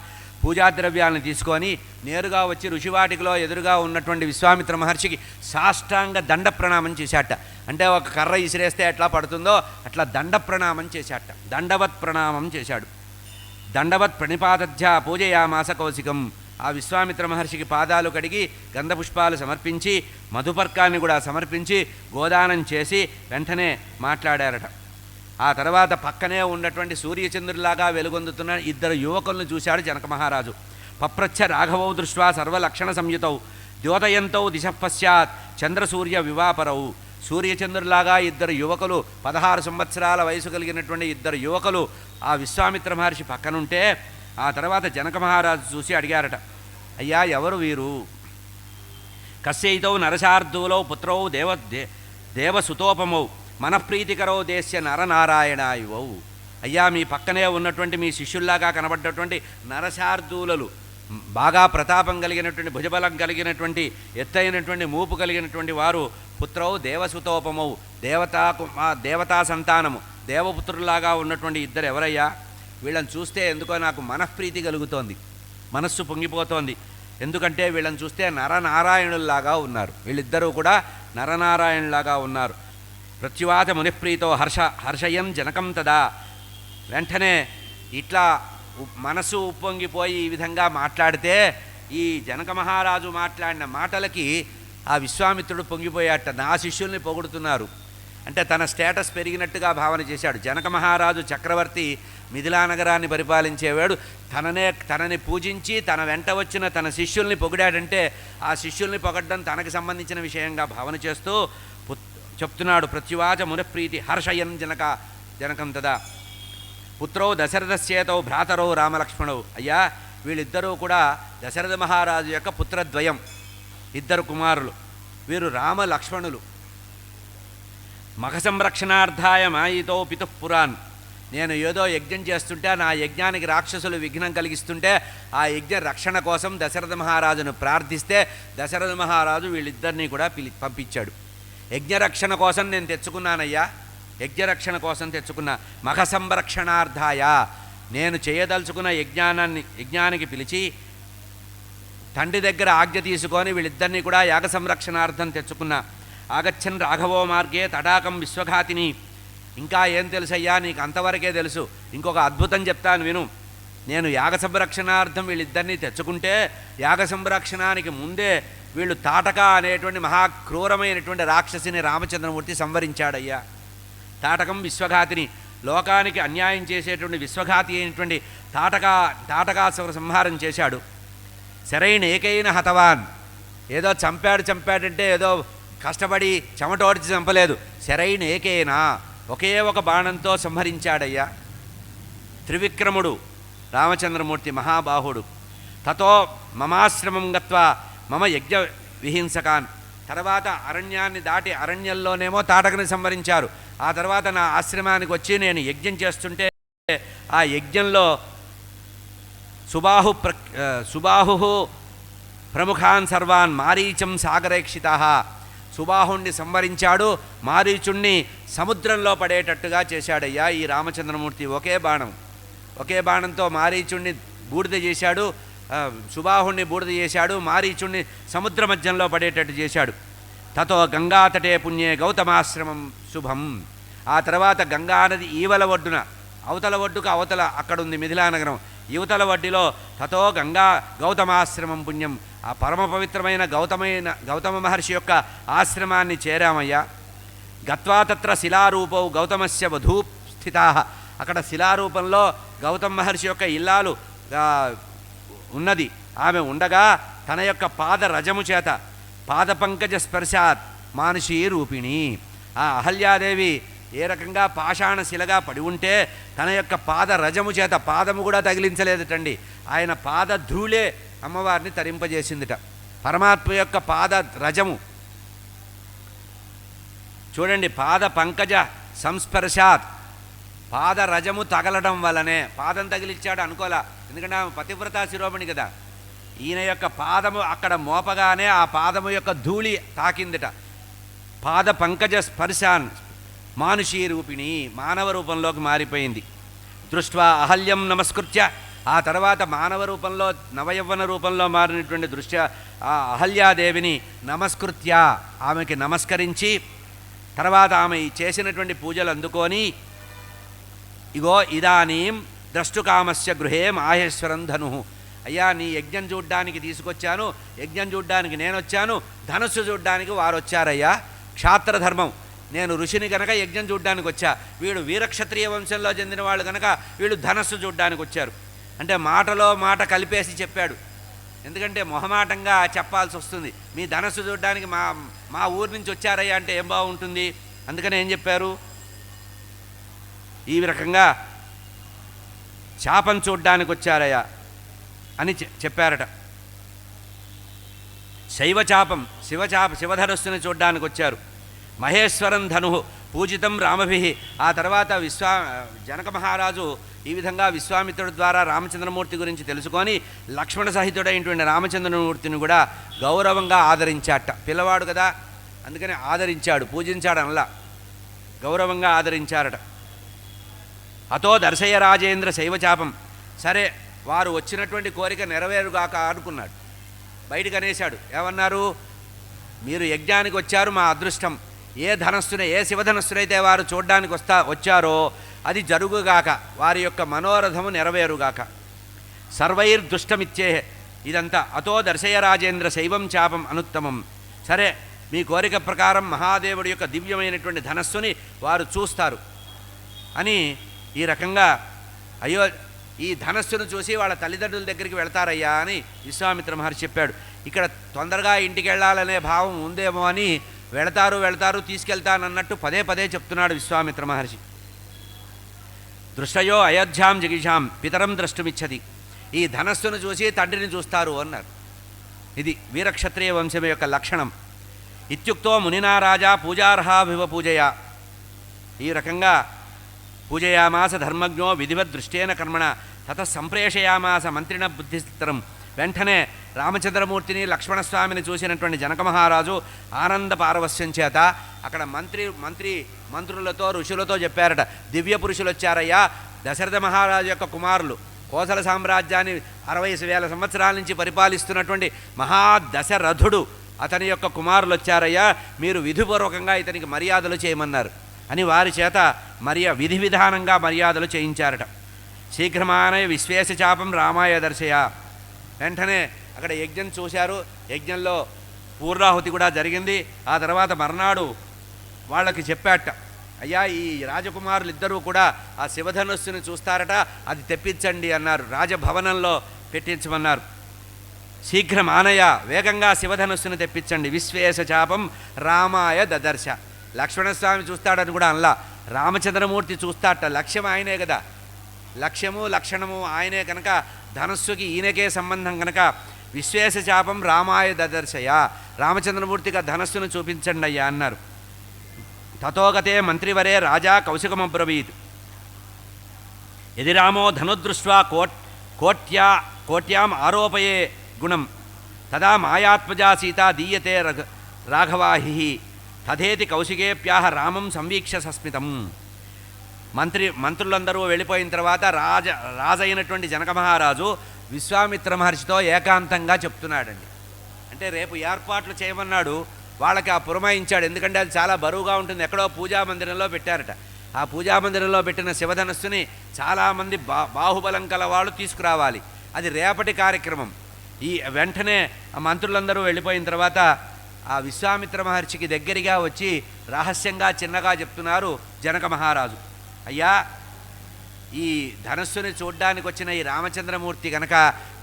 పూజాద్రవ్యాలను తీసుకొని నేరుగా వచ్చి ఋషివాటికలో ఎదురుగా ఉన్నటువంటి విశ్వామిత్ర మహర్షికి సాష్టాంగ దండ ప్రణామం చేశాట. అంటే ఒక కర్ర ఇసిరేస్తే ఎట్లా పడుతుందో అట్లా దండ ప్రణామం చేశాట, దండవత్ ప్రణామం చేశాడు. దండవత్ ప్రణిపాతధ్య పూజయామాస కౌశికం, ఆ విశ్వామిత్ర మహర్షికి పాదాలు కడిగి గంధపుష్పాలు సమర్పించి మధుపర్కాన్ని కూడా సమర్పించి గోదానం చేసి వెంటనే మాట్లాడారట. ఆ తర్వాత పక్కనే ఉన్నటువంటి సూర్యచంద్రులాగా వెలుగొందుతున్న ఇద్దరు యువకులను చూశాడు జనక మహారాజు. పప్రచ్ఛ రాఘవౌ దృష్ట్వా సర్వలక్షణ సంయుతౌ ద్యోతయంతౌ దిశ పశ్చాత్ చంద్రసూర్య వివాపరవు. సూర్యచంద్రులాగా ఇద్దరు యువకులు, 16 సంవత్సరాల వయసు కలిగినటువంటి ఇద్దరు యువకులు ఆ విశ్వామిత్ర మహర్షి పక్కనుంటే ఆ తర్వాత జనక మహారాజు చూసి అడిగారట, అయ్యా ఎవరు వీరు? కస్యైతౌ నరశార్దూలౌ పుత్రౌ దేవసుతోపమౌ మనఃప్రీతికరో దేశ్య నరనారాయణ ఇవౌ. అయ్యా మీ పక్కనే ఉన్నటువంటి మీ శిష్యుల్లాగా కనబడ్డటువంటి నరశార్దూలలు, బాగా ప్రతాపం కలిగినటువంటి, భుజబలం కలిగినటువంటి, ఎత్తైనటువంటి మూపు కలిగినటువంటి వారు. పుత్రౌ దేవసుతోపమౌ, దేవతా సంతానము, దేవపుత్రులాగా ఉన్నటువంటి ఇద్దరు ఎవరయ్యా? వీళ్ళని చూస్తే ఎందుకో నాకు మనఃప్రీతి కలుగుతోంది, మనస్సు పొంగిపోతోంది. ఎందుకంటే వీళ్ళని చూస్తే నరనారాయణుల్లాగా ఉన్నారు, వీళ్ళిద్దరూ కూడా నరనారాయణులాగా ఉన్నారు. ప్రత్యువాత మునిప్రీతో హర్షయం జనకం తదా. వెంటనే ఇట్లా మనసు ఉప్పొంగిపోయి ఈ విధంగా మాట్లాడితే ఈ జనక మహారాజు మాట్లాడిన మాటలకి ఆ విశ్వామిత్రుడు పొంగిపోయాట. నా శిష్యుల్ని పొగుడుతున్నారు అంటే తన స్టేటస్ పెరిగినట్టుగా భావన చేశాడు. జనక మహారాజు చక్రవర్తి మిథిలా నగరాన్ని పరిపాలించేవాడు. తనని పూజించి తన వెంట వచ్చిన తన శిష్యుల్ని పొగిడాడంటే ఆ శిష్యుల్ని పొగడ్డం తనకు సంబంధించిన విషయంగా భావన చేస్తూ చెప్తున్నాడు. ప్రత్యువాచ మునఃప్రీతి హర్షయన్ జనకం తదా. పుత్రౌ దశరథస్యేతౌ భ్రాతరౌ రామలక్ష్మణౌ. అయ్యా వీళ్ళిద్దరూ కూడా దశరథ మహారాజు యొక్క పుత్రద్వయం, ఇద్దరు కుమారులు. వీరు రామలక్ష్మణులు. మఖ సంరక్షణార్థాయ మాయితో పితుఃపురాన్. నేను ఏదో యజ్ఞం చేస్తుంటే నా యజ్ఞానికి రాక్షసులు విఘ్నం కలిగిస్తుంటే ఆ యజ్ఞ రక్షణ కోసం దశరథ మహారాజును ప్రార్థిస్తే దశరథ మహారాజు వీళ్ళిద్దరినీ కూడా పంపించాడు. యజ్ఞరక్షణ కోసం నేను తెచ్చుకున్నానయ్యా, యజ్ఞరక్షణ కోసం తెచ్చుకున్నా. మఖ సంరక్షణార్థాయ, నేను చేయదలుచుకున్న యజ్ఞానికి పిలిచి తండ్రి దగ్గర ఆజ్ఞ తీసుకొని వీళ్ళిద్దరినీ కూడా యాగ సంరక్షణార్థం తెచ్చుకున్నా. ఆగచ్చన్ రాఘవో మార్గే తటాకం విశ్వఘాతిని. ఇంకా ఏం తెలుసయ్యా, నీకు అంతవరకే తెలుసు. ఇంకొక అద్భుతం చెప్తాను విను. నేను యాగ సంరక్షణార్థం వీళ్ళిద్దరినీ తెచ్చుకుంటే యాగ సంరక్షణానికి ముందే వీళ్ళు తాటక అనేటువంటి మహాక్రూరమైనటువంటి రాక్షసిని రామచంద్రమూర్తి సంవరించాడయ్యా. తాటకం విశ్వఘాతిని, లోకానికి అన్యాయం చేసేటువంటి విశ్వఘాతి అయినటువంటి తాటకాసుర సంహారం చేశాడు. శరైణ ఏకైన హతవాన్. ఏదో చంపాడంటే ఏదో కష్టపడి చెమటోడ్చి చంపలేదు. శరైణ ఏకైనా, ఒకే ఒక బాణంతో సంహరించాడయ్యా. త్రివిక్రముడు రామచంద్రమూర్తి మహాబాహుడు. తతో మమాశ్రమం గత్వా మమ యజ్ఞ విహింసకాన్. తర్వాత అరణ్యాన్ని దాటి అరణ్యంలోనేమో తాటకని సంహరించారు. ఆ తర్వాత నా ఆశ్రమానికి వచ్చి నేను యజ్ఞం చేస్తుంటే ఆ యజ్ఞంలో సుబాహు ప్రముఖాన్ సర్వాన్ మారీచం సాగరేక్షిత. సుబాహుణ్ణి సంవరించాడు, మారీచుణ్ణి సముద్రంలో పడేటట్టుగా చేశాడయ్యా ఈ రామచంద్రమూర్తి. ఒకే బాణంతో మారీచుణ్ణి బూడిద చేశాడు, సుబాహుణ్ణి బూడిద చేశాడు, మారీచుణ్ణి సముద్ర మధ్యంలో పడేటట్టు చేశాడు. తతో గంగాతటే పుణ్యే గౌతమాశ్రమం శుభం. ఆ తర్వాత గంగానది ఈవల ఒడ్డున, అవతల ఒడ్డుకు అవతల అక్కడుంది మిథిలా నగరం, యువతల వడ్డీలో తతో గౌతమాశ్రమం పుణ్యం. ఆ పరమ పవిత్రమైన గౌతమ మహర్షి యొక్క ఆశ్రమాన్ని చేరామయ్యా. గత్వా తత్ర శిలారూపౌ గౌతమస్య వధూ స్థితా. అక్కడ శిలారూపంలో గౌతమ మహర్షి యొక్క ఇల్లాలు ఉన్నది. ఆమె ఉండగా తన యొక్క పాద రజము చేత, పాద పంకజ స్పర్శాత్ మానుషీ రూపిణి, ఆ అహల్యాదేవి ఏ రకంగా పాషాణ శిలగా పడి ఉంటే తన యొక్క పాద రజము చేత, పాదము కూడా తగిలించలేదటండి, ఆయన పాద ధూళే అమ్మవారిని తరింపజేసిందిట. పరమాత్మ యొక్క పాద రజము చూడండి, పాద పంకజ సంస్పర్శాత్, పాద రజము తగలడం వల్లనే, పాదం తగిలిచ్చాడు అనుకోలే, ఎందుకంటే ఆమె పతివ్రతా శిరోమణి కదా. ఈయన యొక్క పాదము అక్కడ మోపగానే ఆ పాదము యొక్క ధూళి తాకిందిట. పాద పంకజ స్పర్శాన్ మానుషీ రూపిణి, మానవ రూపంలోకి మారిపోయింది. దృష్ట్వా అహల్యం నమస్కృత్య, ఆ తర్వాత మానవ రూపంలో, నవయవ్వన రూపంలో మారినటువంటి దృష్ట్యా ఆ అహల్యాదేవిని నమస్కృత్య, ఆమెకి నమస్కరించి తర్వాత ఆమె చేసినటువంటి పూజలు అందుకొని, ఇగో ఇదానీం ద్రష్టుకామస్య గృహే మాహేశ్వరం ధను, అయ్యా నీ యజ్ఞం చూడ్డానికి తీసుకొచ్చాను, యజ్ఞం చూడ్డానికి నేను వచ్చాను, ధనస్సు చూడ్డానికి వారు వచ్చారయ్యా. క్షాత్రధర్మం, నేను ఋషిని కనుక యజ్ఞం చూడ్డానికి వచ్చా, వీడు వీరక్షత్రియ వంశంలో చెందిన వాళ్ళు కనుక వీళ్ళు ధనస్సు చూడ్డానికి వచ్చారు. అంటే మాటలో మాట కలిపేసి చెప్పాడు, ఎందుకంటే మొహమాటంగా చెప్పాల్సి వస్తుంది. మీ ధనస్సు చూడ్డానికి మా ఊరి నుంచి వచ్చారయ్యా అంటే ఏం బాగుంటుంది, అందుకని ఏం చెప్పారు, ఈ రకంగా చాపం చూడ్డానికి వచ్చారయ్యా అని చెప్పారట. శైవచాపం, శివధనస్సుని చూడ్డానికి వచ్చారు. మహేశ్వరం ధను పూజితం రామభి. ఆ తర్వాత జనక మహారాజు ఈ విధంగా విశ్వామిత్రుడి ద్వారా రామచంద్రమూర్తి గురించి తెలుసుకొని లక్ష్మణ సహితుడైనటువంటి రామచంద్రమూర్తిని కూడా గౌరవంగా ఆదరించాట. పిల్లవాడు కదా అందుకని ఆదరించాడు, పూజించాడు అనలా, గౌరవంగా ఆదరించారట. అతో దర్శయ రాజేంద్ర శైవచాపం. సరే వారు వచ్చినటువంటి కోరిక నెరవేరుగాక అనుకున్నాడు, బయటకు అనేశాడు. ఏమన్నారు, మీరు యజ్ఞానికి వచ్చారు, మా అదృష్టం, ఏ శివధనస్సునైతే వారు చూడ్డానికి వచ్చారో అది జరుగుగాక, వారి యొక్క మనోరథము నెరవేరుగాక. సర్వైర్దుష్టమిచ్చే ఇదంతా. అతో దర్శయ రాజేంద్ర శైవం చాపం అనుత్తమం. సరే మీ కోరిక ప్రకారం మహాదేవుడి యొక్క దివ్యమైనటువంటి ధనస్సుని వారు చూస్తారు అని ఈ రకంగా, అయ్యో ఈ ధనస్సును చూసి వాళ్ళ తల్లిదండ్రుల దగ్గరికి వెళ్తారయ్యా అని విశ్వామిత్ర మహర్షి చెప్పాడు. ఇక్కడ తొందరగా ఇంటికి వెళ్ళాలనే భావం ఉందేమో అని వెళతారు తీసుకెళ్తానన్నట్టు పదే పదే చెప్తున్నాడు విశ్వామిత్ర మహర్షి. దృష్టయో అయోధ్యాం జగిషాం పితరం ద్రష్టుమిచ్చది. ఈ ధనస్సును చూసి తండ్రిని చూస్తారు అన్నారు. ఇది వీరక్షత్రియ వంశం యొక్క లక్షణం. ఇత్యుక్తో మునినా రాజా పూజార్హాభివ పూజయా. ఈ రకంగా పూజయామాస ధర్మజ్ఞో విధివద్ దృష్టేన కర్మణ తత సంప్రేషయామాస మంత్రిణ బుద్ధిస్తరం. వెంటనే రామచంద్రమూర్తిని లక్ష్మణస్వామిని చూసినటువంటి జనక మహారాజు ఆనంద పారవస్యం చేత అక్కడ మంత్రులతో ఋషులతో చెప్పారట, దివ్య పురుషులు వచ్చారయ్యా, దశరథ మహారాజు యొక్క కుమారులు, కోసల సామ్రాజ్యాన్ని 60,000 సంవత్సరాల నుంచి పరిపాలిస్తున్నటువంటి మహాదశరథుడు అతని యొక్క కుమారులు వచ్చారయ్యా, మీరు విధిపూర్వకంగా ఇతనికి మర్యాదలు చేయమన్నారు అని వారి చేత విధి విధానంగా మర్యాదలు చేయించారట. శీఘ్రమానయ విశ్వేశ చాపం రామాయ దర్శయ. వెంటనే అక్కడ యజ్ఞం చూశారు, యజ్ఞంలో పూర్ణాహుతి కూడా జరిగింది. ఆ తర్వాత మర్నాడు వాళ్ళకి చెప్పాట, అయ్యా ఈ రాజకుమారులు ఇద్దరూ కూడా ఆ శివధనుస్సుని చూస్తారట, అది తెప్పించండి అన్నారు. రాజభవనంలో పెట్టించమన్నారు. శీఘ్రమానయ, వేగంగా శివధనుస్సుని తెప్పించండి. విశ్వేశ చాపం రామాయ దదర్శ. లక్ష్మణస్వామి చూస్తాడని కూడా అనలా, రామచంద్రమూర్తి చూస్తాట. లక్ష్యం ఆయనే కదా, లక్ష్యము లక్షణము ఆయనే కనుక ధనస్సుకి ఈయనకే సంబంధం కనుక విశ్వేశ చాపం రామాయ దదర్శయ, రామచంద్రమూర్తిగా ధనస్సును చూపించండి అయ్యా అన్నారు. తతోగతే మంత్రివరే రాజా కౌశికమబ్రవీత్. యది రామో ధనుదృష్ట్వా కోట్యాం ఆరోపయే గుణం తదా మాయాత్మజా సీతా దీయతే రాఘవాహి తథేతి కౌశికేప్యాహ రామం సంవీక్ష సస్మితం. మంత్రులందరూ వెళ్ళిపోయిన తర్వాత రాజైనటువంటి జనక మహారాజు విశ్వామిత్ర మహర్షితో ఏకాంతంగా చెప్తున్నాడండి. అంటే రేపు ఏర్పాట్లు చేయమన్నాడు, వాళ్ళకి ఆ పురమాయించాడు. ఎందుకంటే అది చాలా బరువుగా ఉంటుంది. ఎక్కడో పూజా మందిరంలో పెట్టారట. ఆ పూజా మందిరంలో పెట్టిన శివధనస్సుని చాలామంది బాహుబలం కల వాళ్ళు తీసుకురావాలి. అది రేపటి కార్యక్రమం. ఈ వెంటనే ఆ మంత్రులందరూ వెళ్ళిపోయిన తర్వాత ఆ విశ్వామిత్ర మహర్షికి దగ్గరగా వచ్చి రహస్యంగా చిన్నగా చెప్తున్నారు జనక మహారాజు, అయ్యా ఈ ధనస్సుని చూడ్డానికి వచ్చిన ఈ రామచంద్రమూర్తి కనుక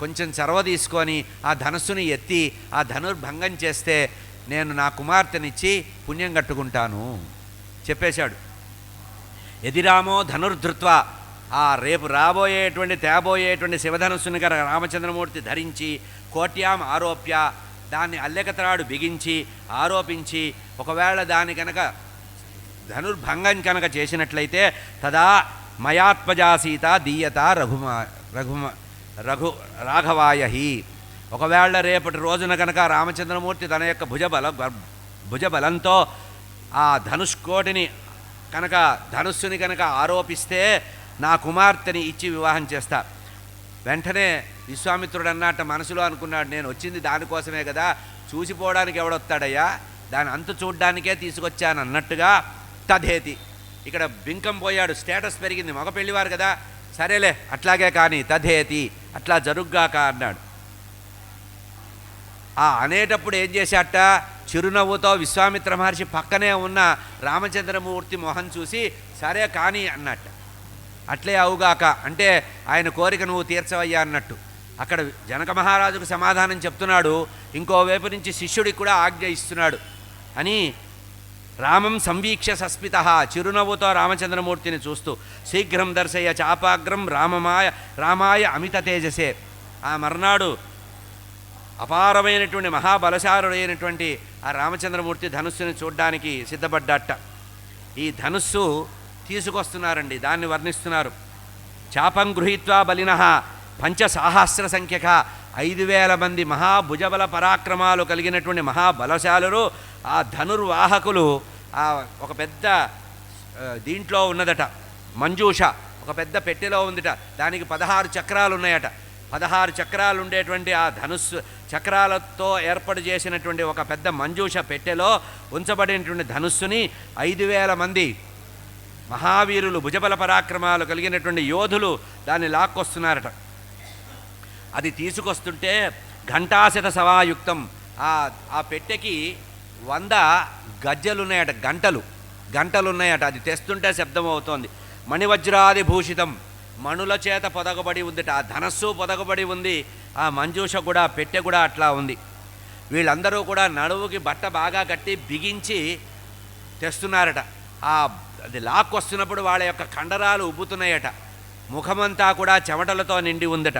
కొంచెం చొరవ తీసుకొని ఆ ధనస్సుని ఎత్తి ఆ ధనుర్భంగం చేస్తే నేను నా కుమార్తెనిచ్చి పుణ్యం కట్టుకుంటాను చెప్పేశాడు. ఎదిరామో ధనుర్ధృత్వ, ఆ రేపు తేబోయేటువంటి శివధనుస్సుని కనుక రామచంద్రమూర్తి ధరించి కోట్యాం ఆరోప్య, దాన్ని అల్లెకతరాడు బిగించి ఆరోపించి ఒకవేళ దాని కనుక ధనుర్భంగం కనుక చేసినట్లయితే తదా మయాత్మజా సీత దీయత రాఘవాయహి. ఒకవేళ రేపటి రోజున కనుక రామచంద్రమూర్తి తన యొక్క భుజబలంతో ఆ ధనుష్కోటిని కనుక ధనుస్సుని కనుక ఆరోపిస్తే నా కుమార్తెని ఇచ్చి వివాహం చేస్తా. వెంటనే విశ్వామిత్రుడు అన్నట్ట మనసులో అనుకున్నాడు, నేను వచ్చింది దానికోసమే కదా, చూసిపోవడానికి ఎవడొస్తాడయ్యా, దాని అంతు చూడ్డానికే తీసుకొచ్చాను అన్నట్టుగా తదేతి. ఇక్కడ బింకం పోయాడు, స్టేటస్ పెరిగింది, మగ పెళ్లివారు కదా, సరేలే అట్లాగే కానీ తదేతి అట్లా జరుగ్గాక అన్నాడు. ఆ అనేటప్పుడు ఏం చేశాట, చిరునవ్వుతో విశ్వామిత్ర మహర్షి పక్కనే ఉన్న రామచంద్రమూర్తి మొహం చూసి సరే కానీ అన్నట్ట. అట్లే అవుగాక అంటే ఆయన కోరిక నువ్వు తీర్చవయ్యా అన్నట్టు. అక్కడ జనక మహారాజుకు సమాధానం చెప్తున్నాడు, ఇంకోవైపు నుంచి శిష్యుడికి కూడా ఆజ్ఞ ఇస్తున్నాడు అని. రామం సంవీక్ష సస్మిత, చిరునవ్వుతో రామచంద్రమూర్తిని చూస్తూ శీఘ్రం దర్శయ చాపాగ్రం రామాయ అమిత తేజసే. ఆ మర్నాడు అపారమైనటువంటి మహాబలశాలుడైనటువంటి ఆ రామచంద్రమూర్తి ధనుస్సుని చూడ్డానికి సిద్ధపడ్డాట. ఈ ధనుస్సు తీసుకొస్తున్నారండి, దాన్ని వర్ణిస్తున్నారు. చాపం గృహీత్వా బలినః పంచసాహస్ర సంఖ్యక, 5,000 మంది మహాభుజబల పరాక్రమాలు కలిగినటువంటి మహాబలశాలురు ఆ ధనుర్వాహకులు ఆ ఒక పెద్ద దీంట్లో ఉన్నదట, మంజూష ఒక పెద్ద పెట్టెలో ఉందిట. దానికి 16 చక్రాలు ఉన్నాయట. 16 చక్రాలు ఉండేటువంటి ఆ ధనుస్సు చక్రాలతో ఏర్పాటు చేసినటువంటి ఒక పెద్ద మంజూష పెట్టెలో ఉంచబడినటువంటి ధనుస్సుని 5,000 మంది మహావీరులు భుజబల పరాక్రమాలు కలిగినటువంటి యోధులు దాన్ని లాక్కొస్తున్నారట. అది తీసుకొస్తుంటే ఘంటాశత సవాయుక్తం, ఆ పెట్టెకి 100 గజ్జలున్నాయట, గంటలున్నాయట. అది తెస్తుంటే శబ్దం అవుతోంది. మణివజ్రాది భూషితం, మణుల చేత పొదగబడి ఉందిట. ఆ ధనస్సు పొదగబడి ఉంది, ఆ మంజూష కూడా పెట్టె కూడా అట్లా ఉంది. వీళ్ళందరూ కూడా నడువుకి బట్ట బాగా కట్టి బిగించి తెస్తున్నారట. అది లాక్కొస్తున్నప్పుడు వాళ్ళ యొక్క కండరాలు ఉబ్బుతున్నాయట. ముఖమంతా కూడా చెమటలతో నిండి ఉందట.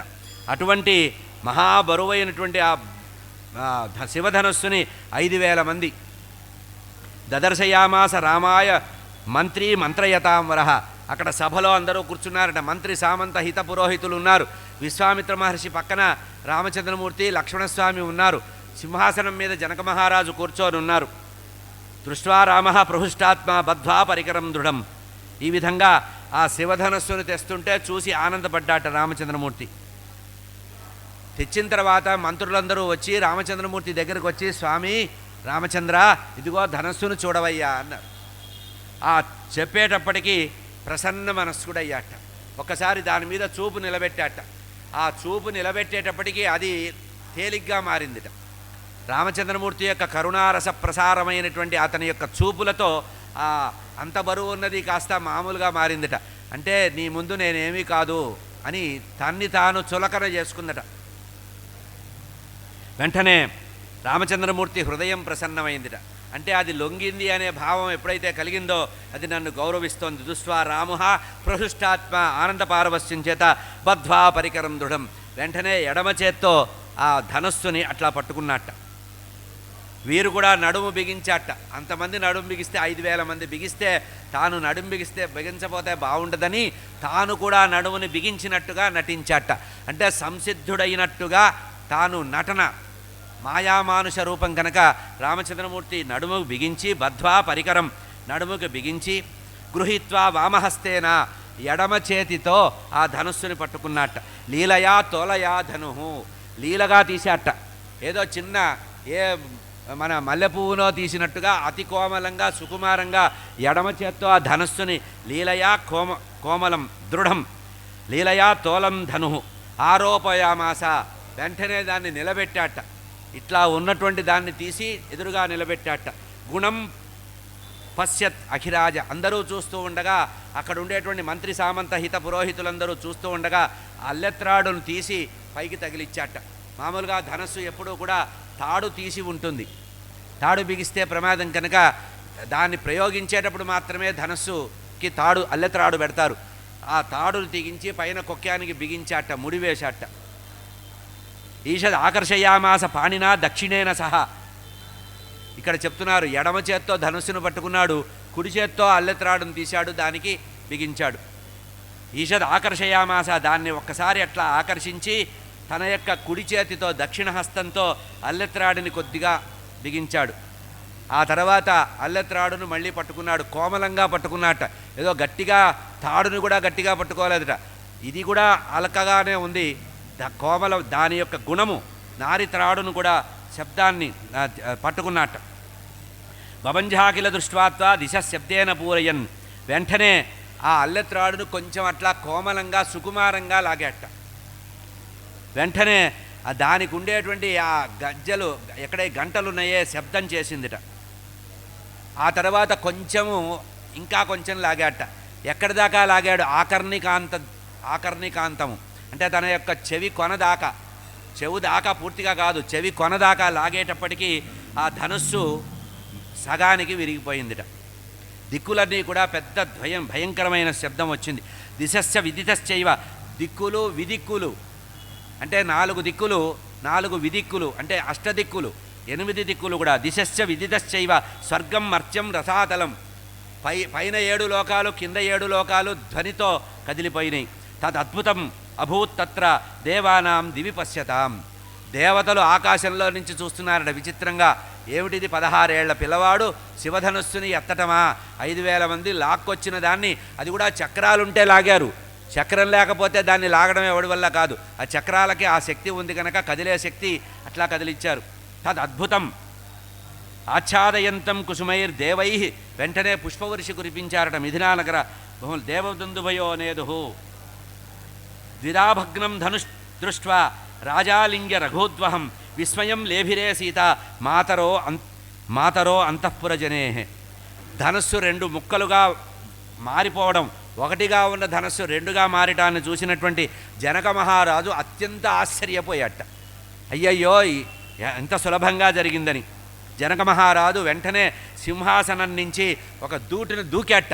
అటువంటి మహాబరువైనటువంటి ఆ శివధనుస్సుని 5,000 మంది దదర్శయామాస రామాయ మంత్రి మంత్రయతాంవరః. అక్కడ సభలో అందరూ కూర్చున్నారట. మంత్రి సామంత హిత పురోహితులు ఉన్నారు. విశ్వామిత్ర మహర్షి పక్కన రామచంద్రమూర్తి లక్ష్మణస్వామి ఉన్నారు. సింహాసనం మీద జనక మహారాజు కూర్చొని ఉన్నారు. దృష్ట్వా రామ ప్రహృష్టాత్మా బద్ధ్వా పరికరం దృఢం. ఈ విధంగా ఆ శివధనస్సును తెస్తుంటే చూసి ఆనందపడ్డాట రామచంద్రమూర్తి. తెచ్చిన తర్వాత మంత్రులందరూ వచ్చి రామచంద్రమూర్తి దగ్గరికి వచ్చి, స్వామి రామచంద్ర ఇదిగో ధనస్సును చూడవయ్యా అన్నారు. ఆ చెప్పేటప్పటికీ ప్రసన్న మనస్కుడయ్యాట. ఒక్కసారి దాని మీద చూపు నిలబెట్టాట. ఆ చూపు నిలబెట్టేటప్పటికీ అది తేలిగ్గా మారిందిట. రామచంద్రమూర్తి యొక్క కరుణారస ప్రసారమైనటువంటి అతని యొక్క చూపులతో అంత బరువు ఉన్నది కాస్త మామూలుగా మారిందిట. అంటే నీ ముందు నేనేమీ కాదు అని తన్ని తాను చులకన చేసుకుందట. వెంటనే రామచంద్రమూర్తి హృదయం ప్రసన్నమైందిట. అంటే అది లొంగింది అనే భావం ఎప్పుడైతే కలిగిందో అది నన్ను గౌరవిస్తోంది. దుష్వా రాముహ ప్రహృష్టాత్మ ఆనంద పారవస్యం చేత బద్ధ్వా పరికరం దృఢం. వెంటనే ఎడమ చేత్తో ఆ ధనస్సుని అట్లా పట్టుకున్నట్ట. వీరు కూడా నడుము బిగించాట. అంతమంది నడుము బిగిస్తే 5,000 మంది బిగిస్తే తాను నడుము బిగించపోతే బాగుండదని తాను కూడా నడుముని బిగించినట్టుగా నటించాట. అంటే సంసిద్ధుడైనట్టుగా తాను నటన మాయామానుష రూపం కనుక రామచంద్రమూర్తి నడుముకు బిగించి బద్ధ్వా పరికరం నడుముకు బిగించి గృహీత్వా వామహస్తేన ఎడమ చేతితో ఆ ధనుస్సుని పట్టుకున్నట్ట. లీలయా తోలయా ధనుహు, లీలగా తీసేట. ఏదో చిన్న మన మల్లెపువ్వునో తీసినట్టుగా అతి కోమలంగా సుకుమారంగా ఎడమ చేత్తో ఆ ధనుస్సుని లీలయా కోమలం దృఢం లీలయా తోలం ధనుహు ఆరోపయామాస, వెంటనే దాన్ని నిలబెట్టాట. ఇట్లా ఉన్నటువంటి దాన్ని తీసి ఎదురుగా నిలబెట్టాట. గుణం పశ్యత్ అఖిరాజ, అందరూ చూస్తూ ఉండగా, అక్కడ ఉండేటువంటి మంత్రి సామంత హిత పురోహితులందరూ చూస్తూ ఉండగా అల్లెత్రాడును తీసి పైకి తగిలిచ్చాట. మామూలుగా ధనస్సు ఎప్పుడూ కూడా తాడు తీసి ఉంటుంది. తాడు బిగిస్తే ప్రమాదం కనుక దాన్ని ప్రయోగించేటప్పుడు మాత్రమే ధనస్సుకి అల్లెత్రాడు పెడతారు. ఆ తాడులు తెగించి పైన కొక్కానికి బిగించాట, ముడివేశాట. ఈషద్ ఆకర్షయామాస పాణినా దక్షిణేన సహా. ఇక్కడ చెప్తున్నారు, ఎడమ చేత్తో ధనుస్సును పట్టుకున్నాడు, కుడి చేత్తో అల్లెత్రాడును తీశాడు, దానికి బిగించాడు. ఈషద్ ఆకర్షయామాస, దాన్ని ఒక్కసారి అట్లా ఆకర్షించి తన యొక్క కుడి చేతితో దక్షిణ హస్తంతో అల్లెత్రాడుని కొద్దిగా బిగించాడు. ఆ తర్వాత అల్లెత్రాడును మళ్ళీ పట్టుకున్నాడు, కోమలంగా పట్టుకున్నట్ట. ఏదో గట్టిగా తాడును కూడా గట్టిగా పట్టుకోలేదట, ఇది కూడా అలకగానే ఉంది. కోమల దాని యొక్క గుణము నారి త్రాడును కూడా శబ్దాన్ని పట్టుకున్నట్ట. భవంజాకిల దృష్ట్వాత్వా దిశ శబ్దేన పూరయన్, వెంటనే ఆ అల్లెత్రాడును కొంచెం అట్లా కోమలంగా సుకుమారంగా లాగేట. వెంటనే దానికి ఉండేటువంటి ఆ గజ్జలు ఎక్కడే గంటలున్నాయే శబ్దం చేసిందిట. ఆ తర్వాత కొంచెము ఇంకా కొంచెం లాగాట. ఎక్కడి దాకా లాగాడు? ఆకర్ణికాంతము అంటే తన యొక్క చెవి కొనదాకా, చెవు దాకా పూర్తిగా కాదు, చెవి కొనదాకా లాగేటప్పటికీ ఆ ధనుస్సు సగానికి విరిగిపోయిందిట. దిక్కులన్నీ కూడా పెద్ద భయంకరమైన శబ్దం వచ్చింది. దిశస్య విదితశ్చైవ, దిక్కులు విదిక్కులు అంటే 4 దిక్కులు, 4 విదిక్కులు అంటే అష్టదిక్కులు, 8 దిక్కులు కూడా. దిశస్య విదితశ్చైవ స్వర్గం మర్త్యం రసాతలం, పైన 7 లోకాలు కింద 7 లోకాలు ధ్వనితో కదిలిపోయినాయి. తదద్భుతం అభూత్ తత్ర దేవానాం దివి పశ్యతాం, దేవతలు ఆకాశంలో నుంచి చూస్తున్నారట విచిత్రంగా. ఏమిటిది? 16 ఏళ్ల పిల్లవాడు శివధనుస్సుని ఎత్తటమా? 5000 మంది లాక్కొచ్చిన దాన్ని, అది కూడా చక్రాలుంటే లాగారు. చక్రం లేకపోతే దాన్ని లాగడం ఎవడి వల్ల కాదు. ఆ చక్రాలకి ఆ శక్తి ఉంది కనుక కదిలే శక్తి, అట్లా కదిలిచ్చారు. తద్ అద్భుతం ఆచ్ఛాదయంతం కుసుమైర్ దేవై, వెంటనే పుష్పవర్షి కురిపించారట. మిథిలానగర దేవదుందుభయో నేదు ద్విరాభగ్నం ధనుష్ దృష్ట్వా రాజాలింగ్య రఘోద్వహం విస్మయం లేభిరే సీత మాతరో అంతఃపురజనే. ధనస్సు 2 ముక్కలుగా మారిపోవడం, ఒకటిగా ఉన్న ధనస్సు 2గా మారటాన్ని చూసినటువంటి జనక మహారాజు అత్యంత ఆశ్చర్యపోయాట. అయ్యయ్యో ఎంత సులభంగా జరిగిందని. జనక మహారాజు వెంటనే సింహాసనం నుంచి ఒక దూటిని దూకాట.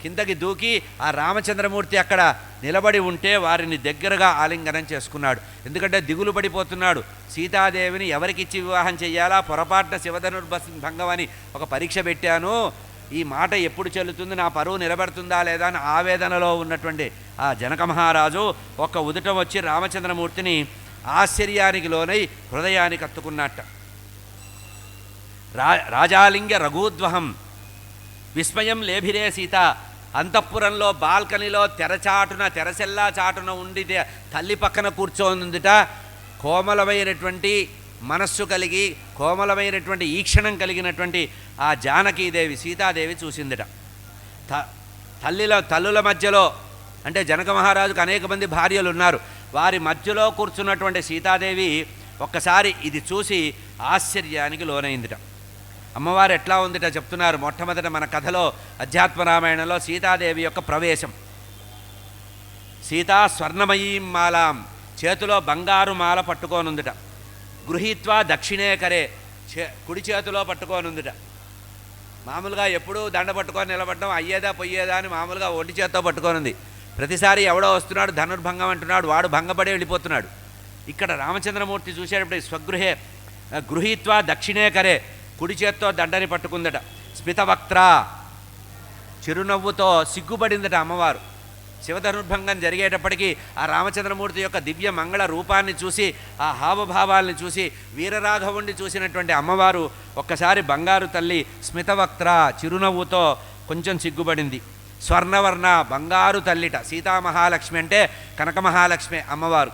కిందకి దూకి ఆ రామచంద్రమూర్తి అక్కడ నిలబడి ఉంటే వారిని దగ్గరగా ఆలింగనం చేసుకున్నాడు. ఎందుకంటే దిగులు పడిపోతున్నాడు. సీతాదేవిని ఎవరికిచ్చి వివాహం చెయ్యాలా, పొరపాటున శివధనుర్భంగం అని ఒక పరీక్ష పెట్టాను, ఈ మాట ఎప్పుడు చెల్లుతుంది, నా పరువు నిలబడుతుందా లేదా అని ఆవేదనలో ఉన్నటువంటి ఆ జనక మహారాజు ఒక్క ఉదుటం వచ్చి రామచంద్రమూర్తిని ఆశ్చర్యానికి లోనై హృదయానికి అత్తుకున్నట్ట. రాజాలింగ రఘూద్వహం విస్మయం లేభిరే సీత. అంతఃపురంలో బాల్కనీలో తెరసెల్లా చాటున ఉండి తల్లి పక్కన కూర్చోనుందిట. కోమలమైనటువంటి మనస్సు కలిగి, కోమలమైనటువంటి ఈక్షణం కలిగినటువంటి ఆ జానకీదేవి సీతాదేవి చూసిందిట. తల్లుల మధ్యలో అంటే జనక మహారాజుకు అనేక మంది భార్యలు ఉన్నారు, వారి మధ్యలో కూర్చున్నటువంటి సీతాదేవి ఒక్కసారి ఇది చూసి ఆశ్చర్యానికి లోనైందిట. అమ్మవారు ఎట్లా ఉందిట చెప్తున్నారు. మొట్టమొదట మన కథలో అధ్యాత్మరామాయణంలో సీతాదేవి యొక్క ప్రవేశం. సీతా స్వర్ణమయీం మాలాం, చేతిలో బంగారు మాల పట్టుకోనుందిట. గృహీత్వా దక్షిణే కరే, కుడి చేతిలో పట్టుకోనుందిట. మామూలుగా ఎప్పుడూ దండ పట్టుకొని నిలబడడం అయ్యేదా పొయ్యేదా అని మామూలుగా ఒంటి చేత్తో పట్టుకోనుంది. ప్రతిసారి ఎవడో వస్తున్నాడు ధనుర్భంగం అంటున్నాడు, వాడు భంగపడి వెళ్ళిపోతున్నాడు. ఇక్కడ రామచంద్రమూర్తి చూసేటప్పుడు స్వగృహే గృహీత్వా దక్షిణే కరే, కుడి చేత్తో దండని పట్టుకుందట. స్మితవక్త్ర, చిరునవ్వుతో సిగ్గుపడిందట అమ్మవారు. శివధనుర్భంగం జరిగేటప్పటికీ ఆ రామచంద్రమూర్తి యొక్క దివ్య మంగళ రూపాన్ని చూసి, ఆ హావభావాల్ని చూసి, వీరరాఘవుణ్ణి చూసినటువంటి అమ్మవారు ఒక్కసారి బంగారు తల్లి స్మితవక్త్ర చిరునవ్వుతో కొంచెం సిగ్గుపడింది. స్వర్ణవర్ణ బంగారు తల్లిట. సీతామహాలక్ష్మి అంటే కనకమహాలక్ష్మి అమ్మవారు.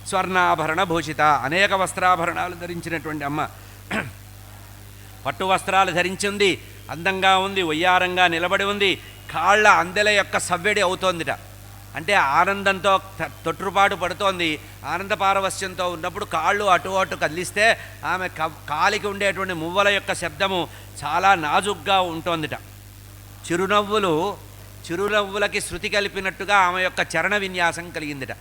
స్వర్ణాభరణ భూషిత, అనేక వస్త్రాభరణాలు ధరించినటువంటి అమ్మ. పట్టు వస్త్రాలు ధరించింది, అందంగా ఉంది, వయ్యారంగా నిలబడి ఉంది. కాళ్ళ అందెల యొక్క సవ్వెడి అవుతోందిట. అంటే ఆనందంతో తొట్టుపాటు పడుతోంది. ఆనంద పారవస్యంతో ఉన్నప్పుడు కాళ్ళు అటు అటు కదిలిస్తే ఆమె కాలికి ఉండేటువంటి మువ్వల యొక్క శబ్దము చాలా నాజుగ్గా ఉంటోందిట. చిరునవ్వులకి శృతి కలిపినట్టుగా ఆమె యొక్క చరణ విన్యాసం కలిగిందిట.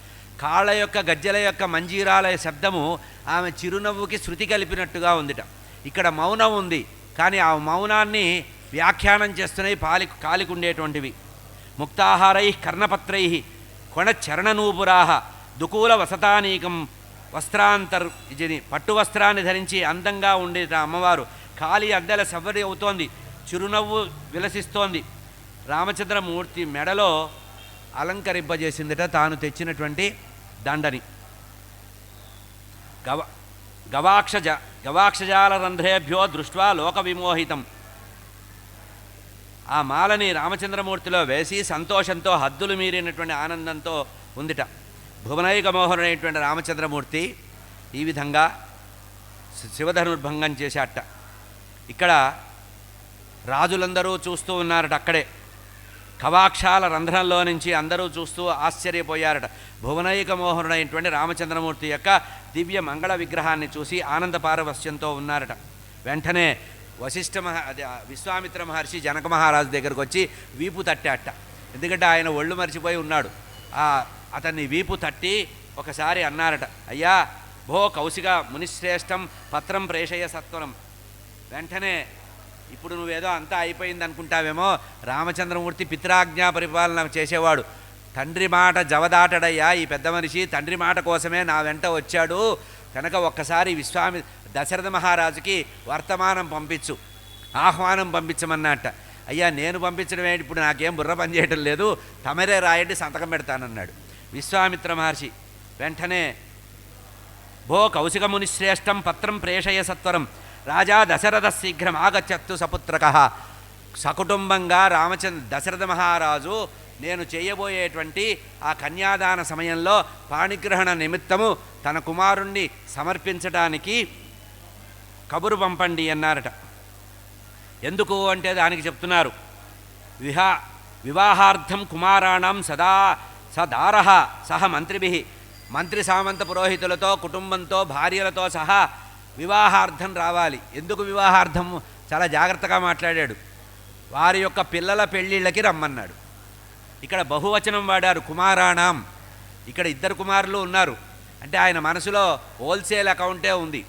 కాళ్ళ యొక్క గజ్జల యొక్క మంజీరాల శబ్దము ఆమె చిరునవ్వుకి శృతి కలిపినట్టుగా ఉందిట. ఇక్కడ మౌనం ఉంది, కానీ ఆ మౌనాన్ని వ్యాఖ్యానం చేస్తున్నాయి కాలికి ఉండేటువంటివి. ముక్తాహారై కర్ణపత్రై కొణచరణనూపురా దుకూల వసతానీకం వస్త్రాంతర్జని. పట్టు వస్త్రాన్ని ధరించి అందంగా ఉండేట అమ్మవారు. కాలి అద్దెల సవ్వడి అవుతోంది, చిరునవ్వు విలసిస్తోంది. రామచంద్రమూర్తి మెడలో అలంకరింపజేసిందిట తాను తెచ్చినటువంటి దండని. గవాక్షజాలరంధ్రేభ్యో దృష్ట్వా లోక విమోహితం. ఆ మాలని రామచంద్రమూర్తిలో వేసి సంతోషంతో హద్దులు మీరినటువంటి ఆనందంతో ఉందిట. భువనైక మోహనుడైనటువంటి రామచంద్రమూర్తి ఈ విధంగా శివధనుర్భంగం చేశాట. ఇక్కడ రాజులందరూ చూస్తూ ఉన్నారట. అక్కడే కవాక్షాల రంధ్రంలో నుంచి అందరూ చూస్తూ ఆశ్చర్యపోయారట. భువనైక మోహనుడైనటువంటి రామచంద్రమూర్తి యొక్క దివ్య మంగళ విగ్రహాన్ని చూసి ఆనంద పారవస్యంతో ఉన్నారట. వెంటనే విశ్వామిత్ర మహర్షి జనక మహారాజు దగ్గరకు వచ్చి వీపు తట్టాట. ఎందుకంటే ఆయన ఒళ్ళు మరిచిపోయి ఉన్నాడు. అతన్ని వీపు తట్టి ఒకసారి అన్నారట, అయ్యా భో కౌశిక మునిశ్రేష్టం పత్రం ప్రేషయ సత్వరం. వెంటనే ఇప్పుడు నువ్వేదో అంతా అయిపోయింది అనుకుంటావేమో, రామచంద్రమూర్తి పిత్రాజ్ఞా పరిపాలన చేసేవాడు. తండ్రి మాట జవదాటడయ్యా ఈ పెద్ద మనిషి, తండ్రి మాట కోసమే నా వెంట వచ్చాడు కనుక ఒక్కసారి దశరథ మహారాజుకి వర్తమానం పంపించు, ఆహ్వానం పంపించమన్నట్ట. అయ్యా నేను పంపించడం ఏంటి, ఇప్పుడు నాకేం బుర్ర పనిచేయటం లేదు, తమరే రాయండి సంతకం పెడతానన్నాడు విశ్వామిత్ర మహర్షి. వెంటనే భో కౌశిక మునిశ్రేష్టం పత్రం ప్రేషయ సత్వరం రాజా దశరథ శీఘ్రం ఆగచ్చత్తు సపుత్రక. సకుటుంబంగా దశరథ మహారాజు నేను చేయబోయేటువంటి ఆ కన్యాదాన సమయంలో పాణిగ్రహణ నిమిత్తము తన కుమారుణ్ణి సమర్పించడానికి కబురు పంపండి అన్నారట. ఎందుకు అంటే దానికి చెప్తున్నారు, వివాహార్థం కుమారాణం సదారహ సహ మంత్రిభి. మంత్రి సామంత పురోహితులతో కుటుంబంతో భార్యలతో సహా వివాహార్థం రావాలి. ఎందుకు వివాహార్థం చాలా జాగ్రత్తగా మాట్లాడాడు. వారి యొక్క పిల్లల పెళ్ళిళ్ళకి రమ్మన్నాడు. ఇక్కడ బహువచనం వాడారు, కుమారాణం. ఇక్కడ ఇద్దరు కుమారులు ఉన్నారు అంటే ఆయన మనసులో హోల్సేల్ అకౌంటే ఉంది.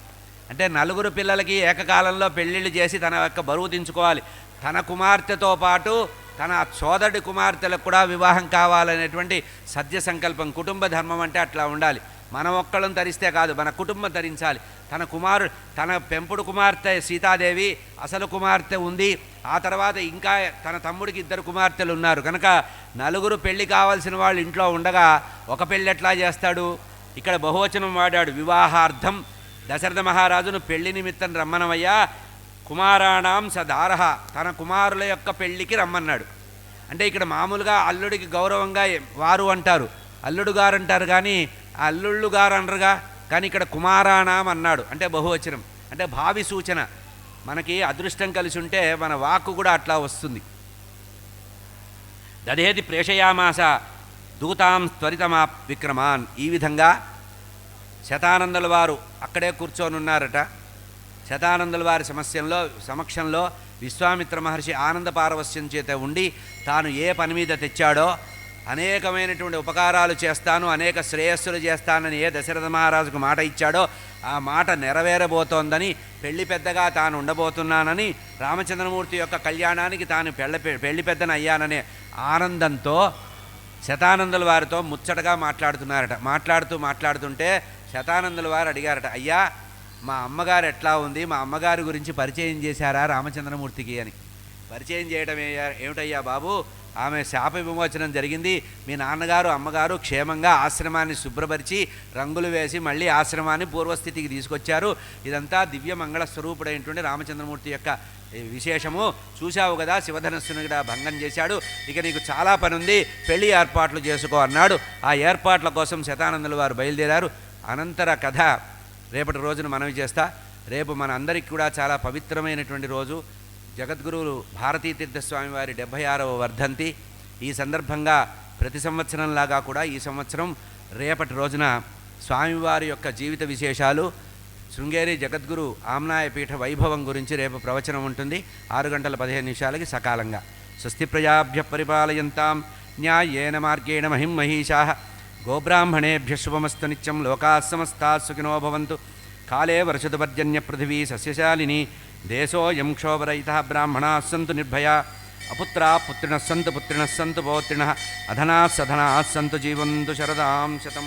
అంటే నలుగురు పిల్లలకి ఏకకాలంలో పెళ్ళిళ్ళు చేసి తన యొక్క బరువు దించుకోవాలి. తన కుమార్తెతో పాటు తన సోదరుడి కుమార్తెలకు కూడా వివాహం కావాలనేటువంటి సద్య సంకల్పం. కుటుంబ ధర్మం అంటే అట్లా ఉండాలి. మనం ఒక్కళ్ళం తరిస్తే కాదు, మన కుటుంబం తరించాలి. తన పెంపుడు కుమార్తె సీతాదేవి అసలు కుమార్తె ఉంది. ఆ తర్వాత ఇంకా తన తమ్ముడికి ఇద్దరు కుమార్తెలు ఉన్నారు కనుక నలుగురు పెళ్లి కావాల్సిన వాళ్ళు ఇంట్లో ఉండగా ఒక పెళ్ళి ఎట్లా చేస్తాడు. ఇక్కడ బహువచనం వాడాడు, వివాహార్థం. దశరథ మహారాజును పెళ్లి నిమిత్తం రమ్మనవయ్యా, కుమారాణం సదారహ, తన కుమారుల యొక్క పెళ్లికి రమ్మన్నాడు. అంటే ఇక్కడ మామూలుగా అల్లుడికి గౌరవంగా వారు అంటారు, అల్లుడు గారు అంటారు, కానీ అల్లుళ్ళు గారు అనరుగా. కానీ ఇక్కడ కుమారాణం అన్నాడు అంటే బహువచనం, అంటే భావి సూచన. మనకి అదృష్టం కలిసి ఉంటే మన వాక్కు కూడా అట్లా వస్తుంది. దదేది ప్రేషయామాస దూతాం త్వరితమా విక్రమాన్. ఈ విధంగా శతానందుల వారు అక్కడే కూర్చొని ఉన్నారట. శతానందుల వారి సమక్షంలో విశ్వామిత్ర మహర్షి ఆనంద పారవస్యం చేత ఉండి తాను ఏ పని మీద తెచ్చాడో అనేకమైనటువంటి ఉపకారాలు చేస్తాను, అనేక శ్రేయస్సులు చేస్తానని ఏ దశరథ మహారాజుకు మాట ఇచ్చాడో ఆ మాట నెరవేరబోతోందని, పెళ్లి పెద్దగా తాను ఉండబోతున్నానని, రామచంద్రమూర్తి యొక్క కళ్యాణానికి తాను పెళ్లి పెద్దన అయ్యాననే ఆనందంతో శతానందుల వారితో ముచ్చటగా మాట్లాడుతున్నారట. మాట్లాడుతుంటే శతానందుల వారు అడిగారట, అయ్యా మా అమ్మగారు ఎట్లా ఉంది, మా అమ్మగారి గురించి పరిచయం చేశారా రామచంద్రమూర్తికి అని. పరిచయం చేయడం ఏమిటయ్యా బాబు, ఆమె శాప విమోచనం జరిగింది. మీ నాన్నగారు అమ్మగారు క్షేమంగా ఆశ్రమాన్ని శుభ్రపరిచి రంగులు వేసి మళ్ళీ ఆశ్రమాన్ని పూర్వస్థితికి తీసుకొచ్చారు. ఇదంతా దివ్య మంగళ స్వరూపుడైనటువంటి రామచంద్రమూర్తి యొక్క విశేషము. చూశావు కదా, శివధనస్సును కూడా భంగం చేశాడు. ఇక నీకు చాలా పని ఉంది, పెళ్లి ఏర్పాట్లు చేసుకో అన్నాడు. ఆ ఏర్పాట్ల కోసం శతానందుల వారు బయలుదేరారు. అనంతర కథ రేపటి రోజున మనవి చేస్తా. రేపు మన అందరికీ కూడా చాలా పవిత్రమైనటువంటి రోజు, జగద్గురువులు భారతీతీర్థస్వామి వారి 76వ వర్ధంతి. ఈ సందర్భంగా ప్రతి సంవత్సరంలాగా కూడా ఈ సంవత్సరం రేపటి రోజున స్వామివారి యొక్క జీవిత విశేషాలు, శృంగేరి జగద్గురు ఆమ్నాయపీఠ వైభవం గురించి రేపు ప్రవచనం ఉంటుంది 6:15 సకాలంగా. స్వస్తి ప్రజాభ్య పరిపాలయంతాం న్యాయేన మార్గేణ మహిం మహిషాః గోబ్రాహ్మణేభ్య శుభమస్తు నిత్యం. లోకాః సమస్తాః సుఖినో భవంతు. కాలే వర్షతు పర్జన్య పృథివీ సస్యశాలిని. దేశోऽयं క్షోభరహితः బ్రాహ్మణాः సन्तు నిర్భయాः. అపుత్రాः పుత్రిణः సन्तు, పుత్రిణः సन्तు పౌత్రిణः. అధనాः సధనాः సन्तు, జీవంతు శరదాం శతం.